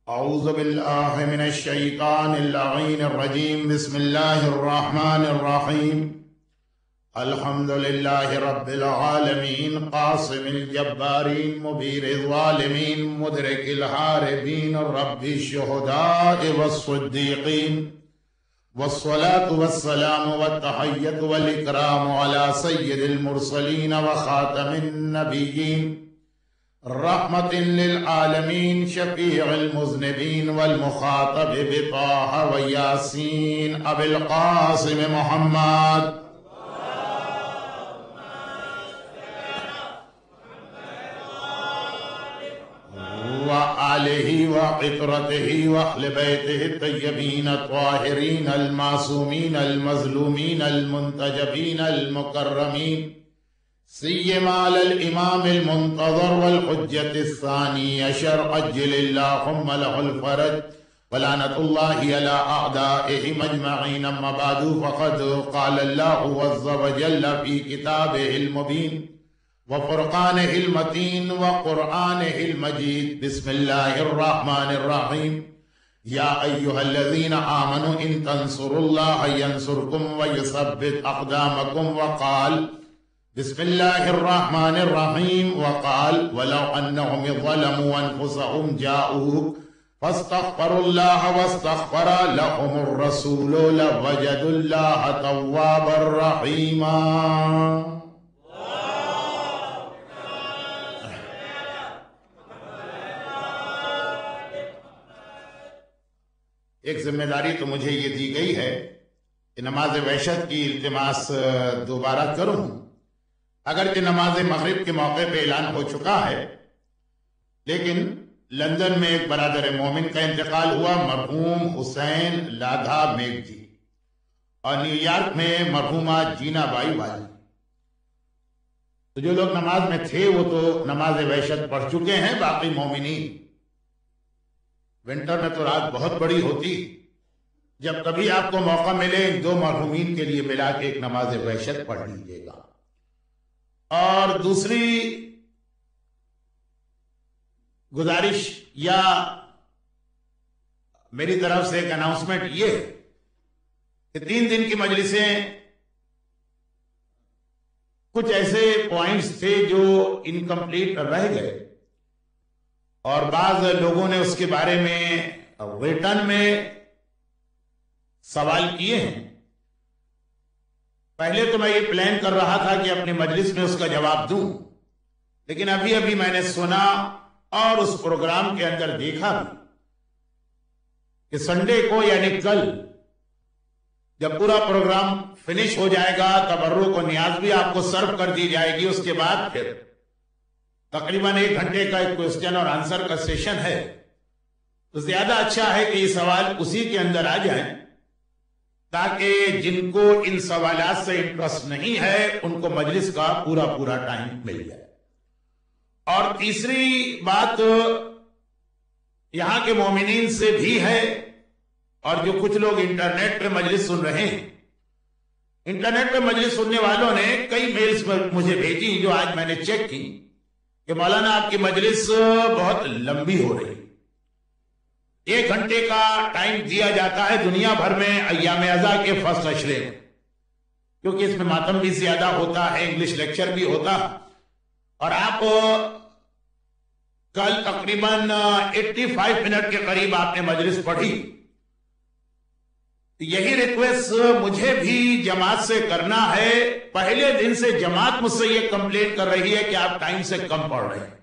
أعوذ بالله من الشيطان اللعين الرجيم. بسم الله الرحمن الرحيم. الحمد لله رب العالمين، قاصم الجبارين، مبير الظالمين، مدرك الهاربين، رب الشهداء والصديقين، والصلاة والسلام والتحية والإكرام على سيد المرسلين وخاتم النبيين، رحمة للعالمين، شفيع المذنبين، والمخاطب بطه وياسين أبي القاسم محمد وآله وعطرته وأهل بيته الطيبين الطاهرين المعصومين المظلومين المنتجبين المكرمين، سيما على الإمام المنتظر والحجة الثاني عشر، عجل اللهم له الفرج، ولعنة الله على أعدائهم أجمعين. أما بعد، فقد قال الله عز وجل في كتابه المبين وفرقانه المتين وقرآنه المجيد. بسم الله الرحمن الرحيم. يا أيها الذين آمنوا إن تنصروا الله ينصركم ويثبت أقدامكم. وقال بسم الله الرحمن الرحيم. وقال ولو أنهم ظلموا أنفسهم جاءوك فاستغفروا الله واستغفر لهم الرسول لوجدوا الله توابا رحيما. ایک ذمہ داری تو مجھے یہ دی گئی ہے کہ نماز وحشت کی التماس دوبارہ کروں، اگرچہ نماز مغرب کے موقع پہ اعلان ہو چکا ہے، لیکن لندن میں ایک برادر مومن کا انتقال ہوا، مرحوم حسین لادھا میگ جی، اور نیو یارک میں مرحومہ جینا بائی والی. تو جو لوگ نماز میں تھے وہ تو نماز وحشت پڑھ چکے ہیں. باقی مومنین، ونٹر میں تو رات بہت بڑی ہوتی، جب کبھی آپ کو موقع ملے ان دو مرحومین کے لیے ملا کے ایک نماز وحشت پڑھ لیجیے گا. اور دوسری گزارش یا میری طرف سے ایک اناؤنسمنٹ یہ ہے کہ 3 دن کی مجلسیں کچھ ایسے پوائنٹس تھے جو انکمپلیٹ رہ گئے، اور بعض لوگوں نے اس کے بارے میں ریٹن میں سوال کیے ہیں. پہلے تو میں یہ پلان کر رہا تھا کہ اپنی مجلس میں اس کا جواب دوں، لیکن ابھی میں نے سنا اور اس پروگرام کے اندر دیکھا بھی کہ سنڈے کو یعنی کل جب پورا پروگرام فنش ہو جائے گا، تبرک و نیاز بھی آپ کو سرو کر دی جائے گی، اس کے بعد پھر تقریباً 1 گھنٹے کا ایک کوسچن اور آنسر کا سیشن ہے. تو زیادہ اچھا ہے کہ یہ سوال اسی کے اندر آ جائیں، تاکہ جن کو ان سوالات سے انٹرسٹ نہیں ہے ان کو مجلس کا پورا ٹائم مل جائے. اور تیسری بات یہاں کے مومنین سے بھی ہے، اور جو کچھ لوگ انٹرنیٹ پہ مجلس سن رہے ہیں، انٹرنیٹ پہ مجلس سننے والوں نے کئی میلز مجھے بھیجی جو آج میں نے چیک کی کہ مولانا آپ کی مجلس بہت لمبی ہو رہی، 1 گھنٹے کا ٹائم دیا جاتا ہے دنیا بھر میں ایام ازا کے فرسٹ اشرے میں، کیونکہ اس میں ماتم بھی زیادہ ہوتا ہے، انگلش لیکچر بھی ہوتا، اور آپ کل تقریباً 85 منٹ کے قریب آپ نے مجلس پڑھی. یہی ریکویسٹ مجھے بھی جماعت سے کرنا ہے. پہلے دن سے جماعت مجھ سے یہ کمپلین کر رہی ہے کہ آپ ٹائم سے کم پڑھ رہے ہیں.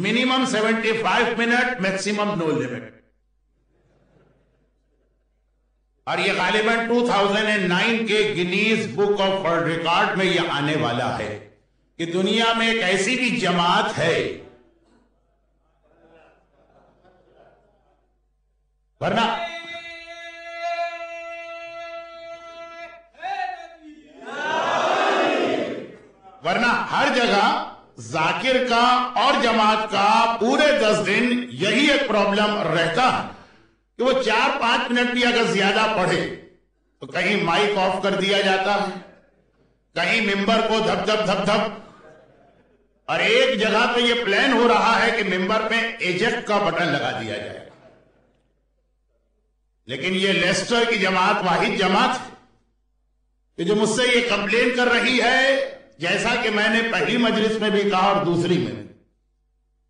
Minimum 75 minute, maximum no limit. اور یہ غالباً 2009 کے Guinness book of world record میں یہ آنے والا ہے کہ دنیا میں ایک ایسی بھی جماعت ہے، ورنہ ہر جگہ ذاکر کا اور جماعت کا پورے 10 دن یہی ایک پرابلم رہتا ہے کہ وہ 4-5 منٹ بھی اگر زیادہ پڑھے تو کہیں مائک آف کر دیا جاتا ہے، کہیں ممبر کو دھپ دھپ دھپ دھپ، اور ایک جگہ پہ یہ پلان ہو رہا ہے کہ ممبر پہ ایجیکٹ کا بٹن لگا دیا جائے. لیکن یہ لیسٹر کی جماعت واحد جماعت ہے کہ جو مجھ سے یہ کمپلین کر رہی ہے، جیسا کہ میں نے پہلی مجلس میں بھی کہا اور دوسری میں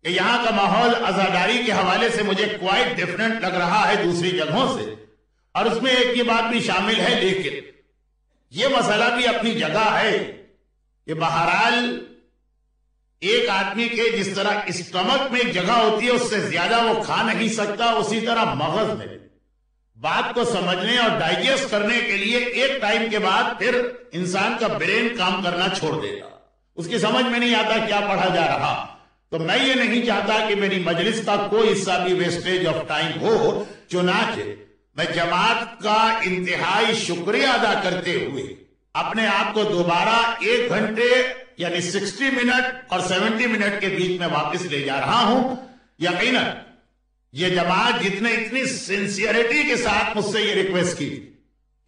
کہ یہاں کا ماحول عزاداری کے حوالے سے مجھے کوائٹ ڈیفرنٹ لگ رہا ہے دوسری جگہوں سے، اور اس میں ایک یہ بات بھی شامل ہے، لیکن یہ مسئلہ بھی اپنی جگہ ہے کہ بہرحال ایک آدمی کے جس طرح اسٹمک میں ایک جگہ ہوتی ہے اس سے زیادہ وہ کھا نہیں سکتا، اسی طرح مغز میں بات کو سمجھنے اور ڈائجسٹ کرنے کے لیے ایک ٹائم کے بعد پھر انسان کا برین کام کرنا چھوڑ دے گا، اس کی سمجھ میں نہیں آتا کیا پڑھا جا رہا۔ تو میں یہ نہیں چاہتا کہ میری مجلس کا کوئی حصہ بھی ویسٹیج آف ٹائم ہو، چنانچہ میں جماعت کا انتہائی شکریہ ادا کرتے ہوئے اپنے آپ کو دوبارہ 1 گھنٹے یعنی 60 منٹ اور 70 منٹ کے بیچ میں واپس لے جا رہا ہوں۔ یقیناً یہ جماعت جتنے اتنی سنسیئرٹی کے ساتھ مجھ سے یہ ریکویسٹ کی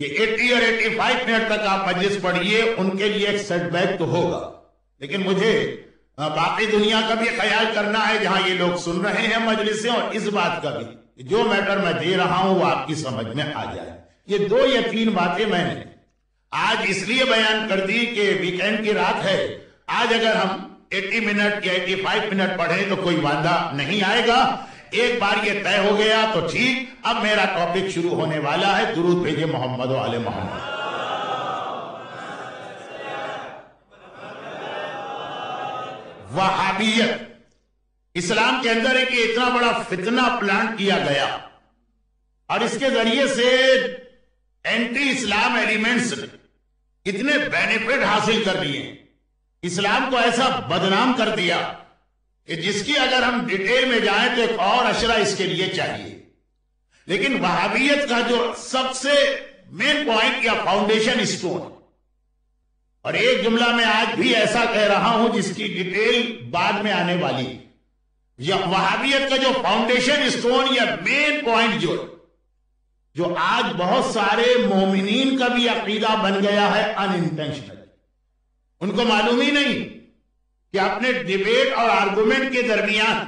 کہ 80 اور 85 منٹ تک آپ مجلس پڑھیے، ان کے لیے ایک سیٹ بیک تو ہوگا، لیکن مجھے باقی دنیا کا بھی خیال کرنا ہے جہاں یہ لوگ سن رہے ہیں مجلسیں، اور اس بات کا بھی جو میٹر میں دے رہا ہوں وہ آپ کی سمجھ میں آ جائے۔ یہ 2 یا 3 باتیں میں نے آج اس لیے بیان کر دی کہ ویکینڈ کی رات ہے، آج اگر ہم 80 منٹ یا 85 منٹ پڑھیں تو کوئی وعدہ نہیں آئے گا، ایک بار یہ طے ہو گیا تو ٹھیک۔ اب میرا ٹاپک شروع ہونے والا ہے، درود بھیجے محمد و آل محمد۔ وہابیت اسلام کے اندر ہے کہ اتنا بڑا فتنہ پلانٹ کیا گیا اور اس کے ذریعے سے اینٹی اسلام ایلیمنٹس نے اتنے بینیفٹ حاصل کر لیے، اسلام کو ایسا بدنام کر دیا کہ جس کی اگر ہم ڈیٹیل میں جائیں تو ایک اور اشرہ اس کے لیے چاہیے۔ لیکن وہابیت کا جو سب سے مین پوائنٹ یا فاؤنڈیشن اسٹون، اور ایک جملہ میں آج بھی ایسا کہہ رہا ہوں جس کی ڈیٹیل بعد میں آنے والی، یا وہابیت کا جو فاؤنڈیشن اسٹون یا مین پوائنٹ جو آج بہت سارے مومنین کا بھی عقیدہ بن گیا ہے ان انٹینشنل، ان کو معلوم ہی نہیں کہ اپنے ڈیبیٹ اور آرگومنٹ کے درمیان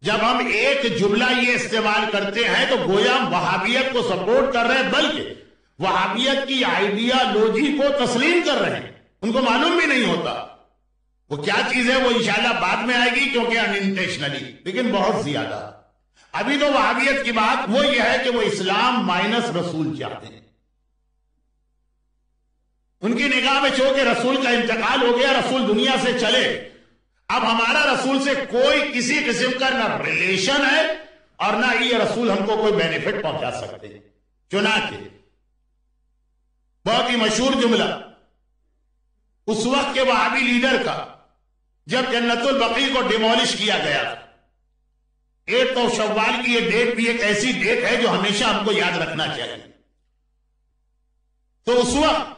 جب ہم ایک جملہ یہ استعمال کرتے ہیں تو گویا وہابیت کو سپورٹ کر رہے ہیں، بلکہ وہابیت کی آئیڈیالوجی کو تسلیم کر رہے ہیں، ان کو معلوم بھی نہیں ہوتا وہ کیا چیز ہے۔ وہ انشاءاللہ بعد میں آئے گی کیونکہ ان انٹینشنلی، لیکن بہت زیادہ ابھی تو وہابیت کی بات وہ یہ ہے کہ وہ اسلام مائنس رسول چاہتے ہیں۔ ان کی نگاہ میں چونکہ رسول کا انتقال ہو گیا، رسول دنیا سے چلے، اب ہمارا رسول سے کوئی کسی قسم کا نہ ریلیشن ہے اور نہ یہ رسول ہم کو کوئی بینیفٹ پہنچا سکتے ہیں۔ چنانچہ بہت ہی مشہور جملہ اس وقت کے وہابی لیڈر کا، جب جنت البقیع کو ڈیمولش کیا گیا، 8 شوال کی یہ ڈیٹ بھی ایک ایسی ڈیٹ ہے جو ہمیشہ ہم کو یاد رکھنا چاہیے۔ تو اس وقت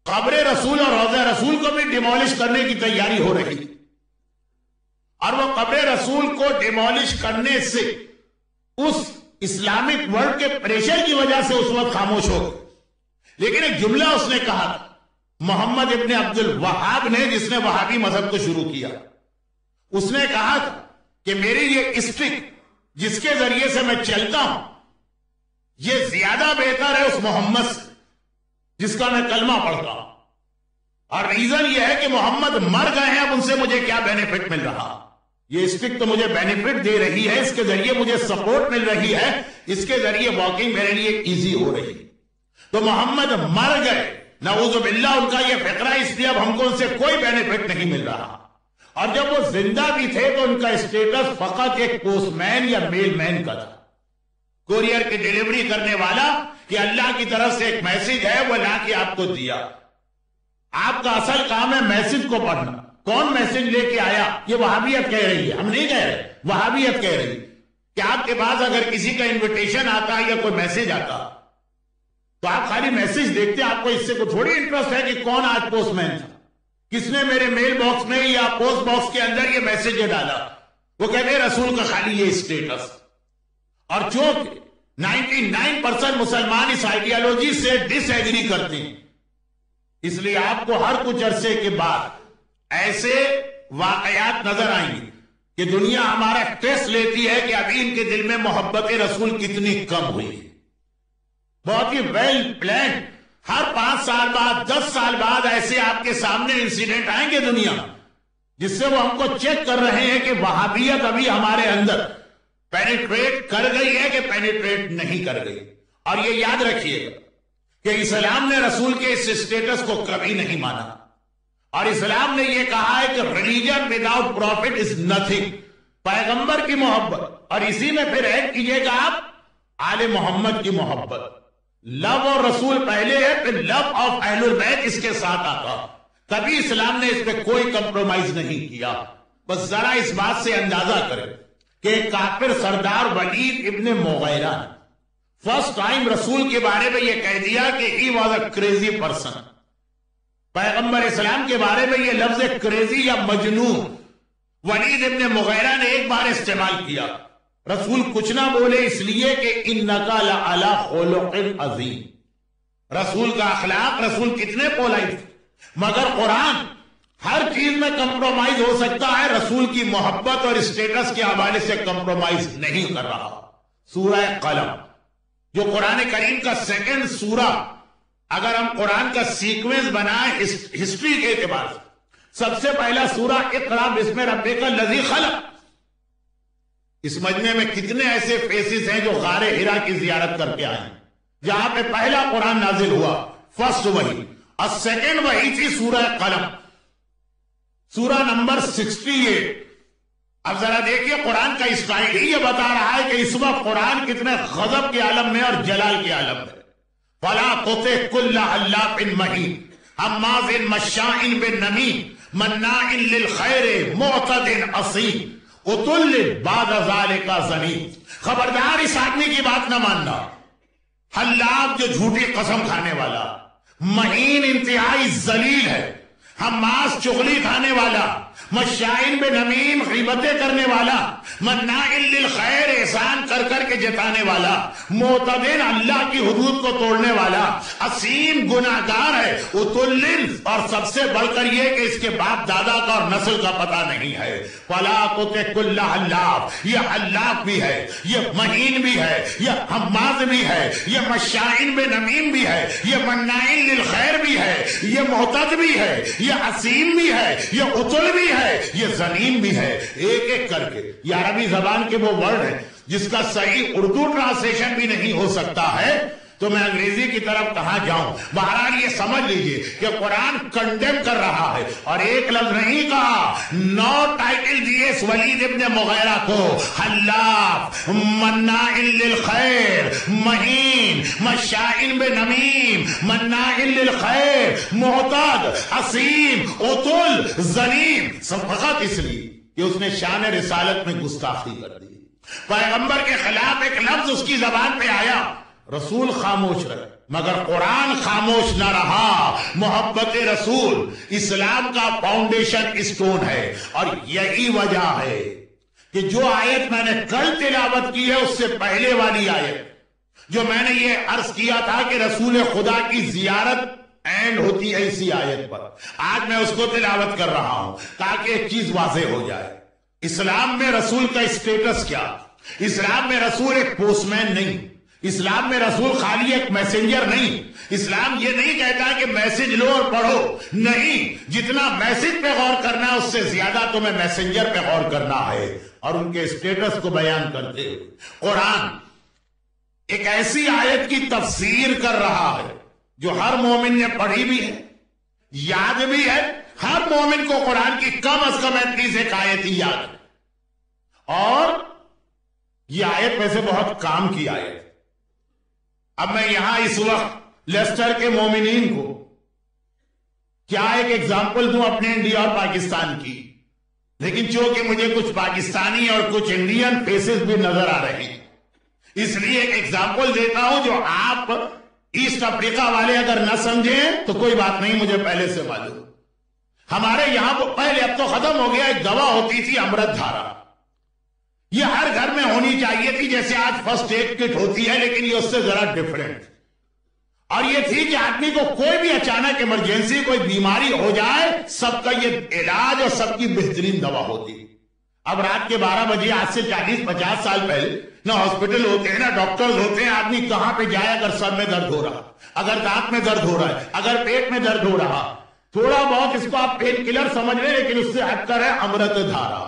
قبر رسول اور روضہ رسول کو بھی ڈیمولش کرنے کی تیاری ہو رہی تھی، اور وہ قبر رسول کو ڈیمولش کرنے سے اس اسلامک ورلڈ کے پریشر کی وجہ سے اس وقت خاموش ہو گئے۔ لیکن ایک جملہ اس نے کہا تھا، محمد ابن عبد الوہاب نے، جس نے وہابی مذہب کو شروع کیا، اس نے کہا تھا کہ میری یہ اسٹک جس کے ذریعے سے میں چلتا ہوں یہ زیادہ بہتر ہے اس محمد سے جس کا میں کلمہ پڑھتا ہوں، اور ریزن یہ ہے کہ محمد مر گئے ہیں، اب ان سے مجھے کیا بینیفٹ مل رہا، یہ اسٹک تو مجھے بینیفٹ دے رہی ہے، اس کے ذریعے مجھے سپورٹ مل رہی ہے، اس کے ذریعے واکنگ میرے لیے ایزی ہو رہی ہے۔ تو محمد مر گئے، نعوذ باللہ، ان کا یہ فقرہ، اس لیے اب ہم کو ان سے کوئی بینیفٹ نہیں مل رہا۔ اور جب وہ زندہ بھی تھے تو ان کا اسٹیٹس فقط ایک پوسٹ مین یا میل مین کا تھا، کوریئر کی ڈیلیوری کرنے والا، کہ اللہ کی طرف سے ایک میسج ہے وہ لا کے آپ کو دیا۔ آپ کا اصل کام ہے میسج کو پڑھنا، کون میسج لے کے آیا، یہ وہابیت کہہ رہی ہے، ہم نہیں کہہ رہے، وہابیت کہہ رہی ہے کہ آپ کے پاس اگر کسی کا انویٹیشن آتا ہے یا کوئی میسج آتا تو آپ خالی میسج دیکھتے، آپ کو اس سے کوئی تھوڑی انٹرسٹ ہے کہ کون آج پوسٹ مین تھا، کس نے میرے میل باکس میں یا پوسٹ باکس کے اندر یہ میسج ڈالا۔ وہ کہتے ہیں رسول کا خالی یہ اسٹیٹس، اور چونکہ 99% مسلمان اس آئیڈیالوجی سے ڈس ایگری کرتے ہیں، اس لیے آپ کو ہر کچھ عرصے کے بعد ایسے واقعات نظر آئیں گے کہ دنیا ہمارا ٹیسٹ لیتی ہے کہ ابھی ان کے دل میں محبت رسول کتنی کم ہوئی. بہت ہی ویل پلانڈ. ہر 5 سال بعد 10 سال بعد ایسے آپ کے سامنے انسیڈنٹ آئیں گے دنیا جس سے وہ ہم کو چیک کر رہے ہیں کہ وہابیت ابھی ہمارے اندر پینیٹریٹ کر گئی ہے کہ پینیٹریٹ نہیں کر گئی. اور یہ یاد رکھیے گا کہ اسلام نے رسول کے اس اسٹیٹس کو کبھی نہیں مانا, اور اسلام نے یہ کہا ہے کہ religion without prophet is nothing. پیغمبر کی محبت, اور اسی میں پھر ایڈ کیجئے گا آپ آل محمد کی محبت. لو اور رسول پہلے ہے, پھر لو آف اہل البیت اس کے ساتھ آتا. کبھی اسلام نے اس پہ کوئی کمپرومائز نہیں کیا. بس ذرا اس بات سے اندازہ کریں کہ کافر سردار ولید ابن مغیرہ فرسٹ ٹائم رسول کے بارے میں یہ کہہ دیا کہ he was a crazy person. پیغمبر اسلام کے بارے میں یہ لفظ کریزی یا مجنون ولید ابن مغیرہ نے ایک بار استعمال کیا. رسول کچھ نہ بولے اس لیے کہ انکا لعلی خلق عظیم. رسول کا اخلاق, رسول کتنے پولائٹ. مگر قرآن ہر چیز میں کمپرومائز ہو سکتا ہے, رسول کی محبت اور اسٹیٹس کے حوالے سے کمپرومائز نہیں کر رہا. سورہ قلم جو قرآن کریم کا سیکنڈ سورہ, اگر ہم قرآن کا سیکوینس بنائیں ہسٹری کے اعتبار سے, سب سے پہلا سورہ اقرا بسم ربک الذی خلق. اس مجمع میں کتنے ایسے فیسز ہیں جو غار حرا کی زیارت کر کے آئے ہیں جہاں پہ پہلا قرآن نازل ہوا, فرسٹ وحی. اور سیکنڈ وحی تھی سورہ قلم, سورہ نمبر 68. اب ذرا دیکھیے قرآن کا اسٹائل ہی یہ بتا رہا ہے کہ اس وقت قرآن کتنے غضب کے عالم میں اور جلال کے عالم میں. فَلَا تُطِعْ كُلَّ حَلَّافٍ مَّهِينٍ حَمَّازٍ مَّشَّاءٍ بِالنَّمِيمٍ مَّنَّاعٍ لِّلْخَيْرِ مُعْتَدٍ عَصِيمٍ عُتُلٍّ بَعْدَ ذَلِكَ زَنِيمٍ. خبردار اس آدمی کی بات نہ ماننا. حلاف جو جھوٹی قسم کھانے والا, مہین انتہائی ذلیل ہے, حماس چغلی کھانے والا, مشائن بنمیم غیبتیں کرنے والا, مناع للخیر احسان کر کر کے جتانے والا, معتدن اللہ کی حدود کو توڑنے والا, عصیم گناہگار ہے, اتلن اور سب سے بڑھ کر یہ کہ اس کے باپ دادا کا اور نسل کا پتہ نہیں ہے. فلا تطع کل حلاف, یہ حلاف بھی ہے, یہ مہین بھی ہے, یہ حماز بھی ہے, یہ مشائن بنمیم بھی ہے, یہ مناع للخیر بھی ہے, یہ معتد بھی ہے, یہ عصیم بھی ہے, یہ اتل بھی ہے, یہ زنیم بھی ہے. ایک ایک کر کے یہ عربی زبان کے وہ ورڈ ہے جس کا صحیح اردو ٹرانسلیشن بھی نہیں ہو سکتا ہے, تو میں انگریزی کی طرف کہاں جاؤں. بہرحال یہ سمجھ لیجئے کہ قرآن کنڈیم کر رہا ہے, اور ایک لفظ نہیں کہا. 9 ٹائٹل دیے اس ولید ابن مغیرہ کو, حلاف, مناع للخیر, مہین, مشائن بنمیم, مناع للخیر, معتد, عصیم, عتل, زنیم. سب فقط اس لیے کہ اس نے شان رسالت میں گستاخی کر دی. پیغمبر کے خلاف ایک لفظ اس کی زبان پہ آیا, رسول خاموش رہے, مگر قرآن خاموش نہ رہا. محبت رسول اسلام کا فاؤنڈیشن اسٹون ہے, اور یہی وجہ ہے کہ جو آیت میں نے کل تلاوت کی ہے اس سے پہلے والی آیت جو میں نے یہ عرض کیا تھا کہ رسول خدا کی زیارت اینڈ ہوتی ہے اسی آیت پر, آج میں اس کو تلاوت کر رہا ہوں تاکہ ایک چیز واضح ہو جائے. اسلام میں رسول کا اسٹیٹس کیا؟ اسلام میں رسول ایک پوسٹ مین نہیں, اسلام میں رسول خالی ایک میسنجر نہیں. اسلام یہ نہیں کہتا کہ میسج لو اور پڑھو, نہیں, جتنا میسج پہ غور کرنا ہے اس سے زیادہ تمہیں میسنجر پہ غور کرنا ہے. اور ان کے اسٹیٹس کو بیان کرتے ہوئے قرآن ایک ایسی آیت کی تفسیر کر رہا ہے جو ہر مومن نے پڑھی بھی ہے, یاد بھی ہے. ہر مومن کو قرآن کی کم از کم ایٹ لیسٹ ایک آیت ہی یاد ہے, اور یہ آیت ویسے بہت کام کی آیت. اب میں یہاں اس وقت لیسٹر کے مومنین کو کیا ایک ایگزامپل دوں اپنے انڈیا اور پاکستان کی, لیکن چونکہ مجھے کچھ پاکستانی اور کچھ انڈین فیسز بھی نظر آ رہے ہیں, اس لیے ایک ایگزامپل دیتا ہوں جو آپ ایسٹ افریقہ والے اگر نہ سمجھیں تو کوئی بات نہیں, مجھے پہلے سے معلوم. ہمارے یہاں پہلے, اب تو ختم ہو گیا, ایک دوا ہوتی تھی امرت دھارا. یہ ہر گھر میں ہونی چاہیے تھی جیسے آج فرسٹ ایڈ کٹ ہوتی ہے, لیکن یہ اس سے ذرا ڈیفرنٹ. اور یہ تھی کہ آدمی کو کوئی بھی اچانک ایمرجنسی کوئی بیماری ہو جائے, سب کا یہ علاج اور سب کی بہترین دوا ہوتی. اب رات کے 12 بجے آج سے 40-50 سال پہلے نہ ہاسپٹل ہوتے ہیں نہ ڈاکٹرز ہوتے ہیں. آدمی کہاں پہ جائے اگر سر میں درد ہو رہا, اگر دانت میں درد ہو رہا ہے, اگر پیٹ میں درد ہو رہا, تھوڑا بہت اس کو آپ پین کلر سمجھ رہے, لیکن اس سے ہٹ کر ہے امرت دھارا.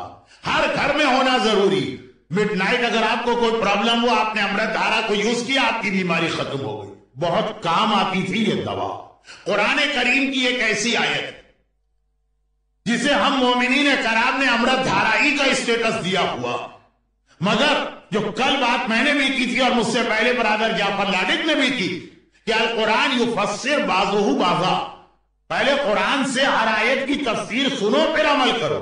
ہر گھر میں ہونا ضروری. مڈ نائٹ اگر آپ کو کوئی پرابلم ہوا, آپ نے امرت دھارا کو یوز کیا, آپ کی بیماری ختم ہو گئی. بہت کام آتی تھی یہ دوا. قرآن کریم کی ایک ایسی آیت جسے ہم مومنین کرام نے امرت دھارائی کا اسٹیٹس دیا ہوا. مگر جو کل بات میں نے بھی کی تھی اور مجھ سے پہلے برادر جعفر لاڈک نے بھی کی کہ القرآن یفسر بعضہ بعضا, پہلے قرآن سے ہر آیت کی تفسیر سنو پھر عمل کرو.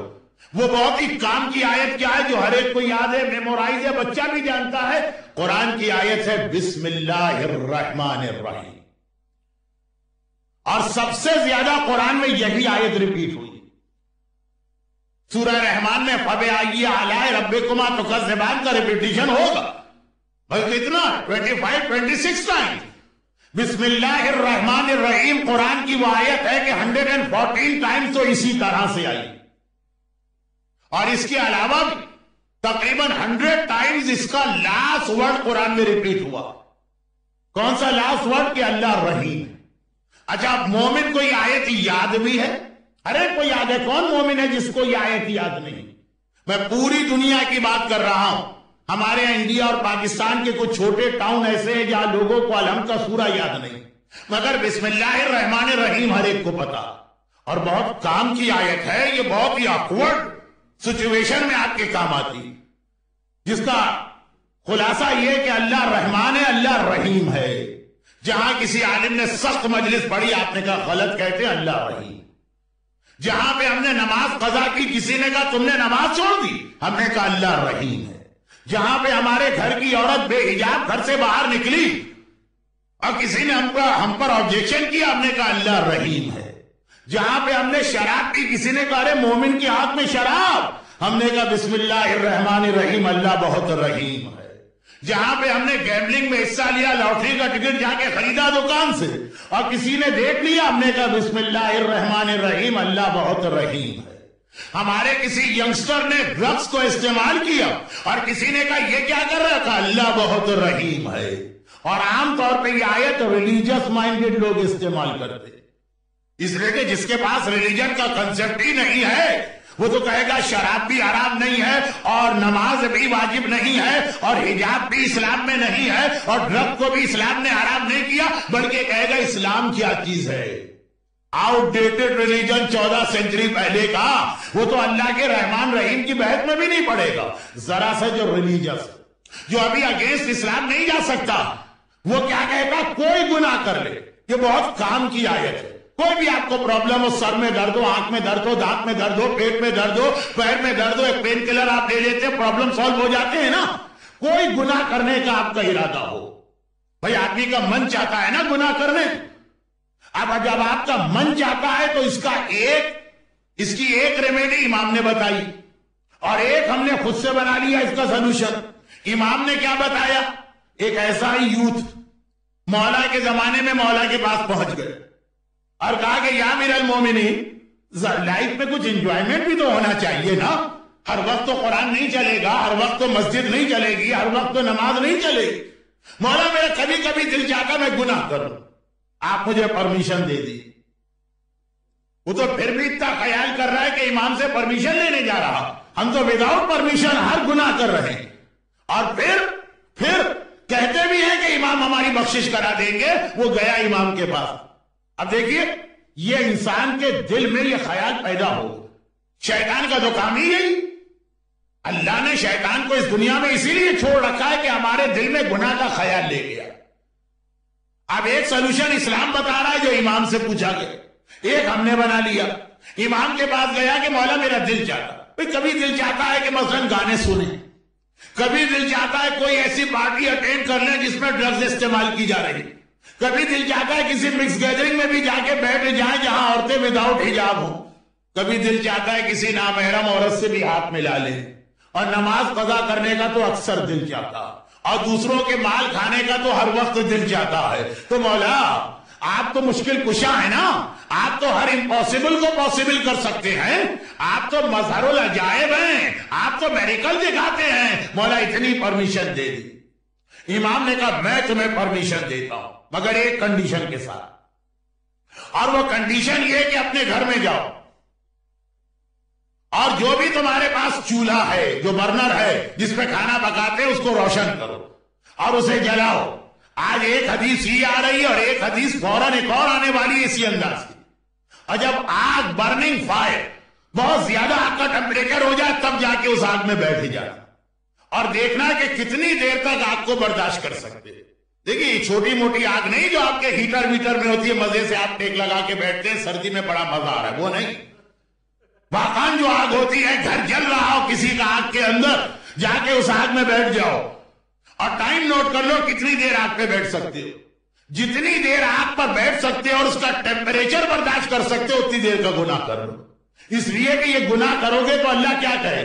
وہ بہت ہی کام کی آیت کیا ہے جو ہر ایک کو یاد ہے, میمورائز ہے, بچہ بھی جانتا ہے. قرآن کی آیت ہے بسم اللہ الرحمن الرحیم, اور سب سے زیادہ قرآن میں یہی آیت ریپیٹ ہوئی. سورہ رحمان میں فَبِأَيِّ آلَاءِ رَبِّكُمَا تُكَذِّبَانِ کا ریپیٹیشن ہوگا. بلکہ اتنا 25-26 ٹائم بسم اللہ الرحمن الرحیم قرآن کی وہ آیت ہے کہ 114 ٹائم تو اسی طرح سے آئی, اور اس کے علاوہ تقریباً 100 ٹائمز اس کا لاسٹ ورڈ قرآن میں ریپیٹ ہوا. کون سا لاسٹ ورڈ؟ کہ اللہ رحیم. اچھا, مومن کو یہ آیت یاد بھی ہے؟ ہر ایک کو یاد ہے. کون مومن ہے جس کو یہ آیت یاد نہیں؟ میں پوری دنیا کی بات کر رہا ہوں. ہمارے یہاں انڈیا اور پاکستان کے کچھ چھوٹے ٹاؤن ایسے ہیں جہاں لوگوں کو الحمد کا سورہ یاد نہیں, مگر بسم اللہ الرحمن الرحیم ہر ایک کو پتا. اور بہت کام کی آیت ہے یہ, بہت ہی آکورڈ سچویشن میں آپ کے کام آتی, جس کا خلاصہ یہ کہ اللہ رحمان ہے, اللہ رحیم ہے. جہاں کسی عالم نے سخت مجلس پڑھی, آپ نے کہا غلط کہتے اللہ رحیم. جہاں پہ ہم نے نماز قضا کی, کسی نے کہا تم نے نماز چھوڑ دی, ہم نے کہا اللہ رحیم ہے. جہاں پہ ہمارے گھر کی عورت بے حجاب گھر سے باہر نکلی اور کسی نے ہم پر آبجیکشن کیا, ہم نے کہا اللہ رحیم ہے. جہاں پہ ہم نے شراب پی, کسی نے کہا ارے مومن کے ہاتھ میں شراب, ہم نے کہا بسم اللہ الرحمن الرحیم اللہ بہت رحیم ہے. جہاں پہ ہم نے گیمبلنگ میں حصہ لیا, لاٹری کا ٹکٹ جا کے خریدا دکان سے اور کسی نے دیکھ لیا, ہم نے کہا بسم اللہ الرحمن الرحیم اللہ بہت رحیم ہے. ہمارے کسی ینگسٹر نے ڈرگس کو استعمال کیا اور کسی نے کہا یہ کیا کر رہا تھا, اللہ بہت رحیم ہے. اور عام طور پہ یہ آیت ریلیجس مائنڈڈ لوگ استعمال کرتے, اس لیے کہ جس کے پاس ریلیجن کا کنسپٹ ہی نہیں ہے وہ تو کہے گا شراب بھی حرام نہیں ہے اور نماز بھی واجب نہیں ہے اور حجاب بھی اسلام میں نہیں ہے اور ڈرگ کو بھی اسلام نے حرام نہیں کیا, بلکہ کہے گا اسلام کیا چیز ہے. آؤٹ ڈیٹڈ ریلیجن 14 سینچری پہلے کا, وہ تو اللہ کے رحمان رحیم کی بحث میں بھی نہیں پڑے گا. ذرا سا جو ریلیجس جو ابھی اگینسٹ اسلام نہیں جا سکتا, وہ کیا کہتا کوئی گناہ کر لے. یہ بہت کام کی آیت ہے. کوئی بھی آپ کو پرابلم ہو, سر میں درد ہو, آنکھ میں درد ہو, دانت میں درد ہو, پیٹ میں درد ہو, پیر میں درد ہو, ایک پین کلر آپ لے لیتے ہیں, پرابلم سالو ہو جاتے ہیں نا. کوئی گناہ کرنے کا آپ کا ارادہ ہو, بھائی آدمی کا من چاہتا ہے نا گناہ کرنے. اب جب آپ کا من چاہتا ہے تو اس کی ایک ریمیڈی امام نے بتائی اور ایک ہم نے خود سے بنا لیا اس کا سلوشن. امام نے کیا بتایا, ایک ایسا ہی یوتھ مولا کے زمانے میں مولا کے پاس پہنچ گئے اور کہا کہ یا امیر المومنین, لائف میں کچھ انجوائمنٹ بھی تو ہونا چاہیے نا. ہر وقت تو قرآن نہیں چلے گا, ہر وقت تو مسجد نہیں چلے گی, ہر وقت تو نماز نہیں چلے گی. مولا میرا کبھی کبھی دل چاہتا میں گناہ کروں, آپ مجھے پرمیشن دے دی. وہ تو پھر بھی اتنا خیال کر رہا ہے کہ امام سے پرمیشن لینے جا رہا, ہم تو وداؤٹ پرمیشن ہر گناہ کر رہے ہیں. اور پھر کہتے بھی ہیں کہ امام ہماری بخشش کرا دیں گے. وہ گیا امام کے پاس. اب دیکھیے یہ انسان کے دل میں یہ خیال پیدا ہو, شیطان کا تو کام ہی یہی. اللہ نے شیطان کو اس دنیا میں اسی لیے چھوڑ رکھا ہے کہ ہمارے دل میں گناہ کا خیال لے گیا. اب ایک سلوشن اسلام بتا رہا ہے جو امام سے پوچھا گیا, ایک ہم نے بنا لیا. امام کے پاس گیا کہ مولا میرا دل چاہتا, کبھی دل چاہتا ہے کہ مثلا گانے سنیں, کبھی دل چاہتا ہے کوئی ایسی پارٹی اٹینڈ کر لیں جس میں ڈرگز استعمال کی جا رہی, کبھی دل چاہتا ہے کسی مکس گیدرنگ میں بھی جا کے بیٹھ جائیں جہاں عورتیں وداؤٹ حجاب ہوں, کبھی دل چاہتا ہے کسی نامحرم عورت سے بھی ہاتھ ملا لیں. اور نماز قضا کرنے کا تو اکثر دل چاہتا, اور دوسروں کے مال کھانے کا تو ہر وقت دل چاہتا ہے. تو مولا آپ تو مشکل کشا ہے نا, آپ تو ہر امپاسبل کو پاسبل کر سکتے ہیں، آپ تو مظہر العجائب ہیں، آپ تو میریکل دکھاتے ہیں، مولا اتنی پرمیشن دے دی۔ امام نے کہا میں تمہیں پرمیشن دیتا ہوں مگر ایک کنڈیشن کے ساتھ، اور وہ کنڈیشن یہ کہ اپنے گھر میں جاؤ اور جو بھی تمہارے پاس چولہا ہے، جو برنر ہے جس پہ کھانا پکاتے اس کو روشن کرو اور اسے جلاؤ۔ آج ایک حدیث یہ آ رہی ہے اور ایک حدیث فوراً ایک اور آنے والی ہے اسی انداز کی۔ اور جب آگ برننگ فائر بہت زیادہ آگ کا ٹمپریچر ہو جائے تب جا کے اس آگ میں بیٹھ جائے اور دیکھنا کہ کتنی دیر تک آگ کو برداشت کر سکتے۔ دیکھیے چھوٹی موٹی آگ نہیں جو آپ کے ہیٹر ویٹر میں ہوتی ہے، مزے سے آپ ٹیک لگا کے بیٹھتے ہیں، سردی میں بڑا مزہ آ رہا ہے، وہ نہیں۔ واقعاً جو آگ ہوتی ہے، گھر جل رہا ہو کسی کا آگ کے اندر، جا کے اس آگ میں بیٹھ جاؤ اور ٹائم نوٹ کر لو کتنی دیر آگ پہ بیٹھ سکتے ہو۔ جتنی دیر آگ پر بیٹھ سکتے ہو اور اس کا ٹیمپریچر برداشت کر سکتے ہو اتنی دیر کا گناہ کر لو، اس لیے کہ یہ گناہ کرو گے تو اللہ کیا کہے،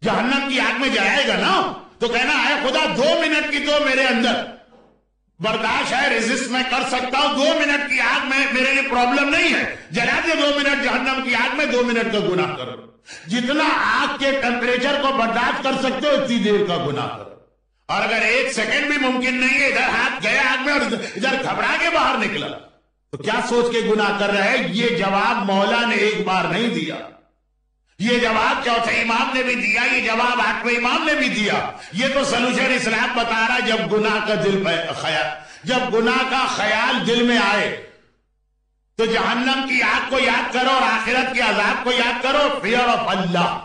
جہنم کی آگ میں جائے گا نا، تو کہنا ہے خدا 2 منٹ کی تو میرے اندر برداشت ہے، ریزسٹ میں کر سکتا ہوں، 2 منٹ کی آگ میں میرے لیے پرابلم نہیں ہے، جلا دے 2 منٹ جہنم کی آگ میں، 2 منٹ کا گناہ کرو۔ جتنا آگ کے ٹیمپریچر کو برداشت کر سکتے ہو اتنی دیر کا گناہ کرو۔ اور اگر 1 سیکنڈ بھی ممکن نہیں ہے، ادھر ہاتھ گیا آگ میں اور ادھر گھبرا کے باہر نکلا، تو کیا سوچ کے گناہ کر رہے ہیں؟ یہ جواب مولا نے ایک بار نہیں دیا، یہ جواب چوتھے امام نے بھی دیا، یہ جواب 8ویں امام نے بھی دیا۔ یہ تو سلوشن اسلام بتا رہا ہے جب گناہ کا جب گناہ کا خیال دل میں آئے تو جہنم کی آگ کو یاد کرو اور آخرت کے عذاب کو یاد کرو، فیئر آف اللہ۔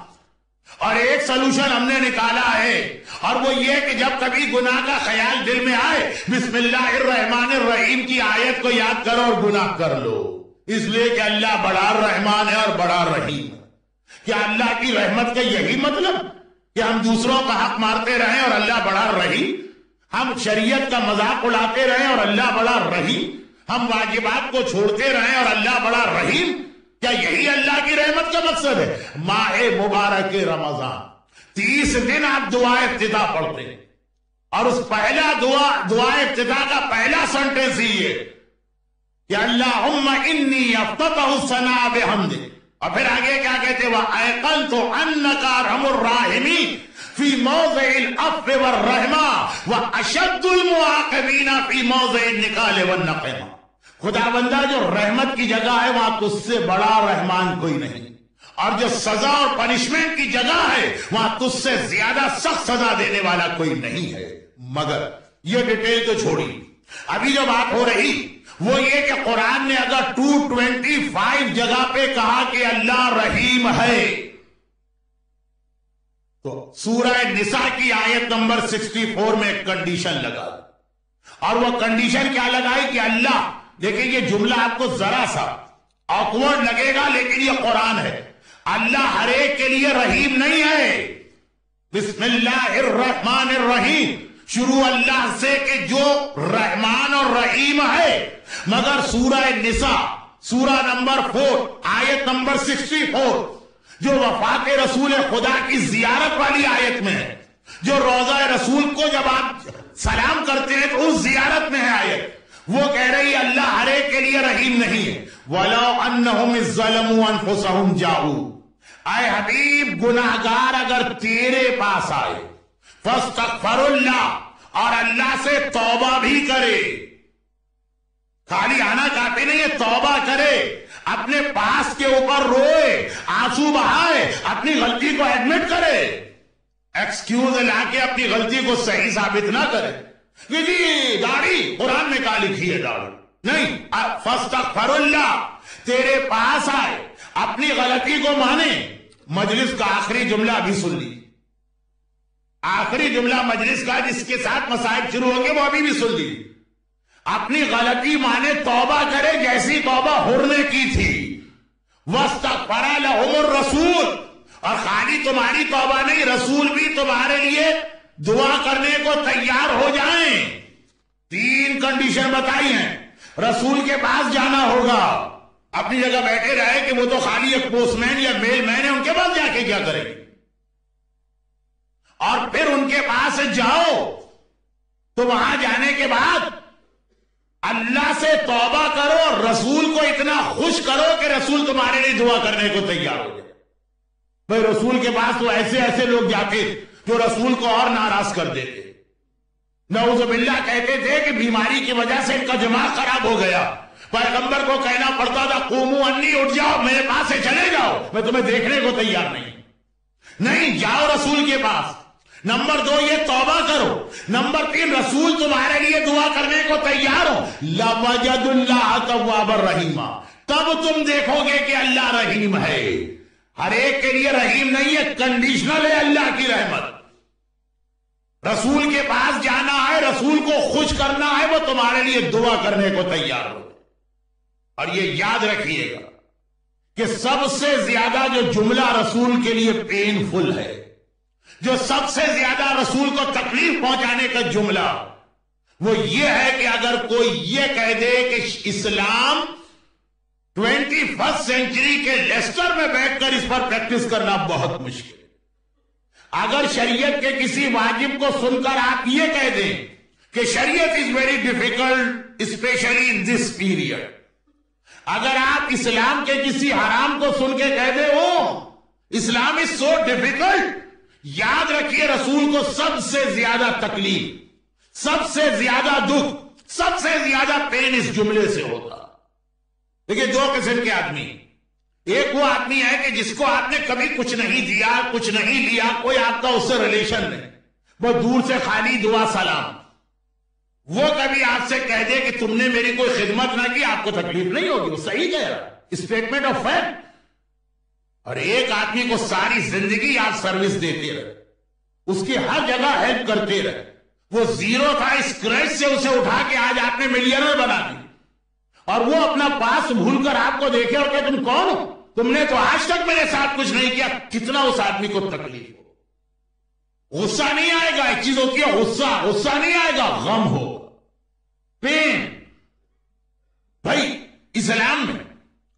اور ایک سلوشن ہم نے نکالا ہے اور وہ یہ کہ جب کبھی گناہ کا خیال دل میں آئے بسم اللہ الرحمن الرحیم کی آیت کو یاد کرو اور گناہ کر لو، اس لیے کہ اللہ بڑا رحمان ہے اور بڑا رحیم ہے۔ کیا اللہ کی رحمت کا یہی مطلب کہ ہم دوسروں کا حق مارتے رہیں اور اللہ بڑا رحیم، ہم شریعت کا مذاق اڑاتے رہیں اور اللہ بڑا رحیم، ہم واجبات کو چھوڑتے رہیں اور اللہ بڑا رحیم؟ کیا یہی اللہ کی رحمت کا مقصد ہے؟ ماہ مبارک رمضان 30 دن آپ دعا افتتاح پڑھتے ہیں اور اس پہلا دعا افتتاح کا پہلا سنٹنس ہی ہے کہ اللہم انی افتتح الثناء بحمدک، اور پھر آگے کیا کہتے ہیں وَأَيْقَنْتُ أَنَّكَ أَرْحَمُ الرَّاحِمِينَ فِي مَوْضِعِ الْعَفْوِ وَالرَّحْمَةِ وَأَشَدُّ الْمُعَاقِبِينَ فِي مَوْضِعِ النِّقَالِ وَالنَّقِمَةِ۔ خدا بندہ جو رحمت کی جگہ ہے وہاں تجھ سے بڑا رحمان کوئی نہیں، اور جو سزا اور پنشمنٹ کی جگہ ہے وہاں تجھ سے زیادہ سخت سزا دینے والا کوئی نہیں ہے۔ مگر یہ ڈیٹیل تو چھوڑی، ابھی جو بات ہو رہی وہ یہ کہ قرآن نے اگر 225 جگہ پہ کہا کہ اللہ رحیم ہے تو سورہ نساء کی آیت نمبر 64 میں ایک کنڈیشن لگا، اور وہ کنڈیشن کیا لگائی کہ اللہ، دیکھیں یہ جملہ آپ کو ذرا سا آکورڈ لگے گا لیکن یہ قرآن ہے، اللہ ہر ایک کے لیے رحیم نہیں ہے۔ بسم اللہ الرحمن الرحیم، شروع اللہ سے کہ جو رحمان اور رحیم ہے، مگر سورہ نساء سورہ نمبر 4 آیت نمبر 64 جو وفات رسول خدا کی زیارت والی آیت میں ہے، جو روضہ رسول کو جب آپ سلام کرتے ہیں تو اس زیارت میں ہے آیت، وہ کہہ رہی اللہ ہر ایک کے لیے رحیم نہیں ہے۔ وَلَوْ أَنَّهُمْ إِذْ ظَلَمُوا أَنفُسَهُمْ جَاءُوا، اے حبیب گناہگار اگر تیرے پاس آئے فَاسْتَغْفَرُ اللَّهَ، اور اللہ سے توبہ بھی کرے، خالی آنا کافی نہیں ہے، توبہ کرے، اپنے پاس کے اوپر روئے، آنسو بہائے، اپنی غلطی کو ایڈمٹ کرے، ایکسکیوز لا کے اپنی غلطی کو صحیح ثابت نہ کرے کہ جی داڑھی قرآن میں کہاں لکھی ہے داڑھی نہیں، فاستغفر اللہ، تیرے پاس آئے، اپنی غلطی کو مانے۔ مجلس کا آخری جملہ بھی سن لی، آخری جملہ مجلس کا جس کے ساتھ مسائل شروع ہوں گے وہ ابھی بھی سن لی، اپنی غلطی مانے، توبہ کرے جیسی توبہ حر نے کی تھی، واستغفر لهم الرسول، اور خالی تمہاری توبہ نہیں، رسول بھی تمہارے لیے دعا کرنے کو تیار ہو جائیں۔ 3 کنڈیشن بتائی ہیں، رسول کے پاس جانا ہوگا، اپنی جگہ بیٹھے رہے کہ وہ تو خالی ایک پوسٹ مین یا میل مین ہے، ان کے پاس جا کے کیا کریں گے، اور پھر ان کے پاس جاؤ تو وہاں جانے کے بعد اللہ سے توبہ کرو اور رسول کو اتنا خوش کرو کہ رسول تمہارے لیے دعا کرنے کو تیار ہو جائے. بھائی رسول کے پاس تو ایسے لوگ جاتے جو رسول کو اور ناراض کر دیتے. نعوذ باللہ کہتے تھے کہ بیماری کی وجہ سے ان کا دماغ خراب ہو گیا. پیغمبر کو کہنا پڑتا تھا قوموا انی، اٹھ جاؤ میرے پاس سے چلے جاؤ، میں تمہیں دیکھنے کو تیار نہیں جاؤ رسول کے پاس. نمبر 2 یہ توبہ کرو. نمبر 3 رسول تمہارے لیے دعا کرنے کو تیار ہو. لَوَجَدُ اللَّهَ تَوَّابًا رَحِيمًا، تب تم دیکھو گے کہ اللہ رحیم ہے. ہر ایک کے لیے رحیم نہیں ہے، کنڈیشنل ہے اللہ کی رحمت. رسول کے پاس جانا ہے، رسول کو خوش کرنا ہے، وہ تمہارے لیے دعا کرنے کو تیار ہو. اور یہ یاد رکھیے گا کہ سب سے زیادہ جو جملہ رسول کے لیے پین فل ہے، جو سب سے زیادہ رسول کو تکلیف پہنچانے کا جملہ، وہ یہ ہے کہ اگر کوئی یہ کہہ دے کہ اسلام 21 سینچری کے لیسٹر میں بیٹھ کر اس پر پریکٹس کرنا بہت مشکل ہے. اگر شریعت کے کسی واجب کو سن کر آپ یہ کہہ دیں کہ شریعت is very difficult especially in this period, اگر آپ اسلام کے کسی حرام کو سن کے کہہ دیں اسلام از سو ڈیفیکلٹ، یاد رکھیے رسول کو سب سے زیادہ تکلیف، سب سے زیادہ دکھ، سب سے زیادہ پین اس جملے سے ہوتا. دیکھیے 2 قسم کے آدمی. ایک وہ آدمی ہے کہ جس کو آپ نے کبھی کچھ نہیں دیا، کچھ نہیں لیا، کوئی آپ کا اس سے ریلیشن نہیں، وہ دور سے خالی دعا سلام. وہ کبھی آپ سے کہہ دے کہ تم نے میری کوئی خدمت نہ کی، آپ کو تکلیف نہیں ہوگی، وہ صحیح کہہ رہا، اسٹیٹمنٹ آف فیکٹ. اور ایک آدمی کو ساری زندگی آپ سروس دیتے رہے، اس کی ہر جگہ ہیلپ کرتے رہے، وہ زیرو تھا، اسکریچ سے اسے اٹھا کے آج آپ نے ملینر بنا دی، اور وہ اپنا پاس بھول کر آپ کو دیکھے اور کہ تم کون ہو، تم نے تو آج تک میرے ساتھ کچھ نہیں کیا. کتنا اس آدمی کو تکلیف ہو. غصہ نہیں آئے گا، ایک چیز ہوتی ہے غصہ نہیں آئے گا، غم ہو، پین. بھائی اسلام میں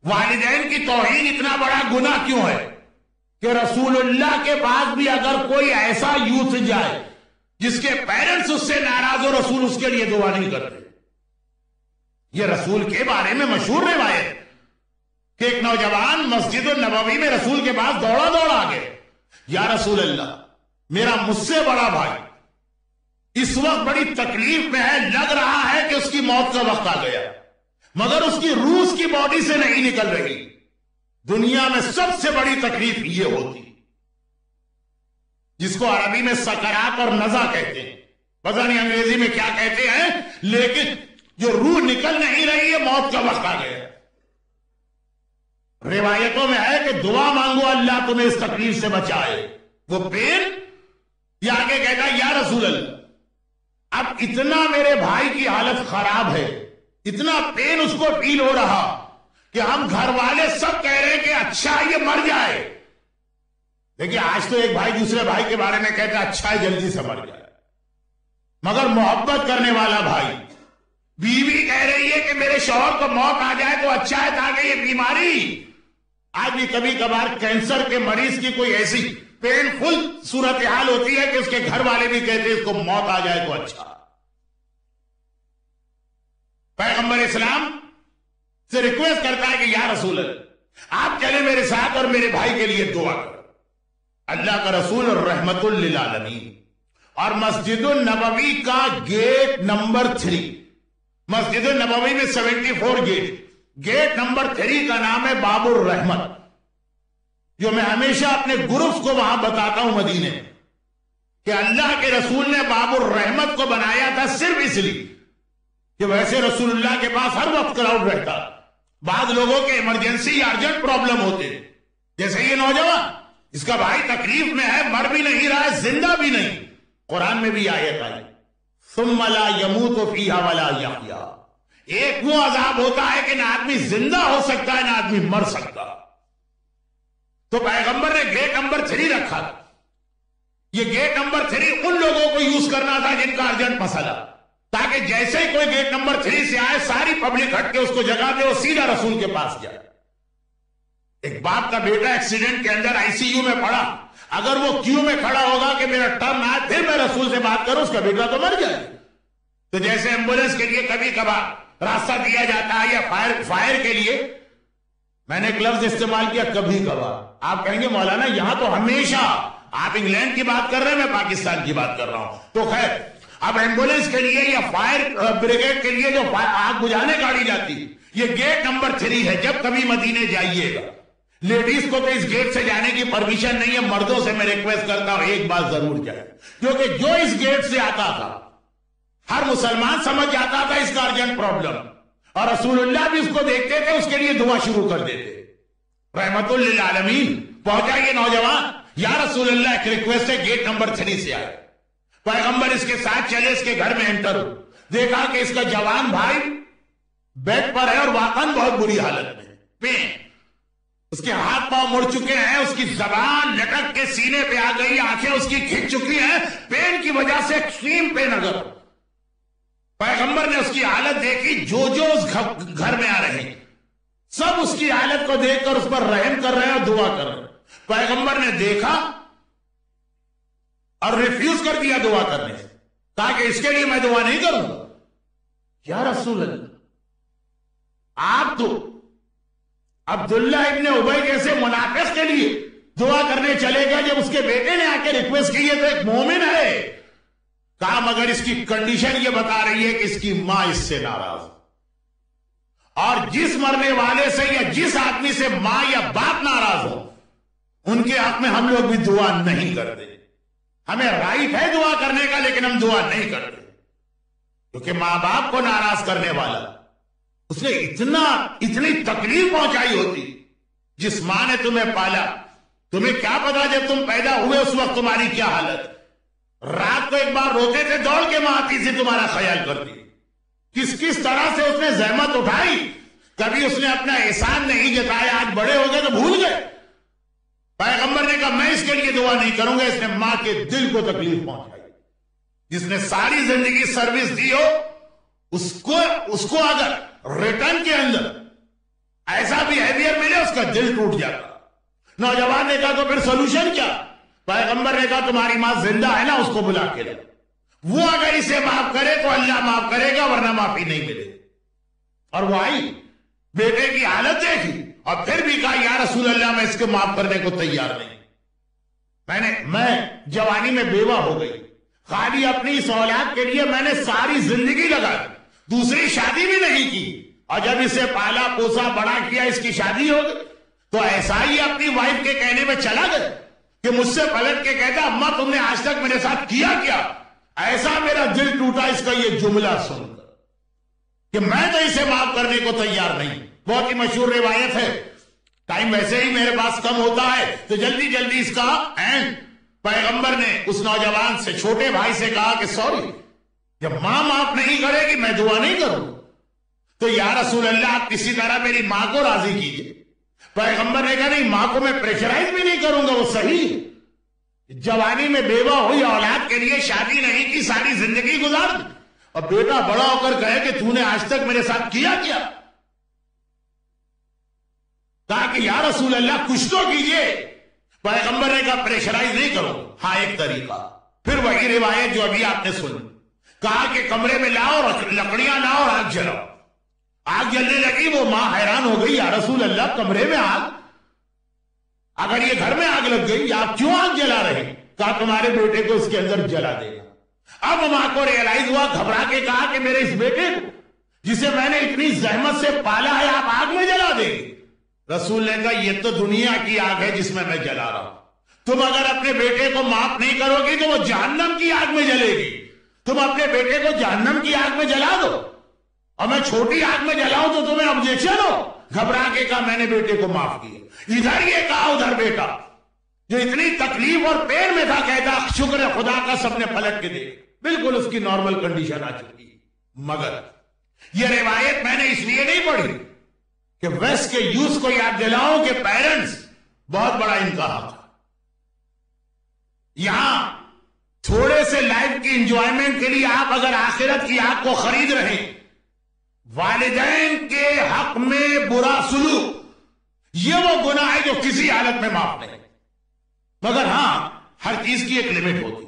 والدین کی توہین اتنا بڑا گناہ کیوں ہے کہ رسول اللہ کے پاس بھی اگر کوئی ایسا یوتھ جائے جس کے پیرنٹس اس سے ناراض ہو، رسول اس کے لیے دعا نہیں کرتے. یہ رسول کے بارے میں مشہور روایت کہ ایک نوجوان مسجد النبوی میں رسول کے پاس دوڑا آ گئے. یا رسول اللہ، میرا مجھ سے بڑا بھائی اس وقت بڑی تکلیف میں ہے، لگ رہا ہے کہ اس کی موت کا وقت آ گیا، مگر اس کی روح اس کی باڈی سے نہیں نکل رہی. دنیا میں سب سے بڑی تکلیف یہ ہوتی جس کو عربی میں سکرات اور نزع کہتے ہیں، پتہ نہیں انگریزی میں کیا کہتے ہیں، لیکن جو روح نکل نہیں رہی ہے، موت کا وقت آ گیا. روایتوں میں ہے کہ دعا مانگو اللہ تمہیں اس تکلیف سے بچائے. وہ پین یہ آگے کہتا یا رسول اللہ، اب اتنا میرے بھائی کی حالت خراب ہے، اتنا پین اس کو فیل ہو رہا کہ ہم گھر والے سب کہہ رہے ہیں کہ اچھا یہ مر جائے. دیکھیے آج تو ایک بھائی دوسرے بھائی کے بارے میں کہتا ہے اچھا ہے جلدی سے مر جائے، مگر محبت کرنے والا بھائی، بیوی کہہ رہی ہے کہ میرے شوہر کو موت آ جائے تو اچھا ہے تاکہ یہ بیماری. آج بھی کبھی کبھار کینسر کے مریض کی کوئی ایسی پین فل صورتحال ہوتی ہے کہ اس کے گھر والے بھی کہتے ہیں اس کو موت آ جائے تو اچھا. پیغمبر اسلام سے ریکویسٹ کرتا ہے کہ یا رسول اللہ آپ چلے میرے ساتھ اور میرے بھائی کے لیے دعا کرو. اللہ کا رسول رحمت للعالمین، اور مسجد النبوی کا گیٹ نمبر 3، مسجد النبوی میں 74 گیٹ نمبر 3 کا نام ہے باب الرحمت، جو میں ہمیشہ اپنے گروپس کو وہاں بتاتا ہوں مدینے میں کہ اللہ کے رسول نے باب الرحمت کو بنایا تھا صرف اس لیے کہ ویسے رسول اللہ کے پاس ہر وقت کراؤڈ رہتا، بعض لوگوں کے ایمرجنسی یا ارجنٹ پرابلم ہوتے، جیسے یہ نوجوان اس کا بھائی تکلیف میں ہے، مر بھی نہیں رہا ہے، زندہ بھی نہیں. قرآن میں بھی آیت آئی ثم لا يموت فيها ولا يحيا، ایک وہ عذاب ہوتا ہے کہ نہ آدمی زندہ ہو سکتا ہے نہ آدمی مر سکتا. تو پیغمبر نے گیٹ نمبر 3 رکھا تھا. یہ گیٹ نمبر 3 ان لوگوں کو یوز کرنا تھا جن کا ارجنٹ مسئلہ، تاکہ جیسے ہی کوئی گیٹ نمبر 3 سے آئے ساری پبلک ہٹ کے اس کو جگہ دے، وہ سیدھا رسول کے پاس جائے. ایک باپ کا بیٹا ایکسیڈنٹ کے اندر ICU میں پڑا، اگر وہ کیو میں کھڑا ہوگا کہ میرا ٹرن آئے پھر میں رسول سے بات کروں، اس کا بیٹا تو مر جائے. تو جیسے ایمبولینس کے لیے کبھی کبھار راستہ دیا جاتا ہے یا فائر کے لیے. میں نے ایک لفظ استعمال کیا کبھی کبھار. آپ کہیں گے مولانا یہاں تو ہمیشہ. آپ انگلینڈ کی بات کر رہے ہیں, میں پاکستان کی بات کر رہا ہوں. تو خیر, اب ایمبولینس کے لیے یا فائر بریگیڈ کے لیے جو آگ بجھانے گاڑی جاتی, یہ گیٹ نمبر 3 ہے. جب کبھی مدینے جائیے گا, لیڈیز کو تو اس گیٹ سے جانے کی پرمیشن نہیں ہے. مردوں سے میں ریکویسٹ کرتا ہوں ایک بار ضرور جائے, کیونکہ جو اس گیٹ سے آتا تھا ہر مسلمان سمجھ جاتا تھا اس کا ارجنٹ پرابلم, اور رسول اللہ بھی اس کو دیکھتے تھے, اس کے لیے دعا شروع کر دیتے. رحمت للعالمین پہنچا یہ نوجوان, یا رسول اللہ ایک ریکویسٹ ہے, گیٹ نمبر 3 سے آئے. پیغمبر اس کے ساتھ چلے, اس کے گھر میں انٹر ہو, دیکھا کہ اس کا جوان بھائی بیڈ پر ہے اور واقعاً بہت بری حالت میں, پین, اس کے ہاتھ پاؤں مڑ چکے ہیں, اس کی زبان لٹک کے سینے پہ آ گئی, آنکھیں اس کی کھنچ چکی ہیں, پین کی وجہ سے ایکسٹریم پین. اگر پیغمبر نے اس کی حالت دیکھی, جو اس گھر میں آ رہے ہیں سب اس کی حالت کو دیکھ کر اس پر رحم کر رہے ہیں اور دعا کر رہے ہیں. پیغمبر نے دیکھا اور ریفیوز کر دیا دعا کرنے سے, تاکہ اس کے لیے میں دعا نہیں کروں گا. یا رسول اللہ, آپ تو عبداللہ ابن ابی جیسے منافق کے لیے دعا کرنے چلے گا, جب اس کے بیٹے نے آ کے ریکویسٹ کی ہے تو ایک مومن ہے. کہا مگر اس کی کنڈیشن یہ بتا رہی ہے کہ اس کی ماں اس سے ناراض, اور جس مرنے والے سے یا جس آدمی سے ماں یا باپ ناراض ہو ان کے حق میں ہم لوگ بھی دعا نہیں کرتے. ہمیں رائٹ ہے دعا کرنے کا, لیکن ہم دعا نہیں کرتے, کیونکہ ماں باپ کو ناراض کرنے والا اس نے اتنی تکلیف پہنچائی ہوتی. جس ماں نے تمہیں پالا, تمہیں کیا پتا جب تم پیدا ہوئے اس وقت تمہاری کیا حالت. رات کو ایک بار روتے تھے, دوڑ کے ماں آتی سے تمہارا خیال کرتی. کس طرح سے اس نے زحمت اٹھائی, کبھی اس نے اپنا احسان نہیں جتایا. آج بڑے ہو گئے تو بھول گئے. پیغمبر نے کہا میں اس کے لیے دعا نہیں کروں گا, اس نے ماں کے دل کو تکلیف پہنچائی. جس نے ساری زندگی سروس دی ہو اس کو اگر ریٹرن کے اندر ایسا بیہیویئر ملے, اس کا دل ٹوٹ جاتا. نوجوان نے کہا تو پھر سولوشن کیا؟ پیغمبر نے کہا تمہاری ماں زندہ ہے نا, اس کو بلا کے لاؤ, وہ اگر اسے معاف کرے تو اللہ معاف کرے گا, ورنہ معافی نہیں ملے. اور وہ آئی, بیٹے کی حالت دیکھی, اور پھر بھی کہا یا رسول اللہ میں اس کو معاف کرنے کو تیار نہیں. میں جوانی میں بیوہ ہو گئی, خالی اپنی اس اولاد کے لیے میں نے ساری زندگی لگا, دوسری شادی بھی نہیں کی, اور جب اسے پالا پوسا بڑا کیا, اس کی شادی ہو گئی, تو ایسا ہی اپنی وائف کے کہنے میں چلا گیا کہ مجھ سے پلٹ کے کہتا اماں تم نے آج تک میرے ساتھ کیا کیا. ایسا میرا دل ٹوٹا اس کا یہ جملہ سن کر کہ میں تو اسے معاف کرنے کو تیار نہیں. بہت ہی مشہور روایت ہے, ٹائم ویسے ہی میرے پاس کم ہوتا ہے تو جلدی اس کا اینڈ. پیغمبر نے اس نوجوان سے, چھوٹے بھائی سے کہا کہ سوری, جب ماں معاف نہیں کرے گی میں دعا نہیں کروں, تو یا رسول اللہ آپ کسی طرح میری ماں کو راضی کیجئے. پیغمبر نے کہا نہیں, ماں کو میں پریشرائز بھی نہیں کروں گا, وہ صحیح جوانی میں بیوہ ہوئی, اولاد کے لیے شادی نہیں کی, ساری زندگی گزار دی, اور بیٹا بڑا ہو کر کہے کہ تو نے آج تک میرے ساتھ کیا کیا. کہا کہ یا رسول اللہ کچھ تو کیجئے. پیغمبر نے کہا پریشرائز نہیں کرو, ہاں ایک طریقہ. پھر وہی روایت جو ابھی آپ نے سنی, کہا کہ کمرے میں لاؤ, لکڑیاں لاؤ اور آگ جلاؤ. آگ جلنے لگی, وہ ماں حیران ہو گئی, یا رسول اللہ کمرے میں آگ, اگر یہ گھر میں آگ لگ گئی آپ کیوں آگ جلا رہے؟ کہا تمہارے بیٹے کو اس کے اندر جلا دے گا. اب ماں کو ریئلائز ہوا, گھبرا کے کہا کہ میرے اس بیٹے کو جسے میں نے اتنی زحمت سے پالا ہے آپ آگ میں جلا دیں گے. رسول نے کہا یہ تو دنیا کی آگ ہے جس میں جلا رہا ہوں, تم اگر اپنے بیٹے کو معاف نہیں کرو گی تو وہ جہنم کی آگ میں جلے گی. تم اپنے بیٹے کو جہنم کی آگ میں جلا دو, اور میں چھوٹی آگ میں جلاؤں تو تمہیں آبجیکشن ہو. گھبرا کے کہا میں نے بیٹے کو معاف کیا. ادھر یہ کہا ادھر بیٹا جو اتنی تکلیف اور پین میں تھا کہتا شکر ہے خدا کا, سب نے پلٹ کے دیکھ, بالکل اس کی نارمل کنڈیشن آ چکی. مگر یہ روایت میں نے اس لیے نہیں پڑھی کہ ویسٹ کے یوز کو یاد دلاؤں کہ پیرنٹس بہت بڑا انتہا تھا. یہاں تھوڑے سے لائف کی انجوائمنٹ کے لیے آپ اگر آخرت کی آگ کو خرید رہے, والدین کے حق میں برا سلوک یہ وہ گناہ ہے جو کسی حالت میں معاف نہیں. مگر ہاں ہر چیز کی ایک لمٹ ہوتی.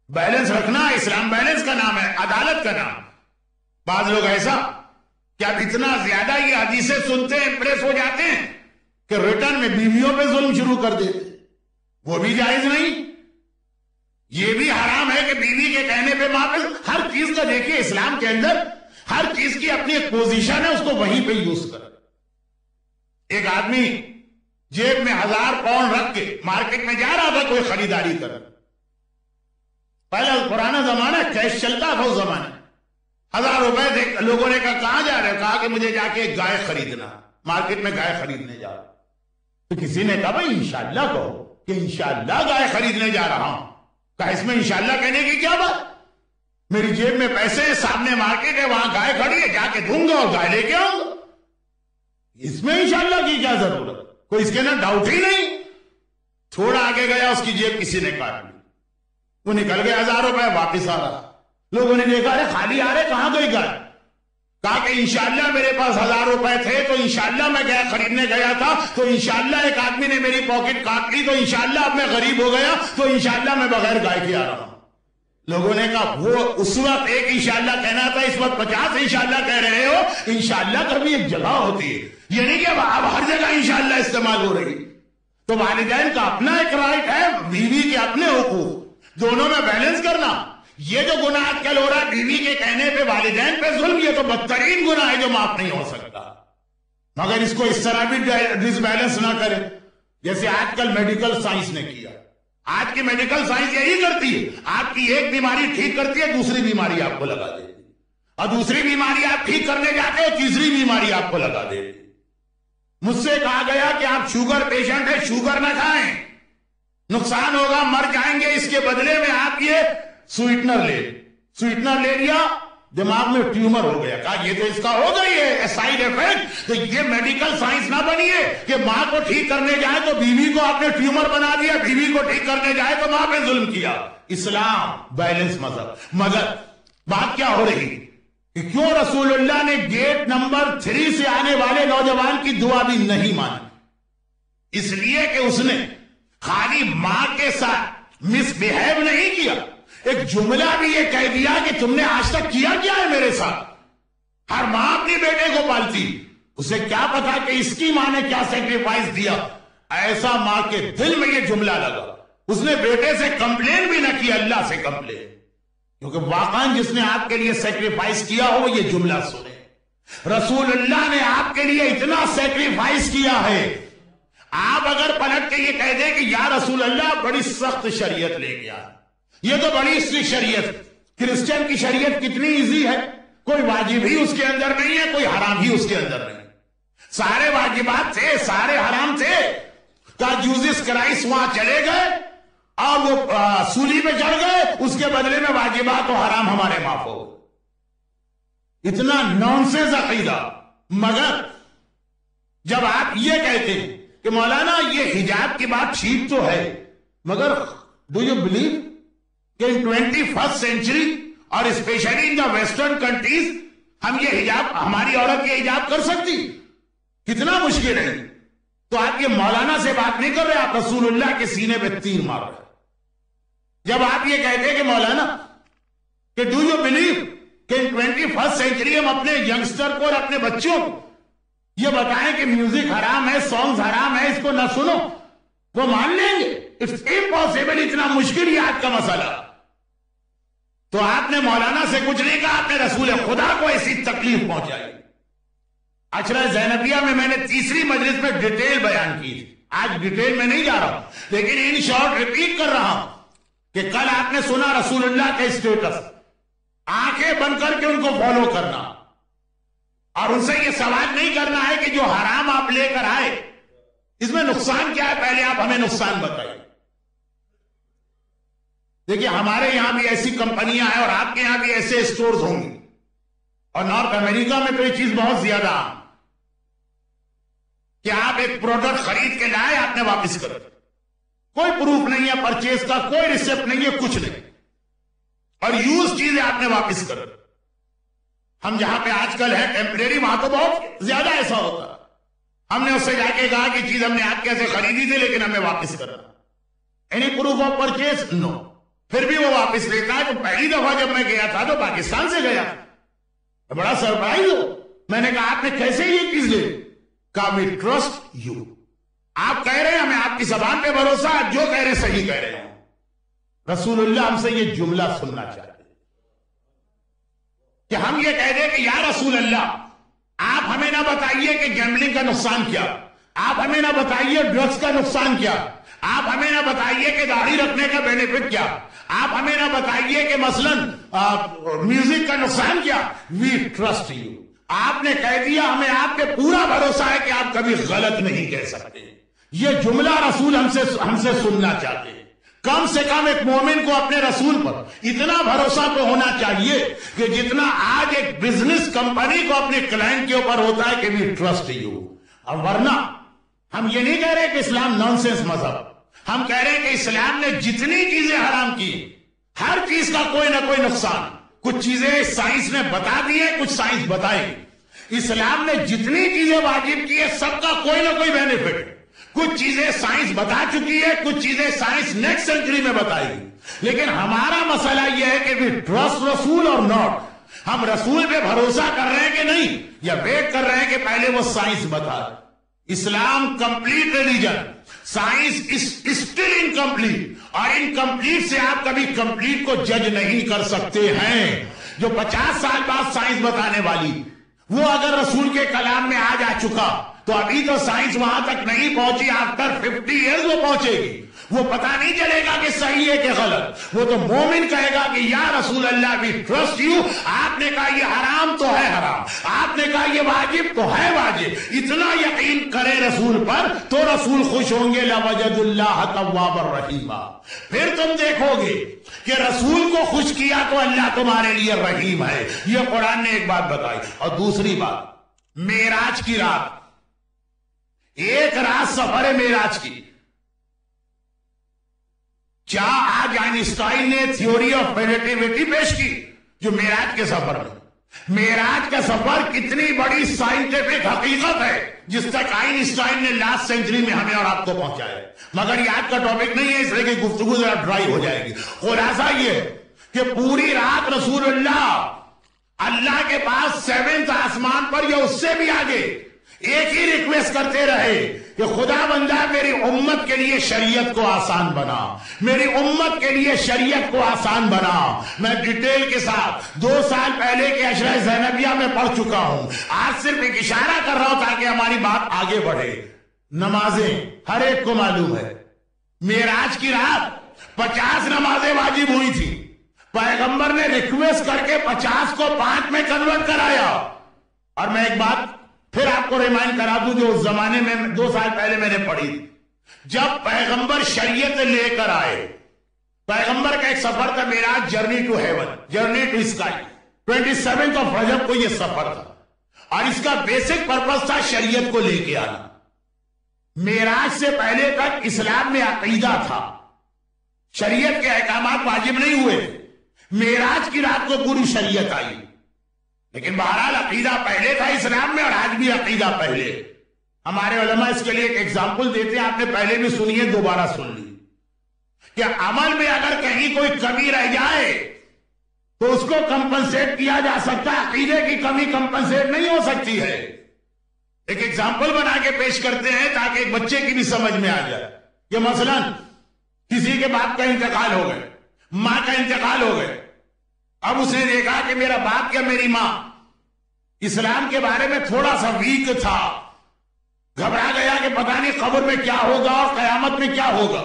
بیلنس رکھنا اسلام بیلنس کا نام ہے, عدالت کا نام. بعض لوگ ایسا کہ آپ اتنا زیادہ یہ حدیثیں سنتے ہیں امپریس ہو جاتے ہیں کہ ریٹرن میں بیویوں پہ ظلم شروع کر دیتے. وہ بھی جائز نہیں. یہ بھی حرام ہے کہ بیوی کے کہنے پہ معافی. ہر چیز کا دیکھیے اسلام کے اندر ہر چیز کی اپنی ایک پوزیشن ہے, اس کو وہیں پہ یوز کر. ایک آدمی جیب میں 1000 پاؤنڈ رکھ کے مارکیٹ میں جا رہا تھا کوئی خریداری کر. پہلا پرانا زمانہ کیش چلتا تھا اس زمانے. 1000 روپے تھے. لوگوں نے کہا کہاں جا رہے ہو؟ کہا کہ مجھے جا کے ایک گائے خریدنا, مارکیٹ میں گائے خریدنے جا رہا. تو کسی نے کہا بھائی انشاءاللہ کہو کہ انشاءاللہ گائے خریدنے جا رہا ہوں. کہا اس میں انشاءاللہ کہنے کی کیا بات؟ میری جیب میں پیسے ہیں, سامنے مارکیٹ ہے, وہاں گائے کھڑی ہے, جا کے دوں گا اور گائے لے کے آؤں گا. اس میں انشاءاللہ کی کیا ضرورت؟ کوئی اس کے اندر ڈاؤٹ ہی نہیں. تھوڑا آگے گیا, اس کی جیب کسی نے کاٹ لی. وہ نکل گیا 1000 روپے, واپس آ رہا. لوگوں نے دیکھا ارے خالی آ رہے, کہاں گئی گائے؟ کہا کہ انشاءاللہ میرے پاس 1000 روپے تھے تو انشاءاللہ میں گائے خریدنے گیا تھا, تو انشاءاللہ ایک آدمی نے میری پاکٹ کاٹ لی, تو انشاءاللہ اب میں غریب ہو گیا, تو انشاءاللہ میں بغیر گائے کے آ رہا ہوں. لوگوں نے کہا وہ اس وقت ایک انشاءاللہ کہنا تھا, اس وقت 50 انشاءاللہ کہہ رہے ہو. انشاءاللہ کا بھی ایک جگہ ہوتی ہے, یہ نہیں کہ اب ہر جگہ انشاءاللہ استعمال ہو رہی. تو والدین کا اپنا ایک رائٹ ہے, بیوی کے اپنے حقوق, دونوں میں بیلنس کرنا. یہ جو گناہ آج کل ہو رہا ہے بیوی کے کہنے پہ والدین پہ ظلم, یہ تو بدترین گناہ ہے جو معاف نہیں ہو سکتا. مگر اس کو اس طرح بھی ڈس بیلنس نہ کرے جیسے آج کل میڈیکل سائنس نے کیا. آج کی میڈیکل سائنس یہی کرتی ہے, آپ کی ایک بیماری ٹھیک کرتی ہے, دوسری بیماری آپ کو لگا دیتی, اور دوسری بیماری آپ ٹھیک کرنے جاتے ہو, تیسری بیماری آپ کو لگا دیتی. مجھ سے کہا گیا کہ آپ شوگر پیشنٹ ہیں, شوگر نہ کھائیں, نقصان ہوگا, مر جائیں گے, اس کے بدلے میں آپ یہ سویٹنر لے لیا, دماغ میں ٹیومر ہو گیا. کہا یہ تو اس کا ہوگا یہ سائیڈ ایفیکٹ. تو یہ میڈیکل سائنس نہ بنیے کہ ماں کو ٹھیک کرنے جائے تو بیوی کو آپ نے ٹیومر بنا دیا, بیوی کو ٹھیک کرنے جائے تو ماں پہ ظلم کیا. اسلام بیلنس مذہب. مگر بات کیا ہو رہی کہ کیوں رسول اللہ نے گیٹ نمبر 3 سے آنے والے نوجوان کی دعا بھی نہیں مانی؟ اس لیے کہ اس نے خالی ماں کے ساتھ مس بہیو نہیں کیا, ایک جملہ بھی یہ کہہ دیا کہ تم نے آج تک کیا کیا ہے میرے ساتھ. ہر ماں اپنی بیٹے کو پالتی, اسے کیا پتا کہ اس کی ماں نے کیا سیکریفائس دیا. ایسا ماں کے دل میں یہ جملہ لگا, اس نے بیٹے سے کمپلین بھی نہ کیا, اللہ سے کمپلین, کیونکہ واقعا جس نے آپ کے لیے سیکریفائس کیا ہو وہ یہ جملہ سنے. رسول اللہ نے آپ کے لیے اتنا سیکریفائس کیا ہے, آپ اگر پلٹ کے یہ کہہ دیں کہ یا رسول اللہ بڑی سخت شریعت لے گیا, یہ تو بڑی سی شریعت, کرسچن کی شریعت کتنی ایزی ہے, کوئی واجب ہی اس کے اندر نہیں ہے, کوئی حرام ہی اس کے اندر نہیں, سارے واجبات تھے, سارے حرام تھے. کہا جیسس کرائسٹ وہاں چلے گئے اور وہ سولی پہ چڑھ گئے, اس کے بدلے میں واجبات و حرام ہمارے معاف ہو. اتنا نانسنس عقیدہ. مگر جب آپ یہ کہتے ہیں کہ مولانا یہ حجاب کی بات ٹھیک تو ہے, مگر ڈو یو بلیو کہ ان 21st سینچری اور especially in the western countries ہم یہ حجاب, ہماری عورت یہ حجاب کر سکتی؟ کتنا مشکل ہے. تو آپ یہ مولانا سے بات نہیں کر رہے, آپ رسول اللہ کے سینے پہ تیر مار رہے. جب آپ یہ کہتے ہیں کہ مولانا کہ ڈو یو بلیو کہ ان 21st سینچری ہم اپنے ینگسٹر کو اور اپنے بچوں کو یہ بتائیں کہ میوزک حرام ہے, سانگز حرام ہے, اس کو نہ سنو, وہ مان لیں گے؟ It's impossible. اتنا مشکل یہ آج کا مسئلہ. تو آپ نے مولانا سے کچھ نہیں کہا, آپ نے رسول خدا کو ایسی تکلیف پہنچائی. عشرہ زینبیہ میں نے تیسری مجلس میں ڈیٹیل بیان کی تھی, آج ڈیٹیل میں نہیں جا رہا ہوں, لیکن ان شارٹ ریپیٹ کر رہا ہوں کہ کل آپ نے سنا رسول اللہ کے اسٹیٹس, آنکھیں بند کر کے ان کو فالو کرنا, اور ان سے یہ سوال نہیں کرنا ہے کہ جو حرام آپ لے کر آئے اس میں نقصان کیا ہے, پہلے آپ ہمیں نقصان بتائیے. دیکھیے ہمارے یہاں بھی ایسی کمپنیاں ہیں اور آپ کے یہاں بھی ایسے اسٹورز ہوں گے, اور نارتھ امریکہ میں تو یہ چیز بہت زیادہ کہ آپ ایک پروڈکٹ خرید کے لائے, آپ نے واپس کر دیا, کوئی پروف نہیں ہے پرچیز کا, کوئی ریسیپٹ نہیں ہے, کچھ نہیں, اور یوز چیزیں آپ نے واپس کر دی. ہم جہاں پہ آج کل ہے ٹیمپریری, وہاں تو بہت زیادہ ایسا ہوتا. ہم نے اس سے جا کے کہا کہ چیز ہم نے آپ کیسے خریدی تھی لیکن ہمیں واپس کرنا. Any proof of purchase? No. پھر بھی وہ واپس لیتا ہے. تو پہلی دفعہ جب میں گیا تھا تو پاکستان سے گیا, بڑا سرپرائز ہو, میں نے کہا آپ نے کیسے یہ چیز لے؟ کہا وی ٹرسٹ یو. آپ کہہ رہے ہیں ہمیں آپ کی زبان پہ بھروسہ، آپ جو کہہ رہے ہیں صحیح کہہ رہے ہیں. رسول اللہ ہم سے یہ جملہ سننا چاہتے ہیں کہ ہم یہ کہہ دیں کہ یا رسول اللہ آپ ہمیں نہ بتائیے کہ گیمبلنگ کا نقصان کیا، آپ ہمیں نہ بتائیے ڈرگز کا نقصان کیا، آپ ہمیں نہ بتائیے کہ داڑھی رکھنے کا بینیفٹ کیا، آپ ہمیں نہ بتائیے کہ مثلا میوزک کا نقصان کیا. We trust you. آپ نے کہہ دیا ہمیں آپ پہ پورا بھروسہ ہے کہ آپ کبھی غلط نہیں کہہ سکتے. یہ جملہ رسول ہم سے سننا چاہتے ہیں. کم سے کم ایک مومن کو اپنے رسول پر اتنا بھروسہ تو ہونا چاہیے کہ جتنا آج ایک بزنس کمپنی کو اپنے کلائنٹ کے اوپر ہوتا ہے کہ وی ٹرسٹ یو. اور ورنہ ہم یہ نہیں کہہ رہے کہ اسلام نانسنس مذہب، ہم کہہ رہے ہیں کہ اسلام نے جتنی چیزیں حرام کی ہر چیز کا کوئی نہ کوئی نقصان. کچھ چیزیں سائنس نے بتا دی ہے، کچھ سائنس بتائے گی. اسلام نے جتنی چیزیں واجب کی ہے سب کا کوئی نہ کوئی بینیفٹ. کچھ چیزیں سائنس بتا چکی ہے، کچھ چیزیں سائنس نیکسٹ سینچری میں بتائے گی. لیکن ہمارا مسئلہ یہ ہے کہ وی ٹرسٹ رسول اور ناٹ. ہم رسول پہ بھروسہ کر رہے ہیں کہ نہیں، یا ویٹ کر رہے ہیں کہ پہلے وہ سائنس بتا. Islam complete religion, science still incomplete, اور انکمپلیٹ سے آپ کبھی کمپلیٹ کو جج نہیں کر سکتے ہیں. جو 50 سال بعد سائنس بتانے والی وہ اگر رسول کے کلام میں آ جا چکا تو ابھی تو سائنس وہاں تک نہیں پہنچی. آفٹر 50 ایئرز وہ پہنچے گی. وہ پتہ نہیں چلے گا کہ صحیح ہے کہ غلط. وہ تو مومن کہے گا کہ یا رسول اللہ وی ٹرسٹ یو. آپ نے کہا یہ حرام تو ہے حرام، آپ نے کہا یہ واجب تو ہے واجب. اتنا یقین کرے رسول پر تو رسول خوش ہوں گے. لوجد اللہ توابا رحیما. پھر تم دیکھو گے کہ رسول کو خوش کیا تو اللہ تمہارے لیے رحیم ہے. یہ قرآن نے ایک بات بتائی. اور دوسری بات، معراج کی رات، ایک رات سفر ہے معراج کی. کیا آج آئنسٹائن نے تھیوری آف ریلیٹیوٹی پیش کی جو معراج کے سفر میں؟ معراج کا سفر کتنی بڑی سائنٹیفک حقیقت ہے جس تک آئنسٹائن نے لاسٹ سینچری میں ہمیں اور آپ کو پہنچایا. مگر یہ آج کا ٹاپک نہیں ہے، اس لیے کہ گفتگو ذرا ڈرائی ہو جائے گی. خلاصہ یہ کہ پوری رات رسول اللہ کے پاس 7th آسمان پر یا اس سے بھی آگے ایک ہی ریکویسٹ کرتے رہے کہ خدا بندہ میری امت کے لیے شریعت کو آسان بنا، میری امت کے لیے شریعت کو آسان بنا. میں ڈیٹیل کے ساتھ 2 سال پہلے کے عشرہ زینبیہ میں پڑھ چکا ہوں. آج صرف ایک اشارہ کر رہا ہوں تاکہ ہماری بات آگے بڑھے. نمازیں ہر ایک کو معلوم ہے. معراج کی رات 50 نمازیں واجب ہوئی تھی. پیغمبر نے ریکویسٹ کر کے 50 کو 5 میں کنورٹ کرایا. اور میں ایک بات پھر آپ کو ریمائنڈ کرا دوں جو اس زمانے میں 2 سال پہلے میں نے پڑھی تھی. جب پیغمبر شریعت لے کر آئے، پیغمبر کا ایک سفر تھا معراج، journey to heaven, journey to sky. 27 رجب کو یہ سفر تھا اور اس کا بیسک پرپس تھا شریعت کو لے کے آنا. معراج سے پہلے تک اسلام میں عقیدہ تھا، شریعت کے احکامات واجب نہیں ہوئے. معراج کی رات کو پوری شریعت آئی. لیکن بہرحال عقیدہ پہلے تھا اسلام میں، اور آج بھی عقیدہ پہلے. ہمارے علماء اس کے لیے ایک ایگزامپل دیتے ہیں، آپ نے پہلے بھی سنی ہے، دوبارہ سن لی، کہ عمل میں اگر کہیں کوئی کمی رہ جائے تو اس کو کمپنسیٹ کیا جا سکتا ہے. عقیدے کی کمی کمپنسیٹ نہیں ہو سکتی ہے. ایک ایگزامپل بنا کے پیش کرتے ہیں تاکہ ایک بچے کی بھی سمجھ میں آ جائے. کہ مثلا کسی کے باپ کا انتقال ہو گئے، ماں کا انتقال ہو گئے. اب اس نے دیکھا کہ میرا باپ یا میری ماں اسلام کے بارے میں تھوڑا سا ویک تھا، گھبرا گیا کہ پتہ نہیں قبر میں کیا ہوگا اور قیامت میں کیا ہوگا.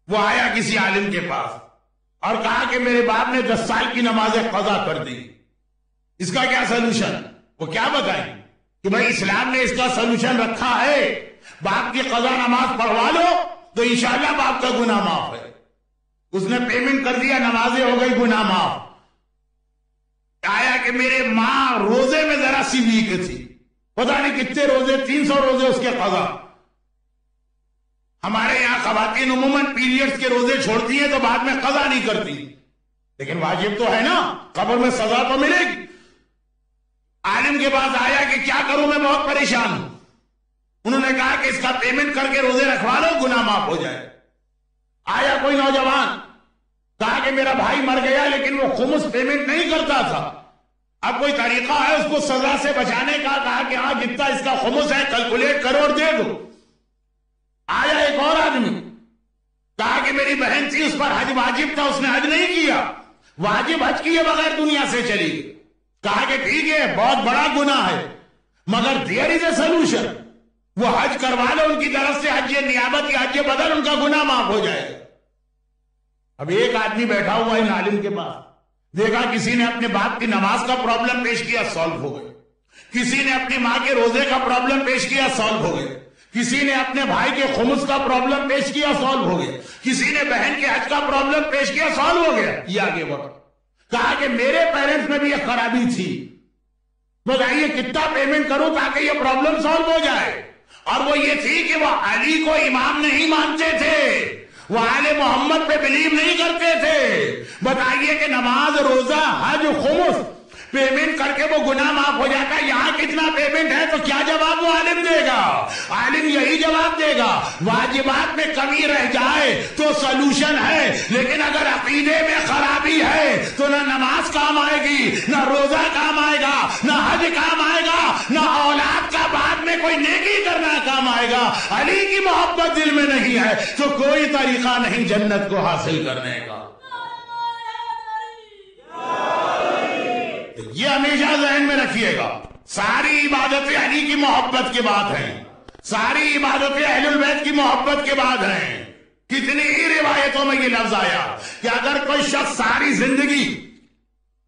وہ آیا کسی عالم کے پاس اور کہا کہ میرے باپ نے 10 سال کی نمازیں قضا کر دی، اس کا کیا سلوشن؟ وہ کیا بتائیں کہ بھائی اسلام نے اس کا سلوشن رکھا ہے، باپ کی قضا نماز پڑھوا لو تو انشاءاللہ باپ کا گناہ معاف ہے. اس نے پیمنٹ کر دیا، نمازیں ہو گئی، گناہ معاف. آیا کہ میرے ماں روزے میں ذرا سی ویک تھی، پتہ نہیں کتنے روزے، 300 روزے اس کے قضا. ہمارے یہاں خواتین عموماً پیریڈز کے روزے چھوڑتی ہیں تو بعد میں قضا نہیں کرتی، لیکن واجب تو ہے نا، قبر میں سزا تو ملے گی. عالم کے پاس آیا کہ کیا کروں، میں بہت پریشان ہوں. انہوں نے کہا کہ اس کا پیمنٹ کر کے روزے رکھوا لو، گناہ معاف ہو جائے. آیا کوئی نوجوان، کہا کہ میرا بھائی مر گیا لیکن وہ خمس پیمنٹ نہیں کرتا تھا، اب کوئی طریقہ ہے اس کو سزا سے بچانے کا؟ کہا کہ ہاں جتنا اس کا خمس ہے کیلکولیٹ کرو اور دے دو. آیا ایک اور آدمی، کہا کہ میری بہن تھی، اس پر حج واجب تھا، اس نے حج نہیں کیا، واجب حج کیے بغیر دنیا سے چلی. کہا کہ ٹھیک ہے بہت بڑا گناہ ہے مگر دیئر از اے سولوشن، وہ حج کروا لو ان کی طرف سے، حج نیابت یا حج بدل، ان کا گناہ معاف ہو جائے گا. اب ایک آدمی بیٹھا ہوا ان عالم کے پاس، دیکھا کسی نے اپنے باپ کی نماز کا پرابلم پیش کیا، سالو ہو گئے. کسی نے اپنی ماں کے روزے کا پرابلم پیش کیا، سالو ہو گئے. کسی نے اپنے بھائی کے خمس کا پرابلم پیش کیا، سالو ہو گیا. کسی نے بہن کے حج کا پرابلم پیش کیا، سالو ہو گیا. یہ آگے بڑھا، کہا کہ میرے پیرنٹس میں بھی یہ خرابی تھی، بتائیے کتنا پیمنٹ کروں تاکہ یہ پرابلم سالو ہو جائے. اور وہ یہ تھی کہ وہ علی کو امام نہیں مانتے تھے، وہ آل محمد پہ بلیو نہیں کرتے تھے. بتائیے کہ نماز، روزہ، حج، خمس پیمنٹ کر کے وہ گناہ معاف ہو جاتا ہے. یہاں کتنا پیمنٹ ہے؟ تو کیا جواب وہ عالم دے گا؟ عالم یہی جواب دے گا، واجبات میں کمی رہ جائے تو سولوشن ہے، لیکن اگر عقیدے میں خرابی ہے تو نہ نماز کام آئے گی، نہ روزہ کام آئے گا، نہ حج کام آئے گا، نہ اولاد کا بعد میں کوئی نیکی کرنا کام آئے گا. علی کی محبت دل میں نہیں ہے تو کوئی طریقہ نہیں جنت کو حاصل کرنے کا. یہ ہمیشہ ذہن میں رکھیے گا. ساری عبادتیں علی کی محبت کے بعد ہیں، ساری عبادتیں اہل البیت کی محبت کے بعد ہیں. کتنی ہی روایتوں میں یہ لفظ آیا کہ اگر کوئی شخص ساری زندگی،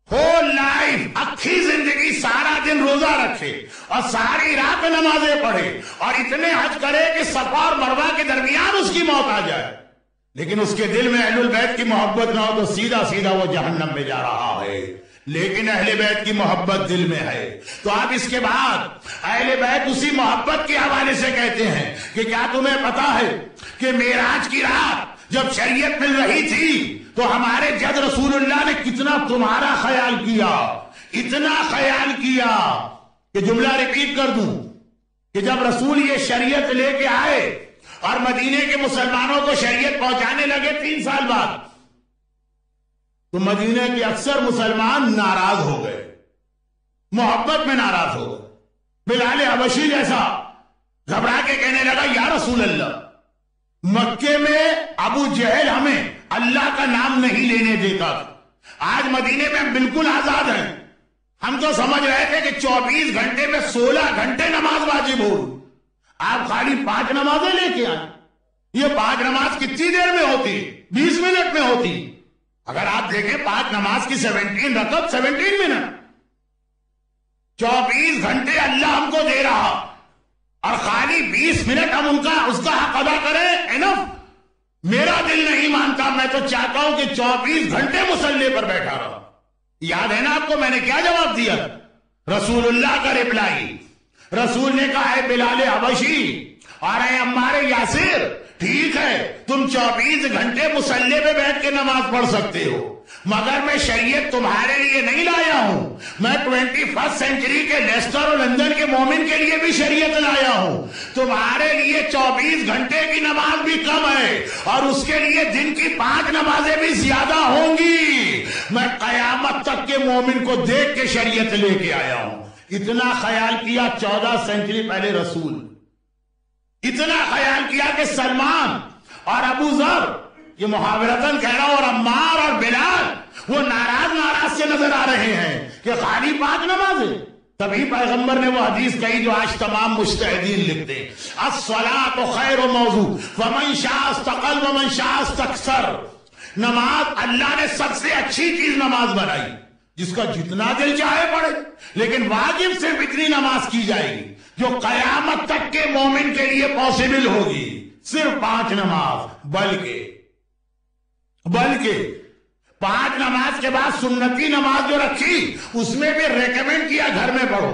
ہول لائف، اکھی زندگی، سارا دن روزہ رکھے اور ساری رات نمازیں پڑھے اور اتنے حج کرے کہ صفا اور مروہ کے درمیان اس کی موت آ جائے، لیکن اس کے دل میں اہل البیت کی محبت نہ ہو تو سیدھا سیدھا وہ جہنم میں جا رہا ہے. لیکن اہل بیت کی محبت دل میں ہے. تو آپ اس کے بعد اہل بیت اسی محبت کے حوالے سے کہتے ہیں کہ کیا تمہیں پتا ہے کہ معراج کی رات جب شریعت مل رہی تھی تو ہمارے جد رسول اللہ نے کتنا تمہارا خیال کیا، اتنا خیال کیا کہ جملہ ریپیٹ کر دوں کہ جب رسول یہ شریعت لے کے آئے اور مدینے کے مسلمانوں کو شریعت پہنچانے لگے 3 سال بعد، تو مدینے کے اکثر مسلمان ناراض ہو گئے، محبت میں ناراض ہو گئے. بلال حبشی جیسا گھبرا کے کہنے لگا یا رسول اللہ، مکے میں ابو جہل ہمیں اللہ کا نام نہیں لینے دیتا تھا، آج مدینے میں ہم بالکل آزاد ہیں. ہم تو سمجھ رہے تھے کہ 24 گھنٹے میں 16 گھنٹے نماز واجب ہو، آپ خالی 5 نمازیں لے کے آئے. یہ 5 نماز کتنی دیر میں ہوتی؟ 20 منٹ میں ہوتی. اگر آپ دیکھیں 5 نماز کی 17 رکعت 17 منٹ، 24 گھنٹے اللہ ہم کو دے رہا اور خالی 20 منٹ ہم اس کا حق ادا کریں، انف. میرا دل نہیں مانتا، میں تو چاہتا ہوں کہ 24 گھنٹے مصلی پر بیٹھا رہا. یاد ہے نا آپ کو میں نے کیا جواب دیا؟ رسول اللہ کا ریپلائی. رسول نے کہا ہے بلال حبشی اور اے عمار یاسر، ٹھیک ہے تم 24 گھنٹے مصلی پہ بیٹھ کے نماز پڑھ سکتے ہو، مگر میں شریعت تمہارے لیے نہیں لایا ہوں، میں 21 سینچری کے لیسٹر اور لندن کے مومن کے لیے بھی شریعت لایا ہوں. تمہارے لیے 24 گھنٹے کی نماز بھی کم ہے اور اس کے لیے دن کی 5 نمازیں بھی زیادہ ہوں گی. میں قیامت تک کے مومن کو دیکھ کے شریعت لے کے آیا ہوں. اتنا خیال کیا 14 سینچری پہلے رسول، اتنا خیال کیا کہ سلمان اور ابو ذر، یہ محاورتاً کہہ رہا ہوں، اور عمار اور بلال وہ ناراض سے نظر آ رہے ہیں کہ خالی 5 نمازیں. تبھی پیغمبر نے وہ حدیث کہی جو آج تمام مجتہدین لکھتے ہیں، الصلاۃ خیر موضوع فمن شاء استقل ومن شاء استکثر. نماز اللہ نے سب سے اچھی چیز نماز بنائی، جس کا جتنا دل چاہے پڑھے، لیکن واجب صرف اتنی نماز کی جائے گی جو قیامت تک کے مومن کے لیے پاسبل ہوگی، صرف 5 نماز. بلکہ 5 نماز کے بعد سنتی نماز جو رکھی اس میں بھی ریکمینڈ کیا گھر میں پڑھو،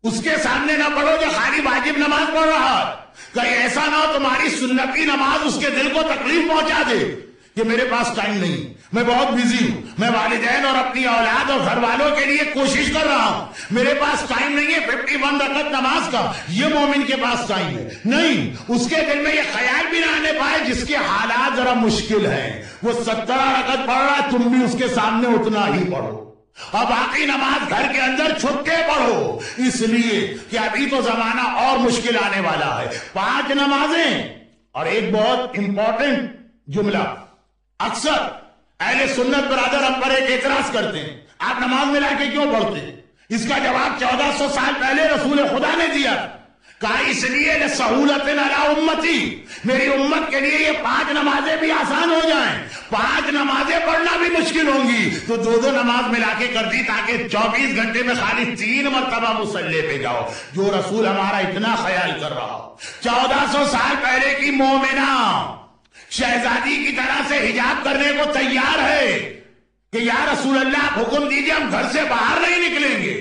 اس کے سامنے نہ پڑھو جو خالی واجب نماز پڑھ رہا ہے. کہیں ایسا نہ ہو تمہاری سنتی نماز اس کے دل کو تکلیف پہنچا دے کہ میرے پاس ٹائم نہیں، میں بہت بزی ہوں، میں والدین اور اپنی اولاد اور گھر والوں کے لیے کوشش کر رہا ہوں، میرے پاس ٹائم نہیں ہے 51 رکعت نماز کا. یہ مومن کے پاس ٹائم ہے نہیں، اس کے دل میں یہ خیال بھی نہ آنے پائے جس کے حالات ذرا مشکل ہیں. وہ 17 رکعت پڑھ رہا ہے، تم بھی اس کے سامنے اتنا ہی پڑھو. اور باقی نماز گھر کے اندر چھپ کے پڑھو، اس لیے کہ ابھی تو زمانہ اور مشکل آنے والا ہے۔ 5 نمازیں۔ اور ایک بہت امپورٹنٹ جملہ، اکثر اہل سنت برادر ہم پر ایک اعتراض کرتے ہیں، آپ نماز میں لا کے کیوں پڑھتے ہیں؟ اس کا جواب 1400 سال پہلے رسول خدا نے دیا، کہا اس لیے سہولت علی امتی، میری امت کے لیے یہ 5 نمازیں بھی آسان ہو جائیں۔ 5 نمازیں پڑھنا بھی مشکل ہوں گی تو 2 نماز ملا کے کر دی، تاکہ 24 گھنٹے میں خالی 3 مرتبہ مصلی پہ جاؤ، جو رسول ہمارا اتنا خیال کر رہا ہو۔ 1400 سال پہلے کی مومنہ شہزادی کی طرح سے حجاب کرنے کو تیار ہے کہ یا رسول اللہ آپ حکم دیجئے، ہم گھر سے باہر نہیں نکلیں گے۔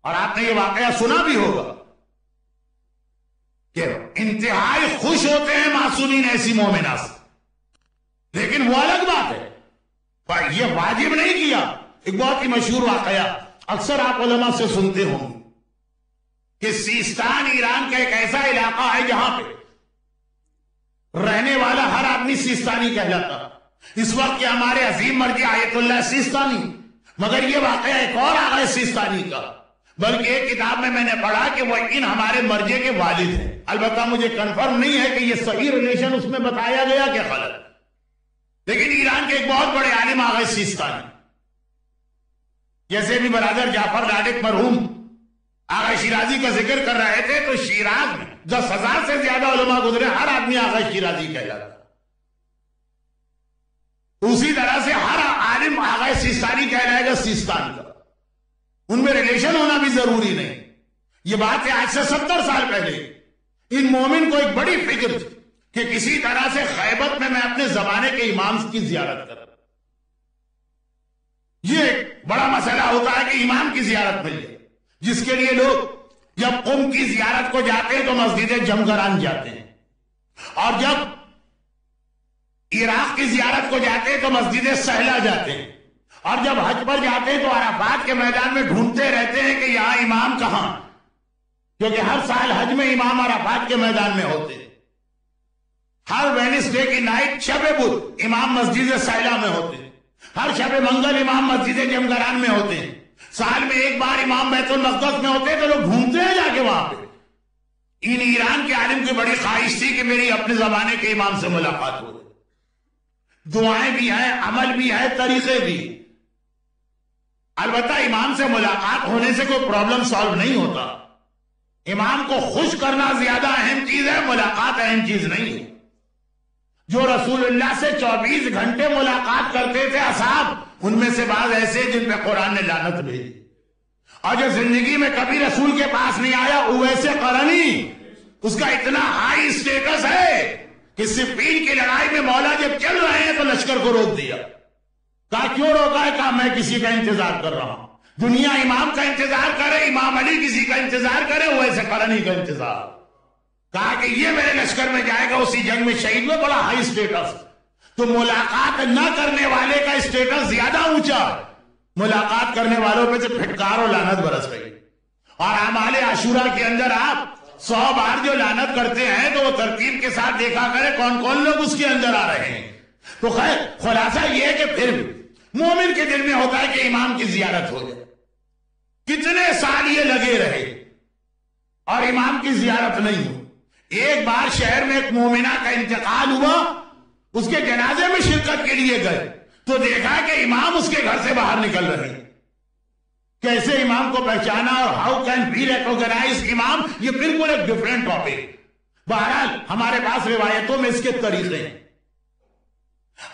اور آپ نے یہ واقعہ سنا بھی ہوگا کہ انتہائی خوش ہوتے ہیں معصومین ایسی مومنہ سے، لیکن وہ الگ بات ہے، پر یہ واجب نہیں کیا۔ ایک بہت ہی مشہور واقعہ اکثر آپ علماء سے سنتے ہوں کہ سیستان ایران کا ایک ایسا علاقہ ہے جہاں پہ رہنے والا ہر آدمی سیستانی کہلاتا۔ اس وقت یہ ہمارے عظیم مرجع آیت اللہ سیستانی، مگر یہ واقعہ ایک اور آ گیا سیستانی کا، بلکہ ایک کتاب میں نے پڑھا کہ وہ ان ہمارے مرجع کے والد ہیں۔ البتہ مجھے کنفرم نہیں ہے کہ یہ صحیح ریلیشن اس میں بتایا گیا کہ غلط، لیکن ایران کے ایک بہت بڑے عالم آ گئے سیستانی، جیسے بھی برادر جعفر لاڈق مرحوم آغا شیرازی کا ذکر کر رہے تھے، تو شیراز میں 10,000 سے زیادہ علماء گزرے، ہر آدمی آغا شیرازی کہلاتا۔ اسی طرح سے ہر عالم آغا سیستانی کہلائے گا سیستان کا، ان میں ریلیشن ہونا بھی ضروری نہیں۔ یہ بات ہے آج سے 70 سال پہلے ان مومن کو ایک بڑی فکر تھی کہ کسی طرح سے خیبر میں اپنے زمانے کے امام کی زیارت کروں۔ یہ ایک بڑا مسئلہ ہوتا ہے کہ امام کی زیارت مل جائے، جس کے لیے لوگ جب قم کی زیارت کو جاتے ہیں تو مسجد جمگران جاتے ہیں، اور جب عراق کی زیارت کو جاتے ہیں تو مسجد سہلا جاتے ہیں، اور جب حج پر جاتے ہیں تو عرفات کے میدان میں ڈھونڈتے رہتے ہیں کہ یہاں امام کہاں، کیونکہ ہر سال حج میں امام عرفات کے میدان میں ہوتے ہیں۔ ہر وینسڈے کی نائٹ شب بدھ امام مسجد سہلا میں ہوتے ہیں، ہر شب منگل امام مسجد جمگران میں ہوتے ہیں، سال میں ایک بار امام بیت المقدس میں ہوتے ہیں، تو لوگ گھومتے ہیں جا کے وہاں پہ۔ ان ایران کے عالم کی بڑی خواہش تھی کہ میری اپنے زمانے کے امام سے ملاقات ہو، دعائیں بھی ہیں، عمل بھی ہے، طریقے بھی۔ البتہ امام سے ملاقات ہونے سے کوئی پرابلم سالو نہیں ہوتا، امام کو خوش کرنا زیادہ اہم چیز ہے، ملاقات اہم چیز نہیں ہے۔ جو رسول اللہ سے 24 گھنٹے ملاقات کرتے تھے اصحاب، ان میں سے بعض ایسے جن پہ قرآن نے لعنت بھیجی، اور جو زندگی میں کبھی رسول کے پاس نہیں آیا، اویس قرنی، اس کا اتنا ہائی سٹیٹس ہے کہ صفین کی لڑائی میں مولا جب چل رہے ہیں تو لشکر کو روک دیا۔ کہا کیوں روکا ہے؟ کہا میں کسی کا انتظار کر رہا ہوں، دنیا امام کا انتظار کرے، امام علی کسی کا انتظار کرے، اویس قرنی کا انتظار۔ کہا کہ یہ میرے لشکر میں جائے گا، اسی جنگ میں شہید میں، بڑا ہائی سٹیٹس۔ تو ملاقات نہ کرنے والے کا اسٹیٹس زیادہ اونچا، ملاقات کرنے والوں پہ سے پھٹکار اور لعنت برس گئی۔ اور اعمال عاشورہ کے اندر آپ 100 بار جو لعنت کرتے ہیں تو وہ ترتیب کے ساتھ دیکھا کرے کون کون لوگ اس کے اندر آ رہے ہیں۔ تو خیر خلاصہ یہ ہے کہ پھر بھی مومن کے دل میں ہوتا ہے کہ امام کی زیارت ہو جائے، کتنے سال یہ لگے رہے اور امام کی زیارت نہیں ہو۔ ایک بار شہر میں ایک مومنہ کا انتقال ہوا، اس کے جنازے میں شرکت کے لیے گئے تو دیکھا کہ امام اس کے گھر سے باہر نکل رہے ہیں۔ کیسے امام کو پہچانا اور ہاؤ کین بی ریکوگنائز امام، یہ بالکل ایک ڈیفرنٹ ٹاپک۔ بہرحال ہمارے پاس روایتوں میں اس کے طریقے ہیں۔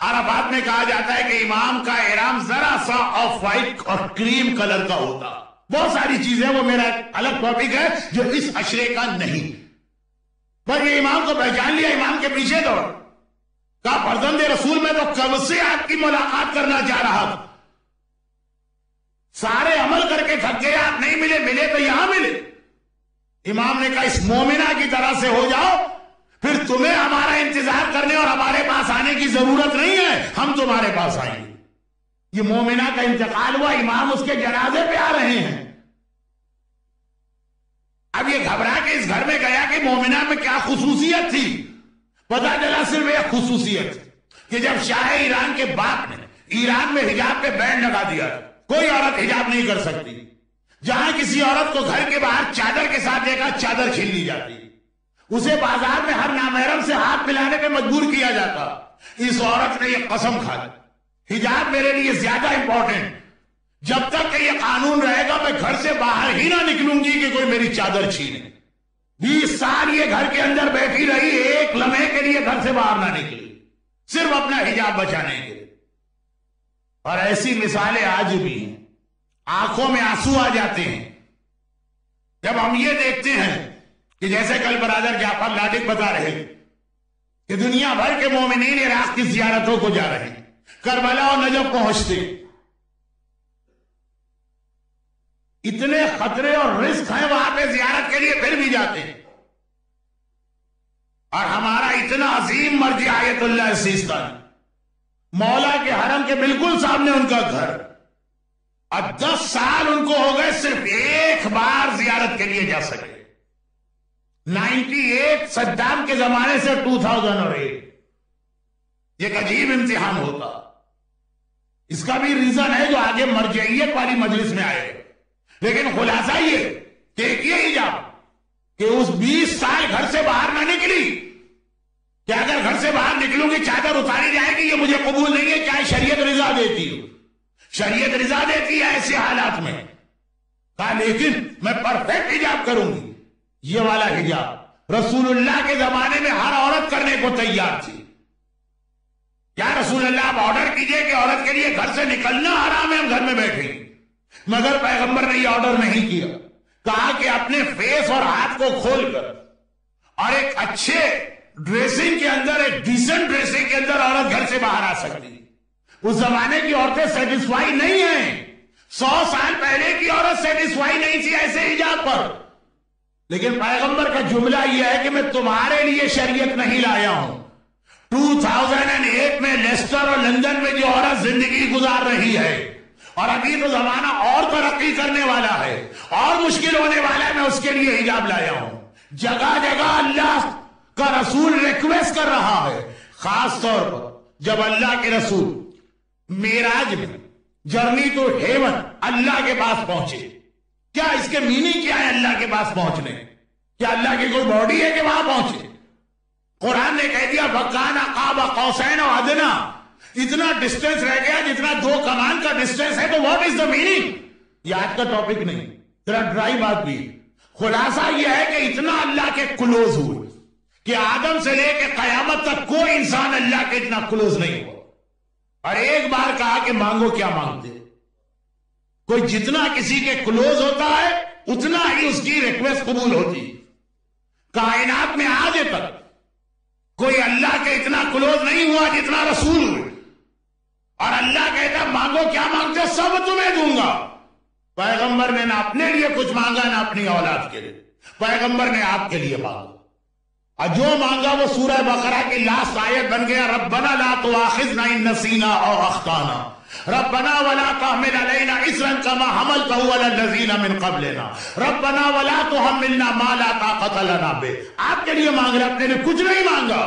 عرفات میں کہا جاتا ہے کہ امام کا احرام ذرا سا آف وائٹ اور کریم کلر کا ہوتا۔ بہت ساری چیزیں، وہ میرا الگ ٹاپک ہے جو اس عشرے کا نہیں، پر یہ امام کو پہچان لیا، امام کے پیچھے دوڑ، کہا فرزند رسول میں تو کب سے آپ کی ملاقات کرنا چاہ رہا تھا، سارے عمل کر کے تھک گئے، آپ نہیں ملے، ملے تو یہاں ملے۔ امام نے کہا اس مومنہ کی طرح سے ہو جاؤ، پھر تمہیں ہمارا انتظار کرنے اور ہمارے پاس آنے کی ضرورت نہیں ہے، ہم تمہارے پاس آئیں گے۔ یہ مومنہ کا انتقال ہوا، امام اس کے جنازے پہ آ رہے ہیں۔ اب یہ گھبرا کے اس گھر میں گیا کہ مومنہ میں کیا خصوصیت تھی، پتہ چلا صرف ایک خصوصیت کہ جب شاہ ایران کے باپ نے ایران میں حجاب پہ بین لگا دیا، کوئی عورت حجاب نہیں کر سکتی۔ جہاں کسی عورت کو گھر کے باہر چادر کے ساتھ دیکھا چادر چھین لی جاتی، اسے بازار میں ہر نامحرم سے ہاتھ ملانے پہ مجبور کیا جاتا۔ اس عورت نے یہ قسم کھا لی، حجاب میرے لیے زیادہ امپورٹنٹ، جب تک کہ یہ قانون رہے گا میں گھر سے باہر ہی نہ نکلوں گی کہ کوئی میری چادر چھینے۔ 20 سال یہ گھر کے اندر بیٹھی رہی، ایک لمحے کے لیے گھر سے باہر نہ نکلی، صرف اپنا حجاب بچانے کے لیے۔ اور ایسی مثالیں آج بھی ہیں، آنکھوں میں آنسو آ جاتے ہیں جب ہم یہ دیکھتے ہیں کہ جیسے کل برادر جعفر لاڈک بتا رہے کہ دنیا بھر کے مومنین عراق کی زیارتوں کو جا رہے ہیں، کربلا اور نجف پہنچتے، اتنے خطرے اور رسک ہیں وہاں پہ زیارت کے لیے، پھر بھی جاتے ہیں۔ اور ہمارا اتنا عظیم مرجع آیت اللہ سیستانی، مولا کے حرم کے بالکل سامنے ان کا گھر، اور 10 سال ان کو ہو گئے صرف ایک بار زیارت کے لیے جا سکے۔ 98 صدام کے زمانے سے 2008 ایک عجیب امتحان ہوتا۔ اس کا بھی ریزن ہے جو آگے مرجعیت والی مجلس میں آئے گا، لیکن خلاصہ یہ کہ ایک یہ حجاب کہ اس 20 سال گھر سے باہر نہ نکلی، کہ اگر گھر سے باہر نکلوں گی چادر اتاری جائے گی، یہ مجھے قبول نہیں ہے، چاہے شریعت رضا دیتی ہو، شریعت رضا دیتی ہے ایسے حالات میں، کہا لیکن میں پرفیکٹ حجاب کروں گی۔ یہ والا حجاب رسول اللہ کے زمانے میں ہر عورت کرنے کو تیار تھی۔ کیا رسول اللہ آپ آرڈر کیجئے کہ عورت کے لیے گھر سے نکلنا حرام ہے، ہم گھر میں بیٹھیں، مگر پیغمبر نے یہ آرڈر نہیں کیا، کہا کہ اپنے فیس اور ہاتھ کو کھول کر اور ایک اچھے ڈریسنگ کے اندر، ایک ڈیسنٹ ڈریسنگ کے اندر عورت گھر سے باہر آ سکتی۔ اس زمانے کی عورتیں سیٹسفائی نہیں ہیں، 100 سال پہلے کی عورت سیٹسفائی نہیں تھی ایسے حجاب پر، لیکن پیغمبر کا جملہ یہ ہے کہ میں تمہارے لیے شریعت نہیں لایا ہوں۔ 2008 میں لیسٹر اور لندن میں جو عورت زندگی گزار رہی ہے، اور ابھی تو زمانہ اور ترقی کرنے والا ہے اور مشکل ہونے والا ہے، میں اس کے لیے حجاب لایا ہوں۔ جگہ جگہ اللہ کا رسول ریکویسٹ کر رہا ہے، خاص طور پر جب اللہ کے رسول معراج میں جرنی ٹو ہیون اللہ کے پاس پہنچے۔ کیا اس کے میننگ کیا ہے اللہ کے پاس پہنچنے؟ کیا اللہ کی کوئی باڈی ہے کہ وہاں پہنچے؟ قرآن نے کہہ دیا فَكَانَ قَابَ قَوْسَيْنِ أَوْ أَدْنَىٰ، اتنا ڈسٹینس رہ گیا جتنا 2 کمان کا ڈسٹینس ہے، تو واٹ از دا میننگ؟ یہ آج کا ٹاپک نہیں، ذرا ڈرائی بات بھی۔ خلاصہ یہ ہے کہ اتنا اللہ کے کلوز ہوئے کہ آدم سے لے کے قیامت تک کوئی انسان اللہ کے اتنا کلوز نہیں ہوا۔ اور ایک بار کہا کہ مانگو کیا مانگتے، کوئی جتنا کسی کے کلوز ہوتا ہے اتنا ہی اس کی ریکویسٹ قبول ہوتی۔ کائنات میں آج تک کوئی اللہ کے اتنا کلوز نہیں ہوا جتنا رسول ہوئے، اور اللہ کہتا مانگو کیا مانگتے، سب تمہیں دوں گا۔ پیغمبر نے نہ اپنے لیے کچھ مانگا نہ اپنی اولاد کے لیے، پیغمبر نے آپ کے لیے مانگا، اور جو مانگا وہ سورہ بقرہ کی لاسٹ آیت بن گیا، ربنا لا تؤاخذنا ان نسینا او اخطانا ربنا ولا تحمل علينا اصرا كما حملته على الذين من قبلنا ربنا ولا تحملنا ما لا طاقة لنا به۔ آپ کے لیے مانگ رہے، اپنے لیے کچھ نہیں مانگا،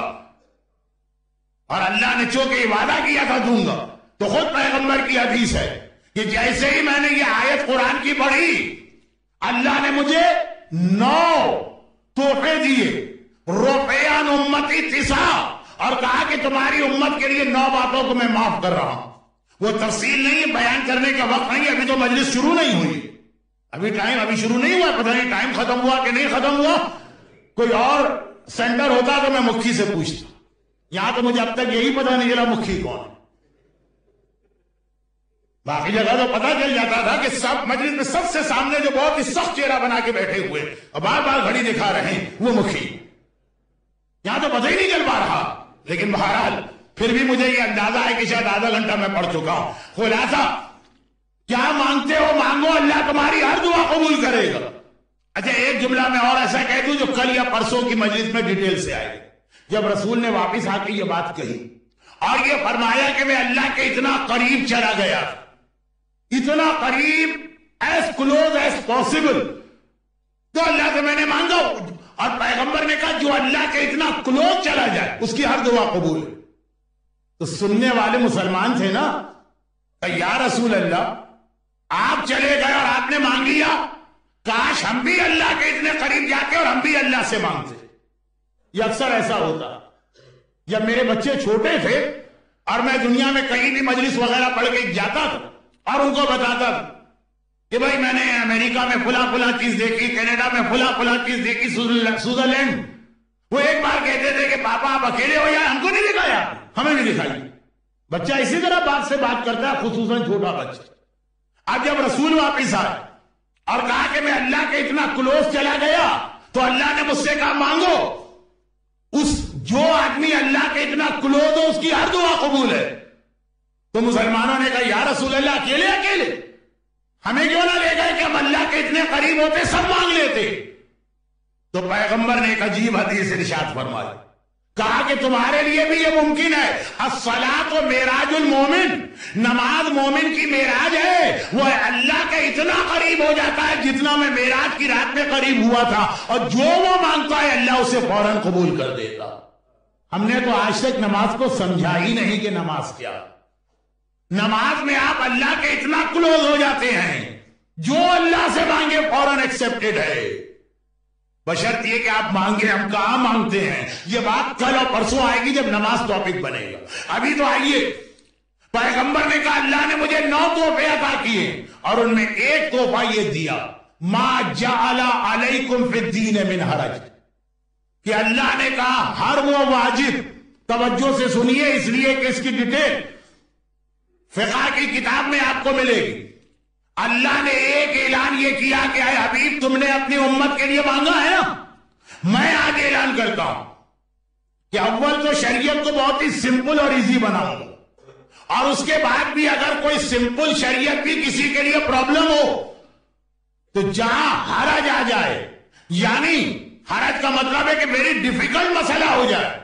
اور اللہ نے چونکہ وعدہ کیا تھا دوں گا، تو خود پیغمبر کی حدیث ہے کہ جیسے ہی میں نے یہ آیت قرآن کی پڑھی، اللہ نے مجھے 9 تحفے دیے، روپیان امتی 9، اور کہا کہ تمہاری امت کے لیے 9 باتوں کو میں معاف کر رہا ہوں۔ وہ تفصیل نہیں ہے، بیان کرنے کا وقت نہیں ہے، ابھی تو مجلس شروع نہیں ہوئی، ابھی شروع نہیں ہوا، پتہ نہیں ٹائم ختم ہوا کہ نہیں ختم ہوا۔ کوئی اور سینٹر ہوتا تو میں مکھی سے پوچھتا، یہاں تو مجھے اب تک یہی پتہ نہیں چلا مکھی کون ہے، باقی جگہ تو پتہ چل جاتا تھا کہ سب مجلس میں سب سے سامنے جو بہت ہی سخت چہرہ بنا کے بیٹھے ہوئے اور بار بار گھڑی دکھا رہے ہیں وہ مکھی، یہاں تو پتہ ہی نہیں چل پا رہا۔ لیکن بہرحال پھر بھی مجھے یہ اندازہ ہے کہ شاید آدھا گھنٹہ میں پڑھ چکا ہوں۔ خلاصہ کیا مانگتے ہو مانگو، اللہ تمہاری ہر دعا قبول کرے گا۔ اچھا ایک جملہ میں اور ایسا کہہ دوں جو کل یا پرسوں کی مجلس میں ڈیٹیل سے آئے گا، جب رسول نے واپس آ کے یہ بات کہی اور یہ فرمایا کہ میں اللہ کے اتنا قریب چلا گیا، اتنا قریب، ایز کلوز ایز پاسبل، تو اللہ سے میں نے مانگا، اور پیغمبر نے کہا جو اللہ کے اتنا کلوز چلا جائے اس کی ہر دعا قبول ہے۔ تو سننے والے مسلمان تھے نا، یا رسول اللہ آپ چلے گئے اور آپ نے مانگ لیا، کاش ہم بھی اللہ کے اتنے قریب جاتے اور ہم بھی اللہ سے مانگتے۔ یہ اکثر ایسا ہوتا، جب میرے بچے چھوٹے تھے اور میں دنیا میں کہیں بھی مجلس وغیرہ پڑھ کے جاتا تھا اور ان کو بتاتا تھا کہ بھائی میں نے امریکہ میں فلاں چیز دیکھی، کینیڈا میں فلاں چیز دیکھی، سوئٹزرلینڈ، وہ ایک بار کہتے تھے کہ پاپا آپ اکیلے ہو یا ہم کو نہیں دکھایا، ہمیں بھی دکھائی۔ بچہ اسی طرح بات سے بات کرتا ہے، خصوصاً چھوٹا بچہ۔ اب جب رسول واپس آئے اور کہا کہ میں اللہ کے اتنا کلوز چلا گیا تو اللہ نے مجھ سے کہا مانگو، جو آدمی اللہ کے اتنا کلوز ہو اس کی ہر دعا قبول ہے۔ تو مسلمانوں نے کہا یا رسول اللہ اکیلے ہمیں کیوں نہ لے گئے کہ ہم اللہ کے اتنے قریب ہوتے سب مانگ لیتے۔ تو پیغمبر نے ایک عجیب حدیث ارشاد فرمائی، کہا کہ تمہارے لیے بھی یہ ممکن ہے، الصلاۃ معراج المومن، نماز مومن کی معراج ہے، وہ اللہ کے اتنا قریب ہو جاتا ہے جتنا میں معراج کی رات میں قریب ہوا تھا، اور جو وہ مانگتا ہے اللہ اسے فوراً قبول کر دیتا۔ ہم نے تو آج تک نماز کو سمجھا ہی نہیں کہ نماز کیا۔ نماز میں آپ اللہ کے اتنا کلوز ہو جاتے ہیں، جو اللہ سے مانگے فوراً ایکسپٹڈ ہے، بشرط یہ کہ آپ مانگے۔ ہم کہاں مانگتے ہیں؟ یہ بات کل اور پرسوں آئے گی جب نماز ٹاپک بنے گا۔ ابھی تو آئیے، پیغمبر نے کہا اللہ نے مجھے 9 تحفے عطا کیے اور ان میں ایک تحفہ یہ دیا، ما جعل علیکم فی الدین من حرج، کہ اللہ نے کہا ہر وہ واجب، توجہ سے سنیے اس لیے کہ اس کی ڈیٹیل فقہ کی کتاب میں آپ کو ملے گی۔ اللہ نے ایک اعلان یہ کیا کہ اے حبیب تم نے اپنی امت کے لیے مانگا ہے نا، میں آج اعلان کرتا ہوں کہ اول تو شریعت کو بہت ہی سمپل اور ایزی بناؤں گا، اور اس کے بعد بھی اگر کوئی سمپل شریعت بھی کسی کے لیے پرابلم ہو تو جہاں حرج آ جائے، یعنی حرج کا مطلب ہے کہ میری ڈیفیکلٹ مسئلہ ہو جائے،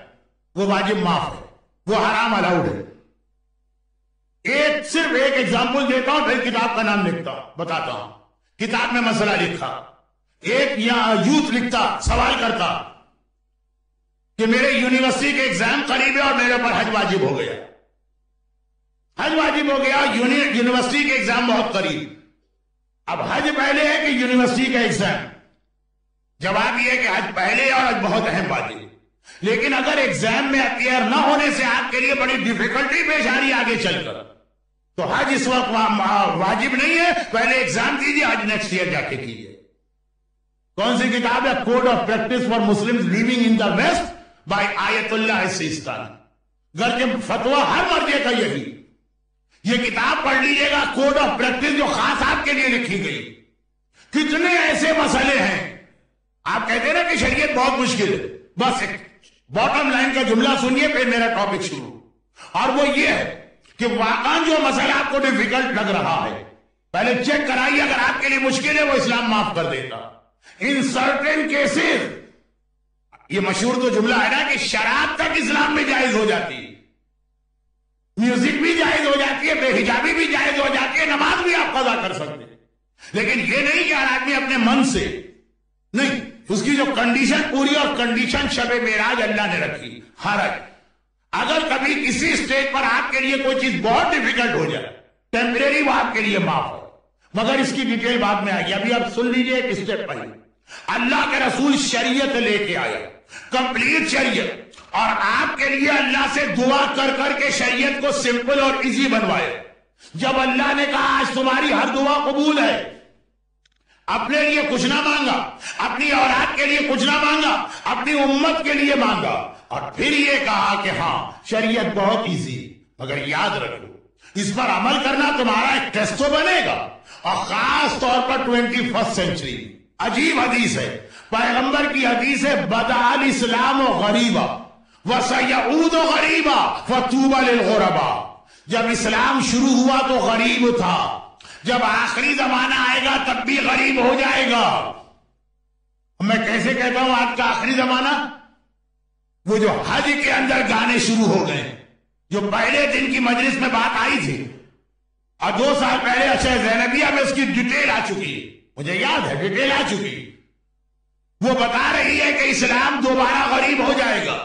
وہ واجب معاف ہے، وہ حرام الاؤڈ ہے۔ صرف ایک ایگزامپل دیتا ہوں، پھر کتاب کا نام لکھتا ہوں، بتاتا ہوں۔ کتاب میں مسئلہ لکھا، ایک یوتھ لکھتا، سوال کرتا کہ میرے یونیورسٹی کے ایگزام قریب ہے اور میرے اوپر حج واجب ہو گیا، حج واجب ہو گیا، یونیورسٹی کے ایگزام بہت قریب، اب حج پہلے ہے کہ یونیورسٹی کا ایگزام؟ جواب یہ کہ حج پہلے اور حج بہت اہم بات ہے، لیکن اگر ایگزام میں اپیئر نہ ہونے سے آپ کے لیے بڑی ڈیفیکلٹی پیش آ رہی آگے چل کر، تو حج اس وقت واجب نہیں ہے، پہلے ایگزام دیجیے، حج نیکسٹ ایئر جا کے کیجیے۔ کون سی کتاب ہے؟ Code of practice for Muslim living in the west by Ayatollah Sistani, گھر کے فتویٰ ہر مرجے کا یہی، یہ کتاب پڑھ لیجیے گا، کوڈ آف پریکٹس، جو خاص آپ کے لیے لکھی گئی۔ کتنے ایسے مسئلے ہیں آپ کہتے ہیں نا کہ شریعت بہت مشکل ہے، بس ایک باٹم لائن کا جملہ سنیے پھر میرا ٹاپک شروع، اور وہ یہ ہے کہ واقعا جو مسئلہ آپ کو ڈیفیکلٹ لگ رہا ہے پہلے چیک کرائیے، اگر آپ کے لیے مشکل ہے وہ اسلام معاف کر دیتا۔ ان سرٹن کیسز، یہ مشہور تو جملہ ہے نا کہ شراب تک اسلام میں جائز ہو جاتی ہے، میوزک بھی جائز ہو جاتی ہے، بے حجابی بھی جائز ہو جاتی ہے، نماز بھی آپ قضا کر سکتے ہیں، لیکن یہ نہیں کہ ہر آدمی اپنے من سے نہیں، اس کی جو کنڈیشن پوری، اور کنڈیشن شب معراج اللہ نے رکھی، حرج۔ اگر کبھی کسی اسٹیج پر آپ کے لیے کوئی چیز بہت ڈیفیکلٹ ہو جائے، ٹیمپریری وہ آپ کے لیے معاف ہے، مگر اس کی ڈیٹیل بعد میں آئے گی، ابھی آپ سن لیجئے ایک اسٹیپ پہلے۔ اللہ کے رسول شریعت لے کے آیا، کمپلیٹ شریعت، اور آپ کے لیے اللہ سے دعا کر کر کے شریعت کو سمپل اور ایزی بنوایا۔ جب اللہ نے کہا آج تمہاری ہر دعا قبول ہے، اپنے لیے کچھ نہ مانگا، اپنی اولاد کے لیے کچھ نہ مانگا، اپنی امت کے لیے مانگا، اور پھر یہ کہا کہ ہاں شریعت بہت ایزی، مگر یاد رکھو اس پر عمل کرنا تمہارا ایک ٹیسٹ تو بنے گا، اور خاص طور پر 21 سینچری۔ عجیب حدیث ہے، پیغمبر کی حدیث ہے، بدأ الاسلام غریبا وسیعود غریبا فطوبی للغرباء، جب اسلام شروع ہوا تو غریب تھا، جب آخری زمانہ آئے گا تب بھی غریب ہو جائے گا۔ میں کیسے کہتا ہوں آج کا آخری زمانہ؟ وہ جو حج کے اندر گانے شروع ہو گئے، جو پہلے دن کی مجلس میں بات آئی تھی، اور 2 سال پہلے اچھا زینبیہ میں اس کی ڈیٹیل آ چکی ہے، مجھے یاد ہے ڈیٹیل آ چکی، وہ بتا رہی ہے کہ اسلام دوبارہ غریب ہو جائے گا۔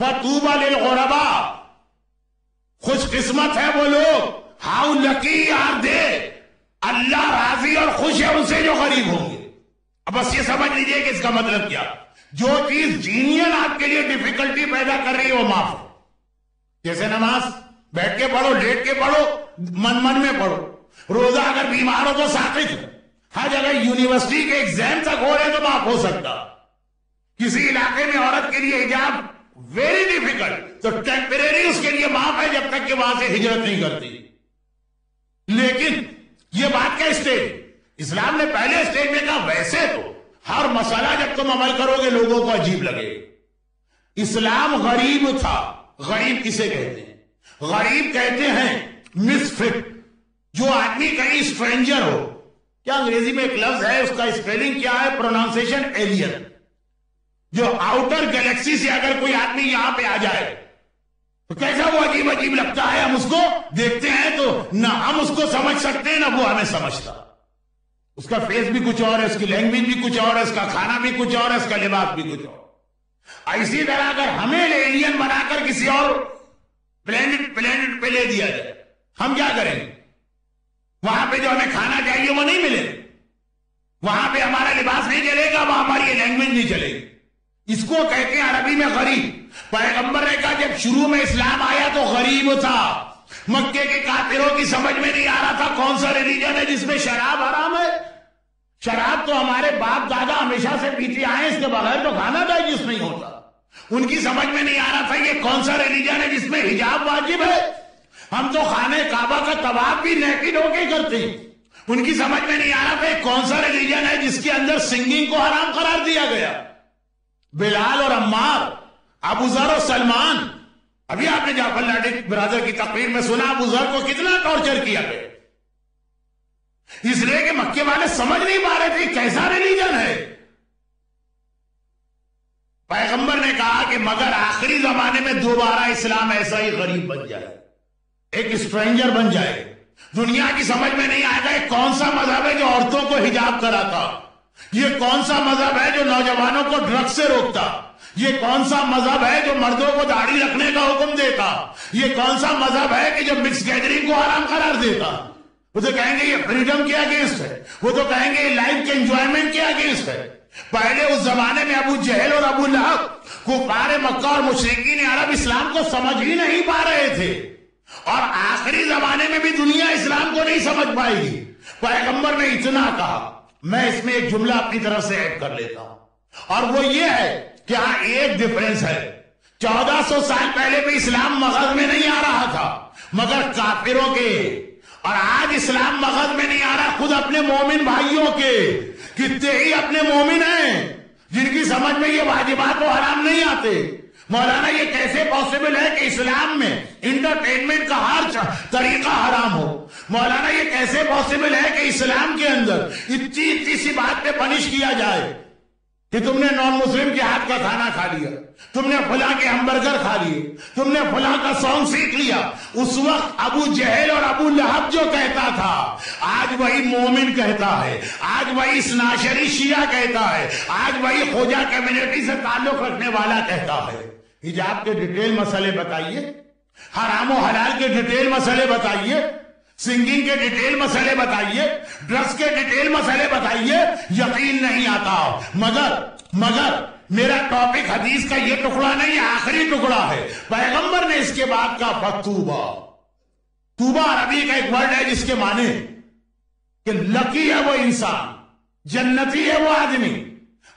فطوبی للغرباء، خوش قسمت ہے وہ لوگ، ہاؤ خوش ہے ان سے جو غریب ہوں گے. اب بس یہ سمجھ لیجئے کہ اس کا مطلب کیا. جو چیز جینین آپ کے لیے ڈیفیکلٹی پیدا کر رہی ہے وہ معاف ہو. جیسے نماز بیٹھ کے پڑھو, لیٹ کے پڑھو, من میں پڑھو. روزہ اگر بیمار ہو تو ساقط ہے. ہر جگہ یونیورسٹی کے ایگزام تک ہو رہے تو معاف ہو سکتا. کسی علاقے میں عورت کے لیے حجاب ویری ڈیفیکلٹ تو ٹیمپریری اس کے لیے معاف ہے جب تک کہ وہاں سے ہجرت نہیں کرتی. لیکن یہ بات کا اسٹیج اسلام نے پہلے اسٹیج میں کہا ویسے تو ہر مسئلہ جب تم عمل کرو گے لوگوں کو عجیب لگے. اسلام غریب تھا. غریب کسے کہتے ہیں؟ غریب کہتے ہیں مسفٹ, جو آدمی کہیں اسٹرینجر ہو. کیا انگریزی میں ایک لفظ ہے, اس کا اسپیلنگ کیا ہے, پرونانسیشن ایلین. جو آؤٹر گیلیکسی سے اگر کوئی آدمی یہاں پہ آ جائے تو کیسا وہ عجیب عجیب لگتا ہے. ہم اس کو دیکھتے ہیں تو نہ ہم اس کو سمجھ سکتے ہیں نہ وہ ہمیں سمجھتا. اس کا فیس بھی کچھ اور ہے, اس کی لینگویج بھی کچھ اور ہے, اس کا کھانا بھی کچھ اور ہے, اس کا لباس بھی کچھ اور. اسی طرح اگر ہمیں ایلین بنا کر کسی اور پلینٹ پہ لے دیا جائے ہم کیا کریں گے؟ وہاں پہ جو ہمیں کھانا چاہیے وہ نہیں ملے, وہاں پہ ہمارا لباس نہیں چلے گا, وہاں ہماری لینگویج نہیں چلے گی. اس کو کہتے ہیں عربی میں غریب. پیغمبر نے کہا جب شروع میں اسلام آیا تو غریب تھا. مکے کے کافروں کی سمجھ میں نہیں آ رہا تھا کون سا ریلیجن ہے جس میں شراب حرام ہے. شراب تو ہمارے باپ دادا ہمیشہ سے پیتے آئے, اس کے بغیر تو کھانا ڈائجسٹ نہیں ہوتا. ان کی سمجھ میں نہیں آ رہا تھا یہ کون سا ریلیجن ہے جس میں حجاب واجب ہے. ہم تو خانہ کعبہ کا طواف بھی نیکڈ ہو کے کرتے ہیں. ان کی سمجھ میں نہیں آ رہا تھا یہ کون سا ریلیجن ہے جس کے اندر سنگنگ کو حرام قرار دیا گیا. بلال اور عمار, ابو ذر اور سلمان, ابھی آپ نے جعفر لاڈی برادر کی تقریر میں سنا ابو ذر کو کتنا ٹارچر کیا گیا. اس لیے کہ مکے والے سمجھ نہیں پا رہے تھے کیسا ریلیجن ہے. پیغمبر نے کہا کہ مگر آخری زمانے میں دوبارہ اسلام ایسا ہی غریب بن جائے, ایک اسٹرینجر بن جائے. دنیا کی سمجھ میں نہیں آئے گا یہ کون سا مذہب ہے جو عورتوں کو حجاب کراتا, یہ کون سا مذہب ہے جو نوجوانوں کو ڈرگ سے روکتا, یہ کون سا مذہب ہے جو مردوں کو داڑھی رکھنے کا حکم دیتا, یہ کون سا مذہب ہے کہ جو مکس گیدرنگ کو حرام قرار دیتا. وہ تو کہیں گے یہ فریڈم کے اگینسٹ ہے, وہ تو کہیں گے یہ لائف کے انجوائمنٹ کے اگینسٹ ہے. پہلے اس زمانے میں ابو جہل اور ابو لہب کفار مکہ اور مشرکین عرب اسلام کو سمجھ ہی نہیں پا رہے تھے, اور آخری زمانے میں بھی دنیا اسلام کو نہیں سمجھ پائے گی. پیغمبر نے اتنا کہا, میں اس میں ایک جملہ اپنی طرف سے ایڈ کر لیتا ہوں, اور وہ یہ ہے کہ ہاں ایک ڈیفرنس ہے. 1400 سال پہلے بھی اسلام مغز میں نہیں آ رہا تھا مگر کافروں کے, اور آج اسلام مغز میں نہیں آ رہا خود اپنے مومن بھائیوں کے. کتنے ہی اپنے مومن ہیں جن کی سمجھ میں یہ واجبات و حرام نہیں آتے. مولانا یہ کیسے پاسبل ہے کہ اسلام میں انٹرٹینمنٹ کا ہر طریقہ حرام ہو؟ مولانا یہ کیسے پاسبل ہے کہ اسلام کے اندر اتنی سی بات پہ پنش کیا جائے کہ تم نے نان مسلم کے ہاتھ کا کھانا کھا لیا, تم نے فلاں کے ہمبرگر کھا لیے, تم نے فلاں کا سانگ سیکھ لیا. اس وقت ابو جہل اور ابو لہب جو کہتا تھا آج وہی مومن کہتا ہے, آج وہی اسناشری شیعہ کہتا ہے, آج وہی خوجہ کمیونٹی سے تعلق رکھنے والا کہتا ہے. حجاب کے ڈیٹیل مسئلے بتائیے, حرام و حلال کے ڈیٹیل مسئلے بتائیے, سنگنگ کے ڈیٹیل مسئلے بتائیے, ڈرگس کے ڈیٹیل مسئلے بتائیے, یقین نہیں آتا. مگر میرا ٹاپک حدیث کا یہ ٹکڑا نہیں, آخری ٹکڑا ہے. پیغمبر نے اس کے بعد کا فتوبہ. توبہ عربی کا ایک ورڈ ہے جس کے معنی کہ لکی ہے وہ انسان, جنتی ہے وہ آدمی,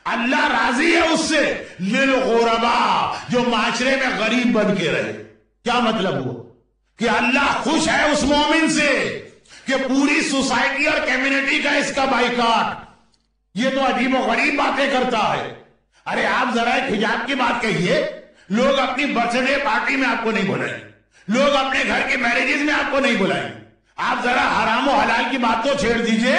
اللہ راضی ہے اس سے, للغرباء جو معاشرے میں غریب بن کے رہے. کیا مطلب ہوا؟ کہ اللہ خوش ہے اس مومن سے کہ پوری سوسائٹی اور کمیونٹی کا اس کا بائیکاٹ. یہ تو عجیب و غریب باتیں کرتا ہے. ارے آپ ذرا ایک حجاب کی بات کہیے, لوگ اپنی برتھ ڈے پارٹی میں آپ کو نہیں بلائیں, لوگ اپنے گھر کے میرجز میں آپ کو نہیں بلائیں. آپ ذرا حرام و حلال کی بات تو چھیڑ دیجئے.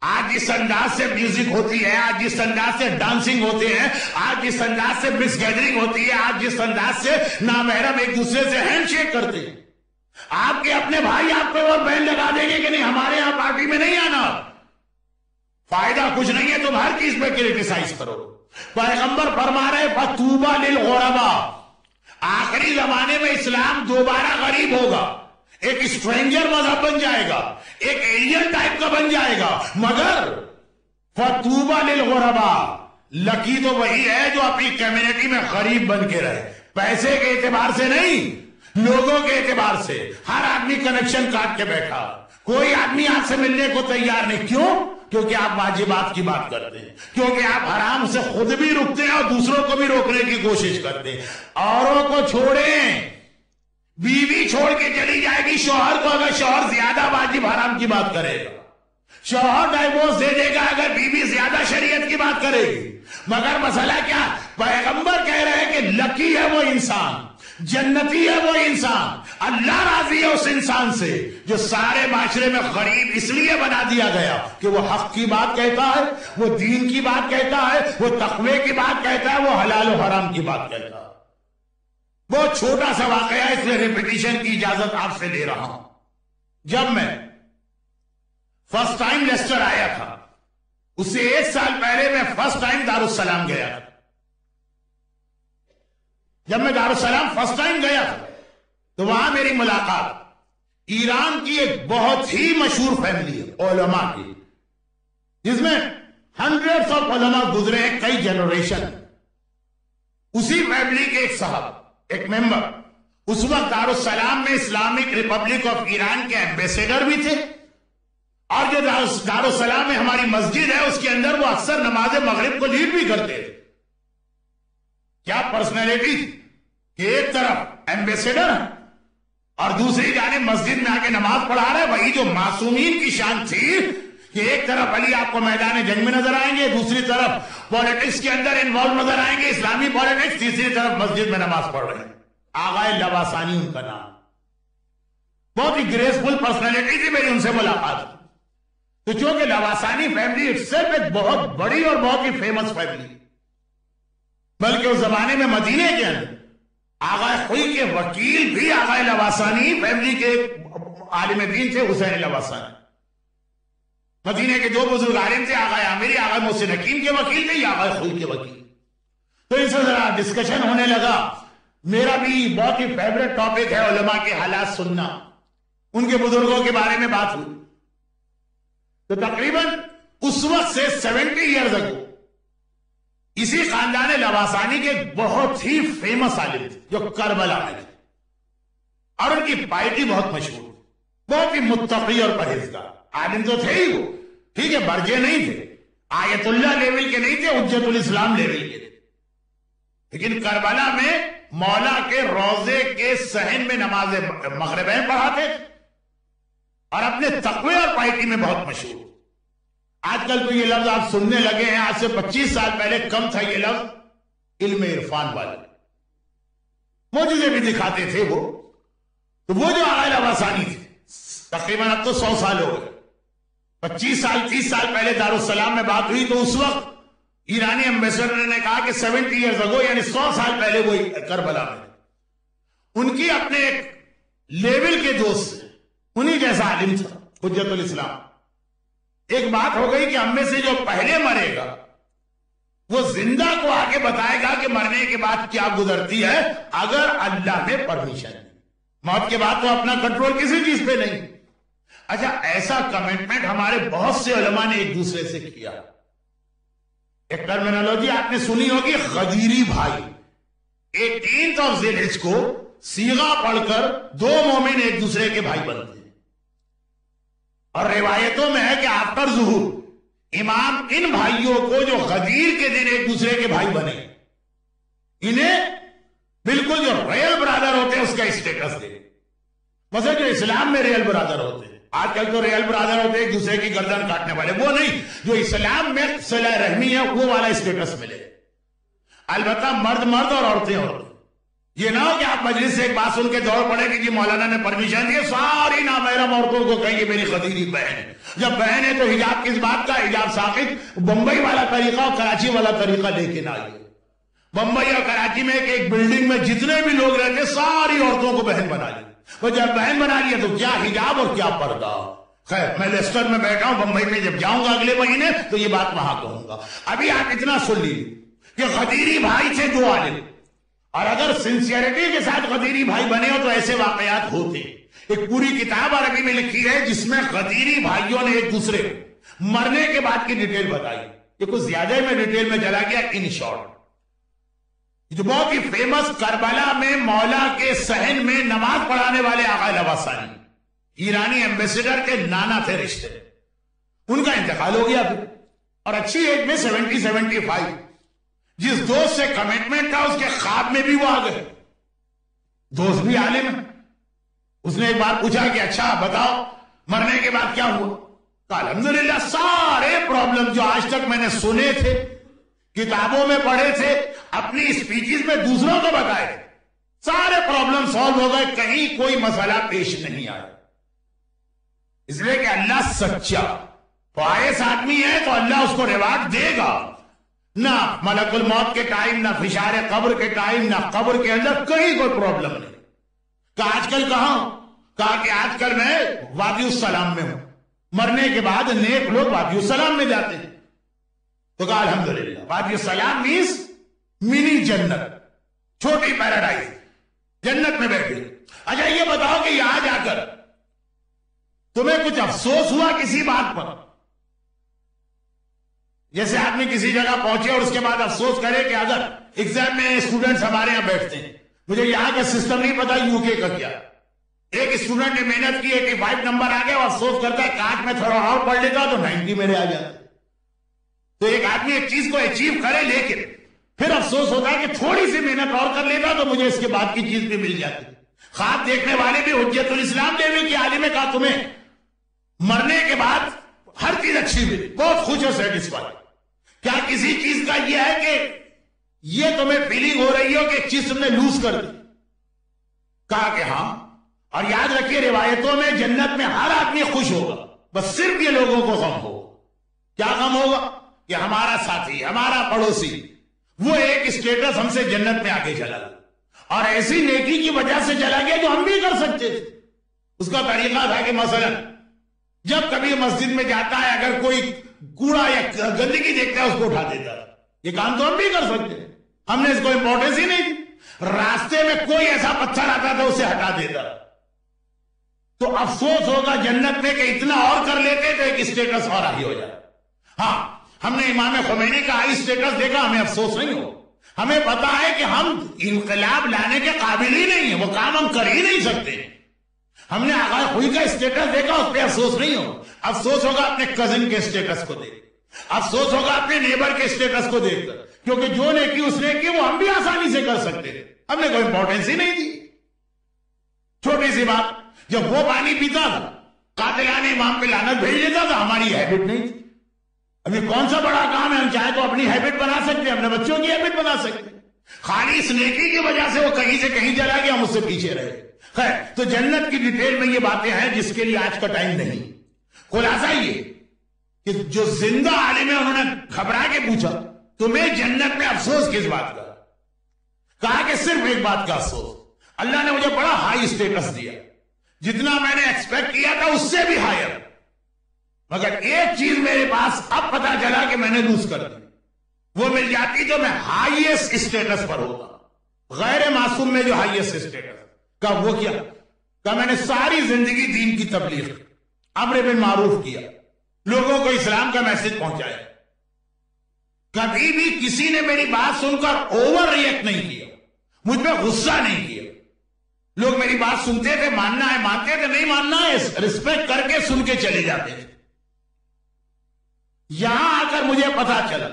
آج جس انداز سے میوزک ہوتی ہے, آج جس انداز سے ڈانسنگ ہوتے ہیں, آج جس انداز سے مکس گیدرنگ ہوتی ہے, آج جس انداز سے نامحرم ایک دوسرے سے ہینڈ شیک کرتے ہیں, آپ کے اپنے بھائی آپ پہ اور بہن لگا دیں گے کہ نہیں ہمارے یہاں پارٹی میں نہیں آنا, فائدہ کچھ نہیں ہے, تم ہر چیز پہ کرٹیسائز کرو. پیغمبر فرما رہے فطوبى للغرباء, آخری زمانے میں اسلام دوبارہ غریب ہوگا. ایک اسٹرینجر مذہب بن جائے گا, ایک ایلین ٹائپ کا بن جائے گا. مگر فطوبى للغرباء, لکی تو وہی ہے جو اپنی کمیونٹی میں غریب بن کے رہے, پیسے کے اعتبار سے نہیں, لوگوں کے اعتبار سے. ہر آدمی کنیکشن کاٹ کے بیٹھا, کوئی آدمی آپ سے ملنے کو تیار نہیں. کیوں؟ کیونکہ آپ واجبات کی بات کرتے ہیں, کیونکہ آپ حرام سے خود بھی رکتے ہیں اور دوسروں کو بھی روکنے کی کوشش کرتے ہیں. اوروں کو چھوڑیں, بیوی چھوڑ کے چلی جائے گی شوہر کو اگر شوہر زیادہ واجب حرام کی بات کرے گا, شوہر ڈائیورس دے دے گا اگر بیوی زیادہ شریعت کی بات کرے گی. مگر مسئلہ کیا, پیغمبر کہہ رہے ہیں کہ لکی ہے وہ انسان, جنتی ہے وہ انسان, اللہ راضی ہے اس انسان سے جو سارے معاشرے میں غریب اس لیے بنا دیا گیا کہ وہ حق کی بات کہتا ہے, وہ دین کی بات کہتا ہے, وہ تقوی کی بات کہتا ہے, وہ حلال و حرام کی بات کہتا ہے. بہت چھوٹا سا واقعہ ہے, اس لیے ریپیٹیشن کی اجازت آپ سے لے رہا ہوں. جب میں فرسٹ ٹائم لیسٹر آیا تھا, اس سے 1 سال پہلے میں فرسٹ ٹائم دارالسلام گیا تھا. جب میں دارالسلام فرسٹ ٹائم گیا تھا تو وہاں میری ملاقات ایران کی ایک بہت ہی مشہور فیملی ہے علماء کی, جس میں ہنڈریڈز آف علماء گزرے ہیں, کئی جنریشن. اسی فیملی کے ایک صاحب, ایک ممبر, اس وقت دارالسلام میں اسلامک ریپبلک آف ایران کے ایمبیسیڈر بھی تھے, اور جو دارالسلام میں ہماری مسجد ہے اس کے اندر وہ اکثر نماز مغرب کو لیڈ بھی کرتے تھے. کیا پرسنالٹی تھی کہ ایک طرف ایمبیسیڈر ہے اور دوسری جانب مسجد میں آ کے نماز پڑھا رہے. وہی جو معصومین کی شان تھی کہ ایک طرف علی آپ کو میدان جنگ میں نظر آئیں گے, دوسری طرف پالیٹکس کے اندر انوالو نظر آئیں گے, اسلامی پالیٹکس, تیسری طرف مسجد میں نماز پڑھ رہے ہیں. آغائے لواسانی ان کا نام. بہت ہی گریسفل پرسنالٹی تھی میری ان سے ملاقات. تو چونکہ لواسانی فیملی اٹسیلف ایک بہت بڑی اور بہت ہی فیمس فیملی, بلکہ اس زمانے میں مدینے کے اندر آغا خوئی کے وکیل بھی آغا لواسانی فیملی کے عالم دین تھے, حسین لواسانی. مدینے کے 2 بزرگ عالم تھے, آغا عامری, آغا محسن حکیم کے وکیل تھے, یا آغا خوئی کے وکیل. تو اس سے ذرا ڈسکشن ہونے لگا. میرا بھی بہت ہی فیوریٹ ٹاپک ہے علماء کے حالات سننا, ان کے بزرگوں کے بارے میں بات ہوئی. تو تقریباً اس وقت سے 70 ایئرز اگو اسی خاندان لواسانی کے بہت ہی فیمس عالم تھے جو کربلا میں تھے, اور ان کی پائٹی بہت مشہور, بہت ہی متقی اور پرہیزگار. عالم تو تھے ہی وہ, ٹھیک ہے, برجے نہیں تھے, آیت اللہ لیول کے نہیں تھے, حجت الاسلام لیول کے تھے, لیکن کربلا میں مولا کے روضے کے صحن میں نماز مغربین پڑھاتے اور اپنے تقوی اور پائٹی میں بہت مشہور. آج کل تو یہ لفظ آپ سننے لگے ہیں, آج سے 25 سال پہلے کم تھا یہ لفظ علم عرفان والے. معجزے بھی دکھاتے تھے وہ. تو وہ جو آغا لواسانی تھے, تقریباً اب تو 100 سال ہو گئے, 25 سال 30 سال پہلے دارالسلام میں بات ہوئی تو اس وقت ایرانی ایمبیسڈر نے کہا کہ 70 ایئرز اگو, یعنی 100 سال پہلے وہ کربلا میں. ان کی اپنے ایک لیول کے دوست, انہی جیسا عالم تھا حجت الاسلام. ایک بات ہو گئی کہ ہم میں سے جو پہلے مرے گا وہ زندہ کو آگے بتائے گا کہ مرنے کے بعد کیا گزرتی ہے, اگر اللہ نے پرمیشن دی. موت کے بعد تو اپنا کنٹرول کسی چیز پہ نہیں. اچھا, ایسا کمٹمنٹ ہمارے بہت سے علماء نے ایک دوسرے سے کیا. ایک ٹرمینالوجی آپ نے سنی ہوگی, غدیری بھائی. 18 ذی الحجہ کو صیغہ پڑھ کر 2 مومن ایک دوسرے کے بھائی بنتے ہیں. اور روایتوں میں ہے کہ آفٹر ظہور امام ان بھائیوں کو جو غدیر کے دن ایک دوسرے کے بھائی بنے, انہیں بالکل جو ریل برادر ہوتے ہیں اس کا اسٹیٹس دے. مثلا جو اسلام میں ریل برادر ہوتے ہیں, آج کل تو ریل برادر ہوتے ہیں ایک دوسرے کی گردن کاٹنے والے, وہ نہیں. جو اسلام میں صلہ رحمی ہے وہ والا اسٹیٹس ملے. البتہ مرد مرد اور عورتیں عورتیں. یہ نہ ہو کہ آپ مجلس سے ایک بات سن کے دوڑ پڑے کہ جی مولانا نے پرمیشن دی, ساری نامحرم عورتوں کو کہیں گے میری خدیری بہن ہے. جب بہن ہے تو حجاب کس بات کا, حجاب ساقط. بمبئی والا طریقہ اور کراچی والا طریقہ لے کے نہ آئیے. بمبئی اور کراچی میں ایک بلڈنگ میں جتنے بھی لوگ رہتے ساری عورتوں کو بہن بنا لی. وہ جب بہن بنا لیا تو کیا حجاب اور کیا پردہ. خیر, میں لیسٹر میں بیٹھا ہوں, بمبئی میں جب جاؤں گا اگلے مہینے تو یہ بات وہاں کہوں گا. ابھی آپ اتنا سن لیجیے کہ غدیری بھائی تھے 2 عالم, اور اگر سنسیئرٹی کے ساتھ غدیری بھائی بنے ہو تو ایسے واقعات ہوتے. ایک پوری کتاب عربی میں لکھی ہے جس میں غدیری بھائیوں نے ایک دوسرے مرنے کے بعد کی ڈیٹیل بتائی. یہ کچھ زیادہ ہی میں ڈیٹیل میں چلا گیا. ان شارٹ جو بہت ہی فیمس کربلا میں مولا کے صحن میں نماز پڑھانے والے آقا لواسانی ایرانی ایمبیسیڈر کے نانا تھے رشتے, ان کا انتقال ہو گیا پھر, اور اچھی ایج میں 70-75. جس دوست سے کمٹمنٹ تھا اس کے خواب میں بھی وہ آ گئے. دوست بھی عالم ہے. اس نے ایک بار پوچھا کہ اچھا بتاؤ مرنے کے بعد کیا ہوا؟ تو الحمدللہ سارے پرابلم جو آج تک میں نے سنے تھے, کتابوں میں پڑھے تھے, اپنی اسپیچز میں دوسروں کو بتائے, سارے پرابلم سالو ہو گئے, کہیں کوئی مسئلہ پیش نہیں آیا. اس لیے کہ اللہ سچا فائز آدمی ہے تو اللہ اس کو ریوارڈ دے گا. نہ ملک الموت کے ٹائم, نہ فشار قبر کے ٹائم, نہ قبر کے اندر کہیں کوئی پرابلم نہیں. کہ آج کل کہاں؟ کہا کہ آج کل میں وادی السلام میں ہوں. مرنے کے بعد نیک لوگ وادی السلام میں جاتے ہیں. تو کہا الحمدللہ وادی السلام مینس منی جنت, چھوٹی پیراڈائز, جنت میں بیٹھے. اچھا یہ بتاؤ کہ یہاں جا کر تمہیں کچھ افسوس ہوا کسی بات پر؟ جیسے آدمی کسی جگہ پہنچے اور اس کے بعد افسوس کرے کہ اگر ایگزام میں اسٹوڈنٹس ہمارے یہاں بیٹھتے ہیں, مجھے یہاں کا سسٹم نہیں پتا یو کے کا کیا. ایک اسٹوڈنٹ نے محنت کی 85 نمبر آ گیا, اور افسوس کرتا ہے کاش میں تھوڑا اور پڑھ لیتا تو 90 میرے آ جاتے. تو ایک آدمی ایک چیز کو اچیو کرے لیکن پھر افسوس ہوتا ہے کہ تھوڑی سی محنت اور کر لیتا تو مجھے اس کے بعد کی چیز بھی مل جاتی. خواب دیکھنے والے بھی حجت الاسلام دیوی کی عالم نے کہا تمہیں مرنے کے بعد ہر چیز اچھی ملی, بہت خوش ہو, سیٹسفائی. کیا کسی چیز کا یہ ہے کہ یہ تمہیں فیلنگ ہو رہی ہو کہ ایک چیز تم نے لوز کر دی؟ کہا کہ ہاں. اور یاد رکھیے روایتوں میں جنت میں ہر آدمی خوش ہوگا, بس صرف یہ لوگوں کو غم ہوگا. کیا غم ہوگا؟ کہ ہمارا ساتھی, ہمارا پڑوسی, وہ ایک اسٹیٹس ہم سے جنت میں آگے چلا گیا, اور ایسی نیکی کی وجہ سے چلا گیا جو ہم بھی کر سکتے تھے. اس کا طریقہ تھا کہ مثلا جب کبھی مسجد میں جاتا ہے, اگر کوئی کوڑا یا گندگی دیکھتا ہے اس کو اٹھا دیتا ہے. یہ کام تو ہم بھی کر سکتے ہیں, ہم نے اس کو امپورٹنس ہی نہیں دی. راستے میں کوئی ایسا پتھر آتا تھا اسے ہٹا دیتا. تو افسوس ہوگا جنت میں کہ اتنا اور کر لیتے تو ایک اسٹیٹس اور ہائی ہو جائے. ہاں ہم نے امام خمینی کا ہائی اسٹیٹس دیکھا, ہمیں افسوس نہیں ہو. ہمیں پتا ہے کہ ہم انقلاب لانے کے قابل ہی نہیں ہیں, وہ کام ہم کر ہی نہیں سکتے. ہم نے آغا خوئی کا اسٹیٹس دیکھا, اس پہ افسوس نہیں ہو. افسوس ہوگا اپنے کزن کے اسٹیٹس کو دیکھ, افسوس ہوگا اپنے نیبر کے اسٹیٹس کو دیکھ کر, کیونکہ جو نے کی اس نے کی وہ ہم بھی آسانی سے کر سکتے تھے. ہم نے کوئی امپورٹنس ہی نہیں دی. چھوٹی سی بات, جب وہ پانی پیتا تھا قاتلان امام پہ لعنت بھیج دیتا تھا, ہماری ہیبٹ نہیں تھی. ابھی کون سا بڑا کام ہے, ہم چاہے تو اپنی ہیبٹ بنا سکتے ہیں, اپنے بچوں کی ہیبٹ بنا سکتے ہیں. خالی اس نیکی کی وجہ سے وہ کہیں سے کہیں چلا گیا, ہم اس سے پیچھے رہے. خیر, تو جنت کی ڈیٹیل میں یہ باتیں ہیں جس کے لیے آج کا ٹائم نہیں. خلاصہ یہ کہ جو زندہ عالم ہے انہوں نے گھبرا کے پوچھا تمہیں جنت میں افسوس کس بات کا؟ کہا کہ صرف ایک بات کا افسوس, اللہ نے مجھے بڑا ہائی اسٹیٹس دیا, جتنا میں نے ایکسپیکٹ کیا تھا اس سے بھی ہائر, مگر ایک چیز میرے پاس اب پتا چلا کہ میں نے لوز کر دی. وہ مل جاتی تو میں ہائیسٹ اسٹیٹس پر ہوتا. غیر معصوم میں جو ہائیسٹ اسٹیٹس کا وہ کیا؟ کہ میں نے ساری زندگی دین کی تبلیغ, امر بالمعروف کیا, لوگوں کو اسلام کا میسج پہنچایا. کبھی بھی کسی نے میری بات سن کر اوور ریئیکٹ نہیں کیا, مجھ پہ غصہ نہیں کیا. لوگ میری بات سنتے تھے, ماننا ہے مانتے تھے, نہیں ماننا ہے رسپیکٹ کر کے سن کے چلے جاتے تھے. یہاں آ کر مجھے پتا چلا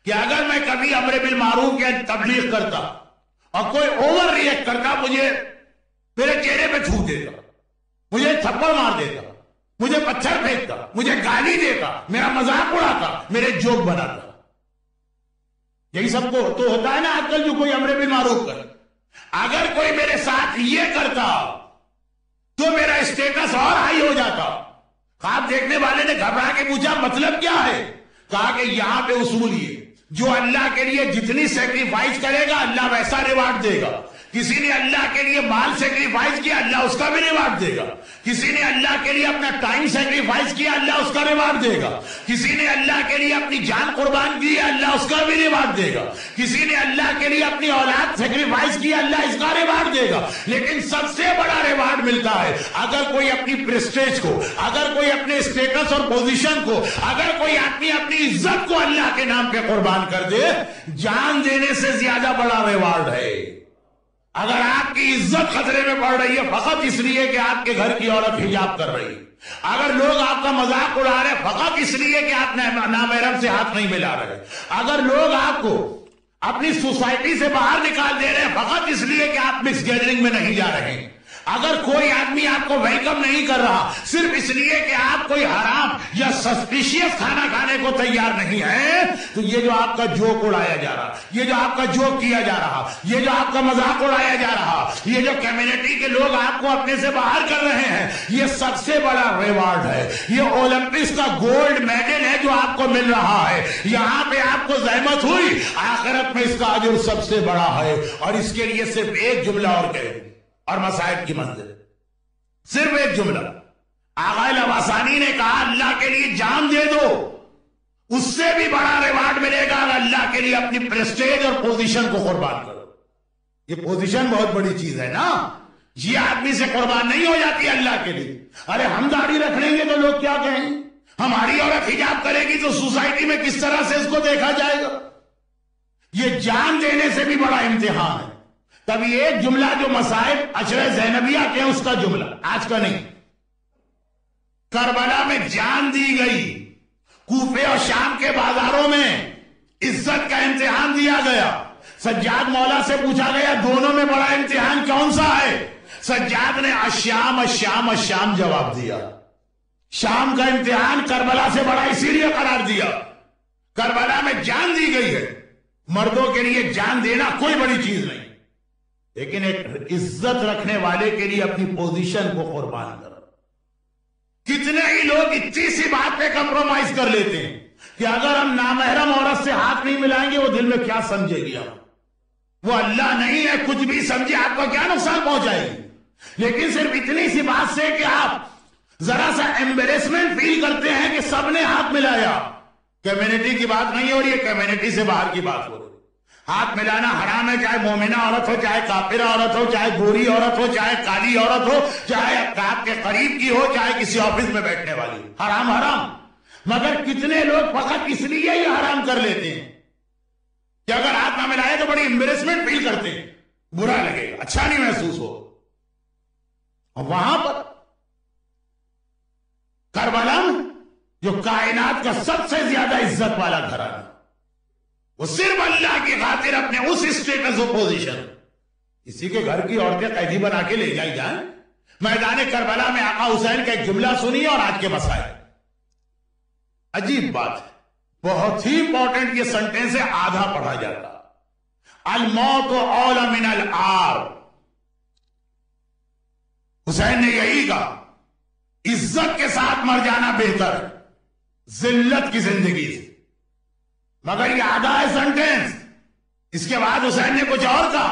کہ اگر میں کبھی امر بالمعروف کی تبلیغ کرتا اور کوئی اوور ریئیکٹ کرتا, مجھے میرے چہرے پہ تھوک دیتا, مجھے تھپڑ مار دیتا, مجھے پتھر پھینکتا, مجھے گالی دیتا, میرا مذاق اڑاتا, میرے جوک بناتا. یہی سب کو تو ہوتا ہے نا آج کل جو کوئی امر بالمعروف کرے. اگر کوئی میرے ساتھ یہ کرتا تو میرا اسٹیٹس اور ہائی ہو جاتا. خواب دیکھنے والے نے گھبرا کے پوچھا مطلب کیا ہے؟ کہا کہ یہاں پہ اصول یہ, جو اللہ کے لیے جتنی سیکریفائز کرے گا اللہ ویسا ریوارڈ دے گا, کسی نے اللہ کے لیے مال سیکریفائز کیا، اللہ اس کا بھی ریوارڈ دے گا. کسی نے اللہ کے لیے اپنا ٹائم سیکریفائز کیا، اللہ اس کا ریوارڈ دے گا. کسی نے اللہ کے لیے اپنی جان قربان کی، اللہ اس کا بھی ریوارڈ دے گا. کسی نے اللہ کے لیے اپنی اولاد سیکریفائز کیا، اللہ اس کا ریوارڈ دے گا. لیکن سب سے بڑا ریوارڈ ملتا ہے اگر کوئی اپنی پریسٹیج کو، اگر کوئی اپنے اسٹیٹس اور پوزیشن کو، اگر کوئی آدمی اپنی عزت کو اللہ کے نام پہ قربان کر دے. جان دینے سے زیادہ بڑا ریوارڈ ہے. اگر آپ کی عزت خطرے میں پڑ رہی ہے فقط اس لیے کہ آپ کے گھر کی عورت حجاب کر رہی ہے، اگر لوگ آپ کا مذاق اڑا رہے فقط اس لیے کہ آپ نامحرم سے ہاتھ نہیں ملا رہے، اگر لوگ آپ کو اپنی سوسائٹی سے باہر نکال دے رہے ہیں فقط اس لیے کہ آپ مکس گیدرنگ میں نہیں جا رہے ہیں، اگر کوئی آدمی آپ کو ویلکم نہیں کر رہا صرف اس لیے کہ آپ کوئی حرام یا سسپیشیس کھانا کھانے کو تیار نہیں ہے، تو یہ جو آپ کا جوک اڑایا جا رہا، یہ جو آپ کا جوک کیا جا رہا، یہ جو آپ کا مذاق اڑایا جا رہا، یہ جو کمیونٹی کے لوگ آپ کو اپنے سے باہر کر رہے ہیں، یہ سب سے بڑا ریوارڈ ہے. یہ اولمپکس کا گولڈ میڈل ہے جو آپ کو مل رہا ہے. یہاں پہ آپ کو زحمت ہوئی، آخرت میں اس کا اجر سب سے بڑا ہے. اور اس کے لیے صرف ایک جملہ اور کہہ دوں اور مصائب کی منزل، صرف ایک جملہ. آغا لواسانی نے کہا اللہ کے لیے جان دے دو، اس سے بھی بڑا ریوارڈ ملے گا اگر اللہ کے لیے اپنی پریسٹیج اور پوزیشن کو قربان کرو. یہ پوزیشن بہت بڑی چیز ہے نا، یہ آدمی سے قربان نہیں ہو جاتی اللہ کے لیے. ارے ہم داڑھی رکھ لیں گے تو لوگ کیا کہیں، ہماری عورت حجاب کرے گی تو سوسائٹی میں کس طرح سے اس کو دیکھا جائے گا. یہ جان دینے سے بھی بڑا امتحان ہے. تب یہ ایک جملہ جو مصائب عشرہ زینبیہ کے اس کا جملہ، آج کا نہیں. کربلا میں جان دی گئی، کوفے اور شام کے بازاروں میں عزت کا امتحان دیا گیا. سجاد مولا سے پوچھا گیا دونوں میں بڑا امتحان کون سا ہے؟ سجاد نے الشام الشام الشام جواب دیا. شام کا امتحان کربلا سے بڑا اسی لیے قرار دیا، کربلا میں جان دی گئی ہے. مردوں کے لیے جان دینا کوئی بڑی چیز نہیں، لیکن ایک عزت رکھنے والے کے لیے اپنی پوزیشن کو قربان کرو. کتنے ہی لوگ اتنی سی بات پہ کمپرومائز کر لیتے ہیں کہ اگر ہم نامحرم عورت سے ہاتھ نہیں ملائیں گے وہ دل میں کیا سمجھے گی، وہ اللہ نہیں ہے کچھ بھی سمجھے، آپ کو کیا نقصان پہنچائے گی. لیکن صرف اتنی سی بات سے کہ آپ ذرا سا ایمبیریسمنٹ فیل کرتے ہیں کہ سب نے ہاتھ ملایا. کمیونٹی کی بات نہیں ہو رہی ہے، کمیونٹی سے باہر کی بات ہو رہی ہے. ہاتھ ملانا حرام ہے، چاہے مومنہ عورت ہو، چاہے کافرہ عورت ہو، چاہے گوری عورت ہو، چاہے کالی عورت ہو، چاہے آپ کے قریب کی ہو، چاہے کسی آفس میں بیٹھنے والی، حرام حرام. مگر کتنے لوگ فقط اس لیے ہی حرام کر لیتے ہیں کہ اگر ہاتھ نہ ملائے تو بڑی امبیرسمنٹ فیل کرتے ہیں، برا لگے گا، اچھا نہیں محسوس ہو. وہاں پر کربلا میں جو کائنات کا سب سے زیادہ عزت والا گھرانہ، وہ صرف اللہ کی خاطر اپنے اس اسٹیٹس و پوزیشن، کسی کے گھر کی عورتیں قیدی بنا کے لے جائی جائیں. میدان کربلا میں آقا حسین کا ایک جملہ سنیے اور آج کے مسائل. عجیب بات ہے، بہت ہی امپورٹنٹ یہ سنٹینس ہے، آدھا پڑھا جاتا. الموت اولی من العار. حسین نے یہی کہا عزت کے ساتھ مر جانا بہتر ہے ذلت کی زندگی سے. مگر یہ آدھا ہے سنٹینس. اس کے بعد حسین نے کچھ اور کہا،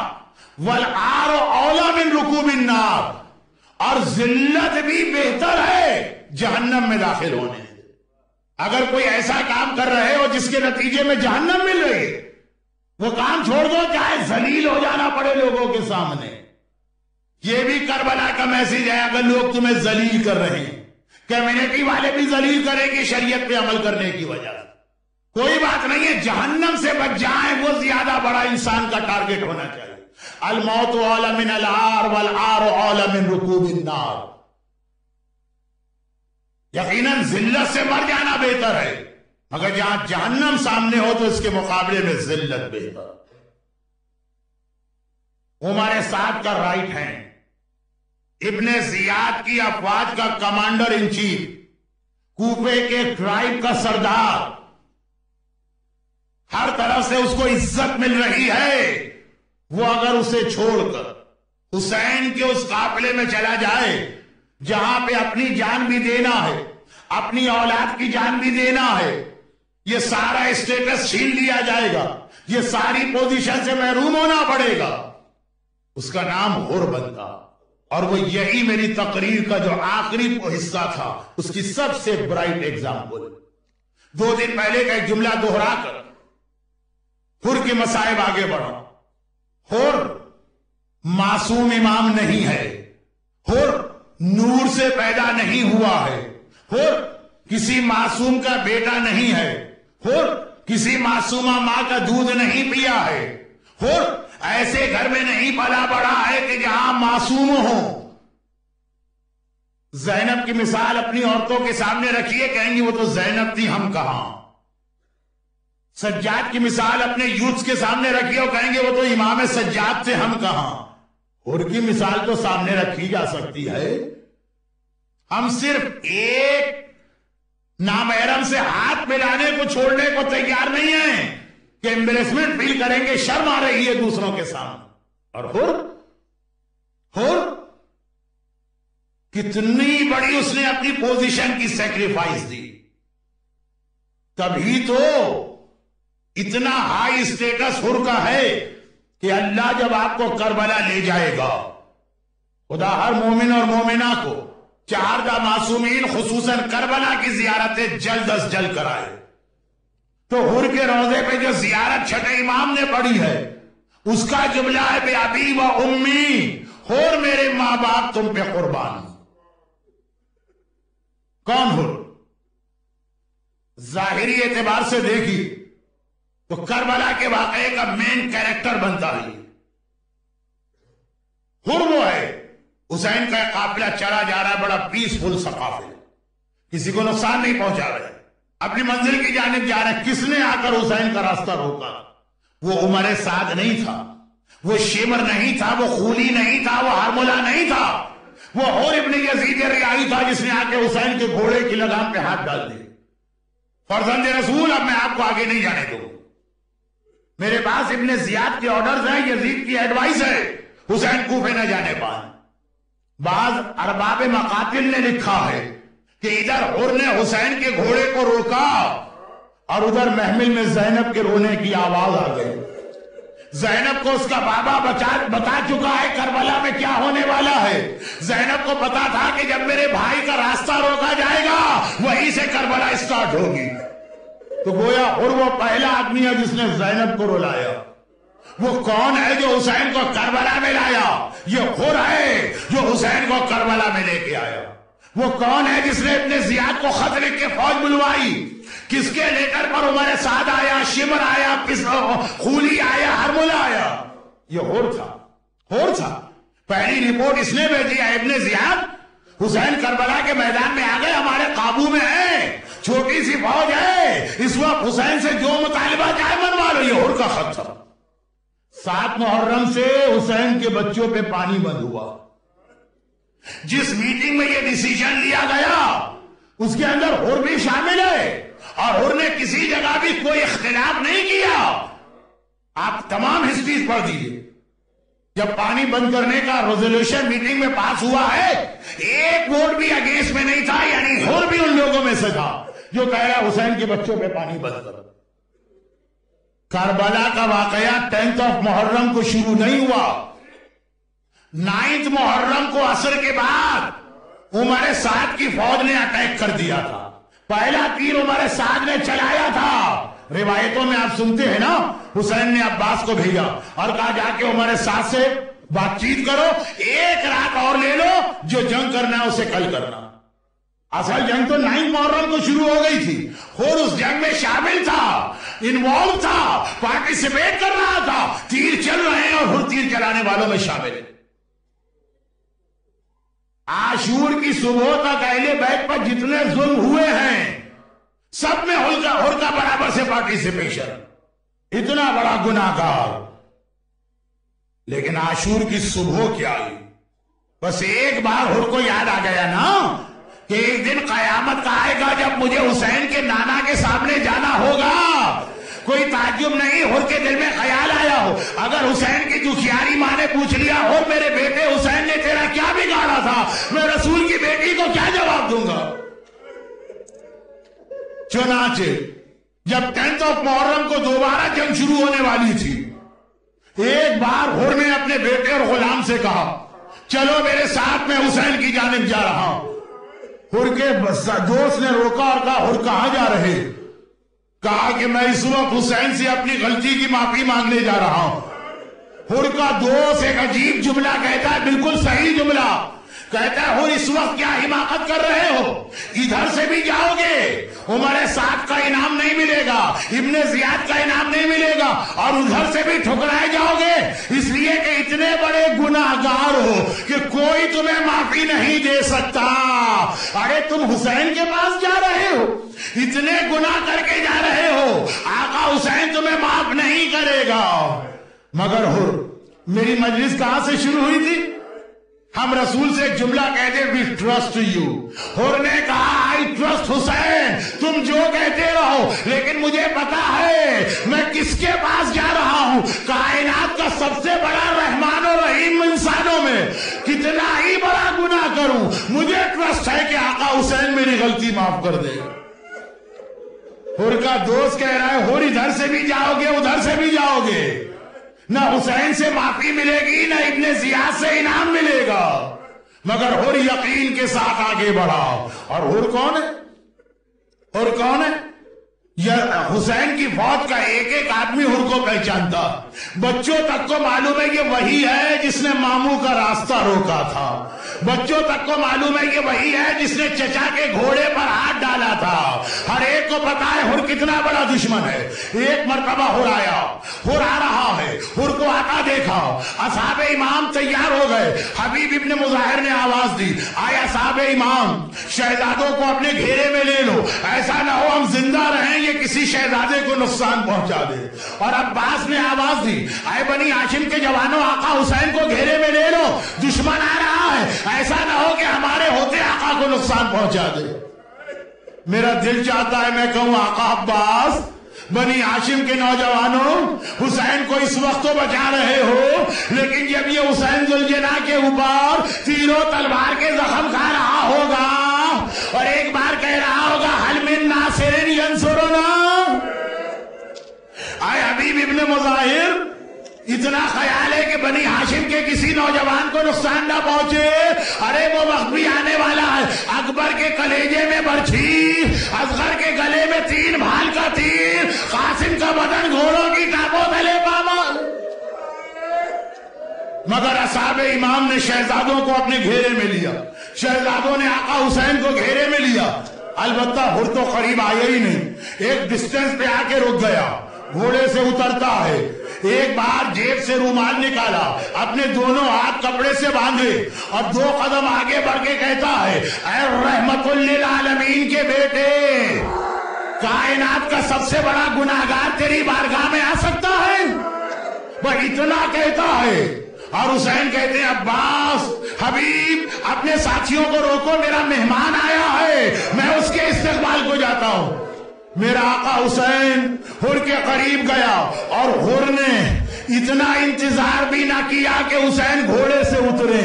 والعار اولی من رکوب النار، اور ذلت بھی بہتر ہے جہنم میں داخل ہونے. اگر کوئی ایسا کام کر رہے ہو جس کے نتیجے میں جہنم مل رہی ہے، وہ کام چھوڑ دو، چاہے ذلیل ہو جانا پڑے لوگوں کے سامنے. یہ بھی کربلا کا میسج ہے. اگر لوگ تمہیں ذلیل کر رہے ہیں، کمیونٹی والے بھی ذلیل کریں گے شریعت پہ عمل کرنے کی وجہ سے، کوئی بات نہیں ہے، جہنم سے بچ جائیں، وہ زیادہ بڑا انسان کا ٹارگٹ ہونا چاہیے. الموت اولی من العار والعار اولی من رکوب النار. یقیناً ذلت سے مر جانا بہتر ہے، مگر جہاں جہنم سامنے ہو تو اس کے مقابلے میں ذلت بہتر. عمر سعد کا رائٹ ہینڈ، ابن زیاد کی افواج کا کمانڈر ان چیف، کوفے کے ٹرائب کا سردار، ہر طرف سے اس کو عزت مل رہی ہے. وہ اگر اسے چھوڑ کر حسین کے اس قافلے میں چلا جائے جہاں پہ اپنی جان بھی دینا ہے، اپنی اولاد کی جان بھی دینا ہے، یہ سارا اسٹیٹس چھین لیا جائے گا، یہ ساری پوزیشن سے محروم ہونا پڑے گا، اس کا نام ہور بنتا، اور وہ یہی میری تقریر کا جو آخری حصہ تھا اس کی سب سے برائٹ ایگزامپل۔ 2 دن پہلے کا ایک جملہ دوہرا کر ہور کے مصائب آگے بڑھا۔ ہور معصوم امام نہیں ہے، ہور نور سے پیدا نہیں ہوا ہے، ہور کسی معصوم کا بیٹا نہیں ہے، ہور کسی معصومہ ماں کا دودھ نہیں پیا ہے، ہور ایسے گھر میں نہیں پلا بڑا ہے کہ جہاں معصوم ہو۔ زینب کی مثال اپنی عورتوں کے سامنے رکھیے، کہیں گی وہ تو زینب تھی، ہم کہاں۔ سجاد کی مثال اپنے یوتھ کے سامنے رکھیے اور کہیں گے وہ تو امام سجاد تھے، ہم کہاں۔ ہور کی مثال تو سامنے رکھی جا سکتی ہے، ہم صرف ایک نامحرم سے ہاتھ ملانے کو چھوڑنے کو تیار نہیں ہیں کہ ایمبریسمنٹ فیل کریں گے، شرم آ رہی ہے دوسروں کے سامنے۔ اور ہور کتنی بڑی اس نے اپنی پوزیشن کی سیکریفائس دی، تبھی تو اتنا ہائی اسٹیٹس ہور کا ہے کہ اللہ جب آپ کو کربلا لے جائے گا، خدا ہر مومن اور مومنہ کو 4 معصومین خصوصاً کربلا کی زیارتیں جلد از جلد کرائے۔ تو ہور کے روضے پہ جو زیارت چھٹے امام نے پڑھی ہے اس کا جملہ ہے بے ابی و امی، ہور میرے ماں باپ تم پہ قربان۔ کون ہور؟ ظاہری اعتبار سے دیکھی تو کربلا کے واقعے کا مین کیریکٹر بنتا ہے ہور۔ وہ ہے حسین کا قافلہ چلا جا رہا ہے، بڑا پیسفل ثقافت، کسی کو نقصان نہیں پہنچا رہے، اپنی منزل کی جانب جا رہے۔ کس نے آ کر حسین کا راستہ روکا؟ وہ عمر سعد نہیں تھا، وہ شمر نہیں تھا، وہ خولی نہیں تھا، وہ ہرملہ نہیں تھا، وہ ہور ابن یزید ریائی تھا جس نے آ کے حسین کے گھوڑے کی لگام پہ ہاتھ ڈال دیے۔ فرزند رسول، اب میں آپ کو آگے نہیں جانے دوں، میرے پاس ابن زیاد کے آرڈرز ہیں، یزید کی ایڈوائس ہے، حسین کوفے نہ جانے پائے۔ بعض ارباب مقاتل نے لکھا ہے کہ ادھر ہور نے حسین کے گھوڑے کو روکا اور ادھر محمل میں زینب کے رونے کی آواز آ گئی۔ زینب کو اس کا بابا بتا چکا ہے کربلا میں کیا ہونے والا ہے۔ زینب کو پتا تھا کہ جب میرے بھائی کا راستہ روکا جائے گا وہیں سے کربلا اسٹارٹ ہوگی۔ تو گویا ہور وہ پہلا آدمی ہے جس نے زینب کو رلایا۔ وہ کون ہے جو حسین کو کربلا میں لایا؟ یہ ہور ہے جو حسین کو کربلا میں لے کے آیا۔ وہ کون ہے جس نے ابن زیاد کو خط لکھ کے فوج بلوائی؟ کس کے لیٹر پر عمر سعد آیا، شمر آیا، خولی آیا، ہرملہ آیا؟ یہ ہور تھا۔ پہلی رپورٹ اس نے بھیجی ہے، ابن زیاد حسین کربلا کے میدان میں آ گئے، ہمارے قابو میں ہے، چھوٹی سی فوج ہے، اس وقت حسین سے جو مطالبہ چاہے منوا لو۔ یہ ہور کا خط تھا۔ 7 محرم سے حسین کے بچوں پہ پانی بند ہوا۔ جس میٹنگ میں یہ ڈیسیجن لیا گیا اس کے اندر ہور بھی شامل ہے، اور ہور نے کسی جگہ بھی کوئی اختلاف نہیں کیا۔ آپ تمام ہسٹریز پڑھ دیجئے، جب پانی بند کرنے کا ریزولوشن میٹنگ میں پاس ہوا ہے ایک ووٹ بھی اگینسٹ میں نہیں تھا، یعنی ہور بھی ان لوگوں میں سے تھا جو کہہ رہا حسین کے بچوں پہ پانی بند کرو۔ کربلا کا واقعہ 10 محرم کو شروع نہیں ہوا، 9 محرم کو عصر کے بعد عمر سعد کی فوج نے اٹیک کر دیا تھا۔ پہلا تیر عمر سعد نے چلایا تھا۔ روایتوں میں آپ سنتے ہیں نا، حسین نے عباس کو بھیجا اور کہا جا کے عمر سعد سے بات چیت کرو، 1 رات اور لے لو، جو جنگ کرنا ہے اسے کل کرنا۔ اصل جنگ تو 9 محرم کو شروع ہو گئی تھی، اور اس جنگ میں شامل تھا، انوالو تھا، پارٹیسپیٹ کر رہا تھا۔ تیر چل رہے ہیں اور ہر تیر چلانے والوں میں شامل ہے۔ عاشور کی صبح تک اہل بیت پر جتنے ظلم ہوئے ہیں سب میں ہر کا برابر سے پارٹیسپیشن، اتنا بڑا گناہگار۔ لیکن عاشور کی صبح کیا آئی؟ بس ایک بار ہر کو یاد آ گیا نا کہ ایک دن قیامت کا آئے گا جب مجھے حسین کے نانا کے سامنے جانا ہوگا۔ کوئی تعجب نہیں ہر کے دل میں خیال آیا ہو، اگر حسین کی دکھیاری ماں نے پوچھ لیا ہو میرے بیٹے حسین نے تیرا کیا بگاڑا تھا، میں رسول کی بیٹی کو کیا جواب دوں گا؟ چنانچہ جب 10 محرم کو دوبارہ جنگ شروع ہونے والی تھی، ایک بار حر نے اپنے بیٹے اور غلام سے کہا چلو میرے ساتھ میں حسین کی جانب جا رہا ہوں. حر کے دوست نے روکا اور کہا حر کہاں جا رہے؟ کہا کہ میں اس وقت حسین سے اپنی غلطی کی معافی مانگنے جا رہا ہوں. حر کا دوست ایک عجیب جملہ کہتا ہے، بالکل صحیح جملہ کہتا ہے، حر اس وقت کیا حماقت کر رہے ہو؟ ادھر سے بھی جاؤ گے عمر سعد کا انعام نہیں ملے گا، ابن زیاد کا انعام نہیں ملے گا، اور ادھر سے بھی ٹھکرائے جاؤ گے، اس لیے کہ اتنے بڑے گناہگار ہو کہ کوئی تمہیں معافی نہیں دے سکتا. ارے تم حسین کے پاس جا رہے ہو، اتنے گناہ کر کے جا رہے ہو، آقا حسین تمہیں معاف نہیں کرے گا. مگر حر، میری مجلس کہاں سے شروع ہوئی تھی؟ ہم رسول سے ایک جملہ کہتے وی ٹرسٹ یو. حر نے کہا آئی ٹرسٹ حسین، تم جو کہتے رہو، لیکن مجھے پتا ہے میں کس کے پاس جا رہا ہوں. کائنات کا سب سے بڑا رحمان و رحیم انسانوں میں کتنا ہی بڑا گناہ کروں، مجھے ٹرسٹ ہے کہ آقا حسین میری غلطی معاف کر دے. حر کا دوست کہہ رہا ہے حر ادھر سے بھی جاؤ گے ادھر سے بھی جاؤ گے، نہ حسین سے معافی ملے گی نہ ابن زیاد سے انعام ملے گا. مگر حر یقین کے ساتھ آگے بڑھا. اور حر کون ہے؟ حر کون ہے؟ حسین کی فوج کا ایک ایک آدمی حر کو پہچانتا، بچوں تک کو معلوم ہے کہ وہی ہے جس نے ماموں کا راستہ روکا تھا، بچوں تک کو معلوم ہے کہ وہی ہے جس نے چچا کے گھوڑے پر ہاتھ ڈالا تھا. ہر ایک کو پتا ہے حر کتنا بڑا دشمن ہے. ایک مرتبہ حر آیا، حر آ رہا ہے، حر کو آتا دیکھا، اصحاب امام تیار ہو گئے. حبیب ابن مظاہر نے آواز دی آئے اصحاب امام شہزادوں کو اپنے گھیرے میں لے لو، ایسا نہ ہو ہم زندہ رہیں یہ کسی شہزادے کو نقصان پہنچا دے. اور عباس نے آواز دی اے بنی ہاشم کے جوانوں آقا حسین کو گھیرے میں لے لو، دشمن آ رہا ہے، ایسا نہ ہو کہ ہمارے ہوتے آقا کو نقصان پہنچا دے. میرا دل چاہتا ہے میں کہوں آقا عباس بنی ہاشم کے نوجوانوں حسین کو اس وقت تو بچا رہے ہو، لیکن جب یہ حسین ذوالجناح کے اوپر تیروں تلوار کے زخم کھا رہا ہوگا اور ایک بار کہہ رہا ہوگا حل من ناصر ینصرنا، آئے حبیب ابن مظاہر اتنا خیال ہے کہ بنی ہاشم کے کسی نوجوان کو نقصان نہ پہنچے. ارے وہ وقت بھی آنے والا ہے، اکبر کے کلیجے میں برچھی، اصغر کے گلے میں 3 بھال کا تیر، قاسم کا بدن گھوڑوں کی ٹاپوں تلے پامال. مگر اصحاب امام نے شہزادوں کو اپنے گھیرے میں لیا، شہزادوں نے آقا حسین کو گھیرے میں لیا. البتہ حر تو قریب آیا ہی نہیں، ایک ڈسٹنس پہ آ کے رک گیا. گھوڑے سے اترتا ہے، ایک بار جیب سے رومال نکالا، اپنے دونوں ہاتھ کپڑے سے باندھے اور 2 قدم آگے بڑھ کے کہتا ہے اے رحمت للعالمین کے بیٹے، کائنات کا سب سے بڑا گناہگار تیری بارگاہ میں آ سکتا ہے؟ وہ اتنا کہتا ہے. اور حسین کہتے ہیں عباس حبیب اپنے ساتھیوں کو روکو، میرا مہمان آیا ہے، میں اس کے استقبال کو جاتا ہوں. میرا آقا حسین حر کے قریب گیا اور حر نے اتنا انتظار بھی نہ کیا کہ حسین گھوڑے سے اترے،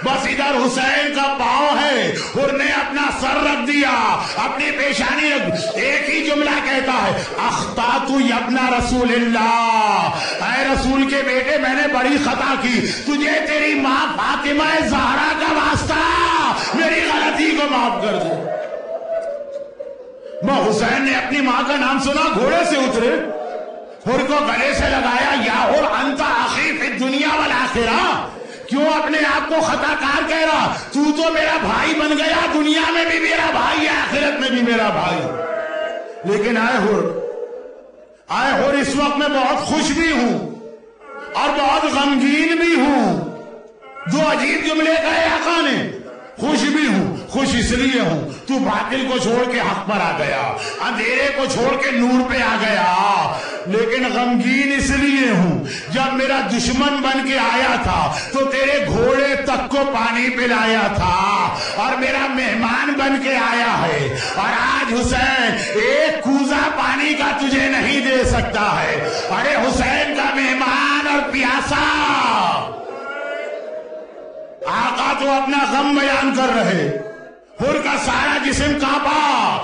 بس ادھر حسین کا پاؤں ہے، حر نے اپنا سر رکھ دیا، اپنی پیشانی ایک ہی جملہ کہتا ہے اخطأت ابن رسول اللہ، اے رسول کے بیٹے میں نے بڑی خطا کی، تجھے تیری ماں فاطمہ زہرا کا واسطہ میری غلطی کو معاف کر دے. حسین نے اپنی ماں کا نام سنا، گھوڑے سے اترے، حر کو گلے سے لگایا یا حر انت اخی فی الدنیا والآخرہ، کیوں اپنے آپ کو خطا کار کہہ رہا؟ تو میرا بھائی بن گیا، دنیا میں بھی میرا بھائی ہے، آخرت میں بھی میرا بھائی. لیکن آئے حر اس وقت میں بہت خوش بھی ہوں اور بہت غمگین بھی ہوں. 2 عجیب جملے کہے آقا نے، خوش بھی ہوں، خوش اس لیے ہوں تو باطل کو چھوڑ کے حق پر آ گیا، اندھیرے کو چھوڑ کے نور پہ آ گیا، لیکن غمگین اس لیے ہوں جب میرا دشمن بن کے آیا تھا تو تیرے گھوڑے تک کو پانی پلایا تھا اور میرا مہمان بن کے آیا ہے، اور آج حسین ایک کوزہ پانی کا تجھے نہیں دے سکتا ہے. ارے حسین کا مہمان اور پیاسا. آقا تو اپنا غم بیان کر رہے، حر کا سارا جسم کانپا،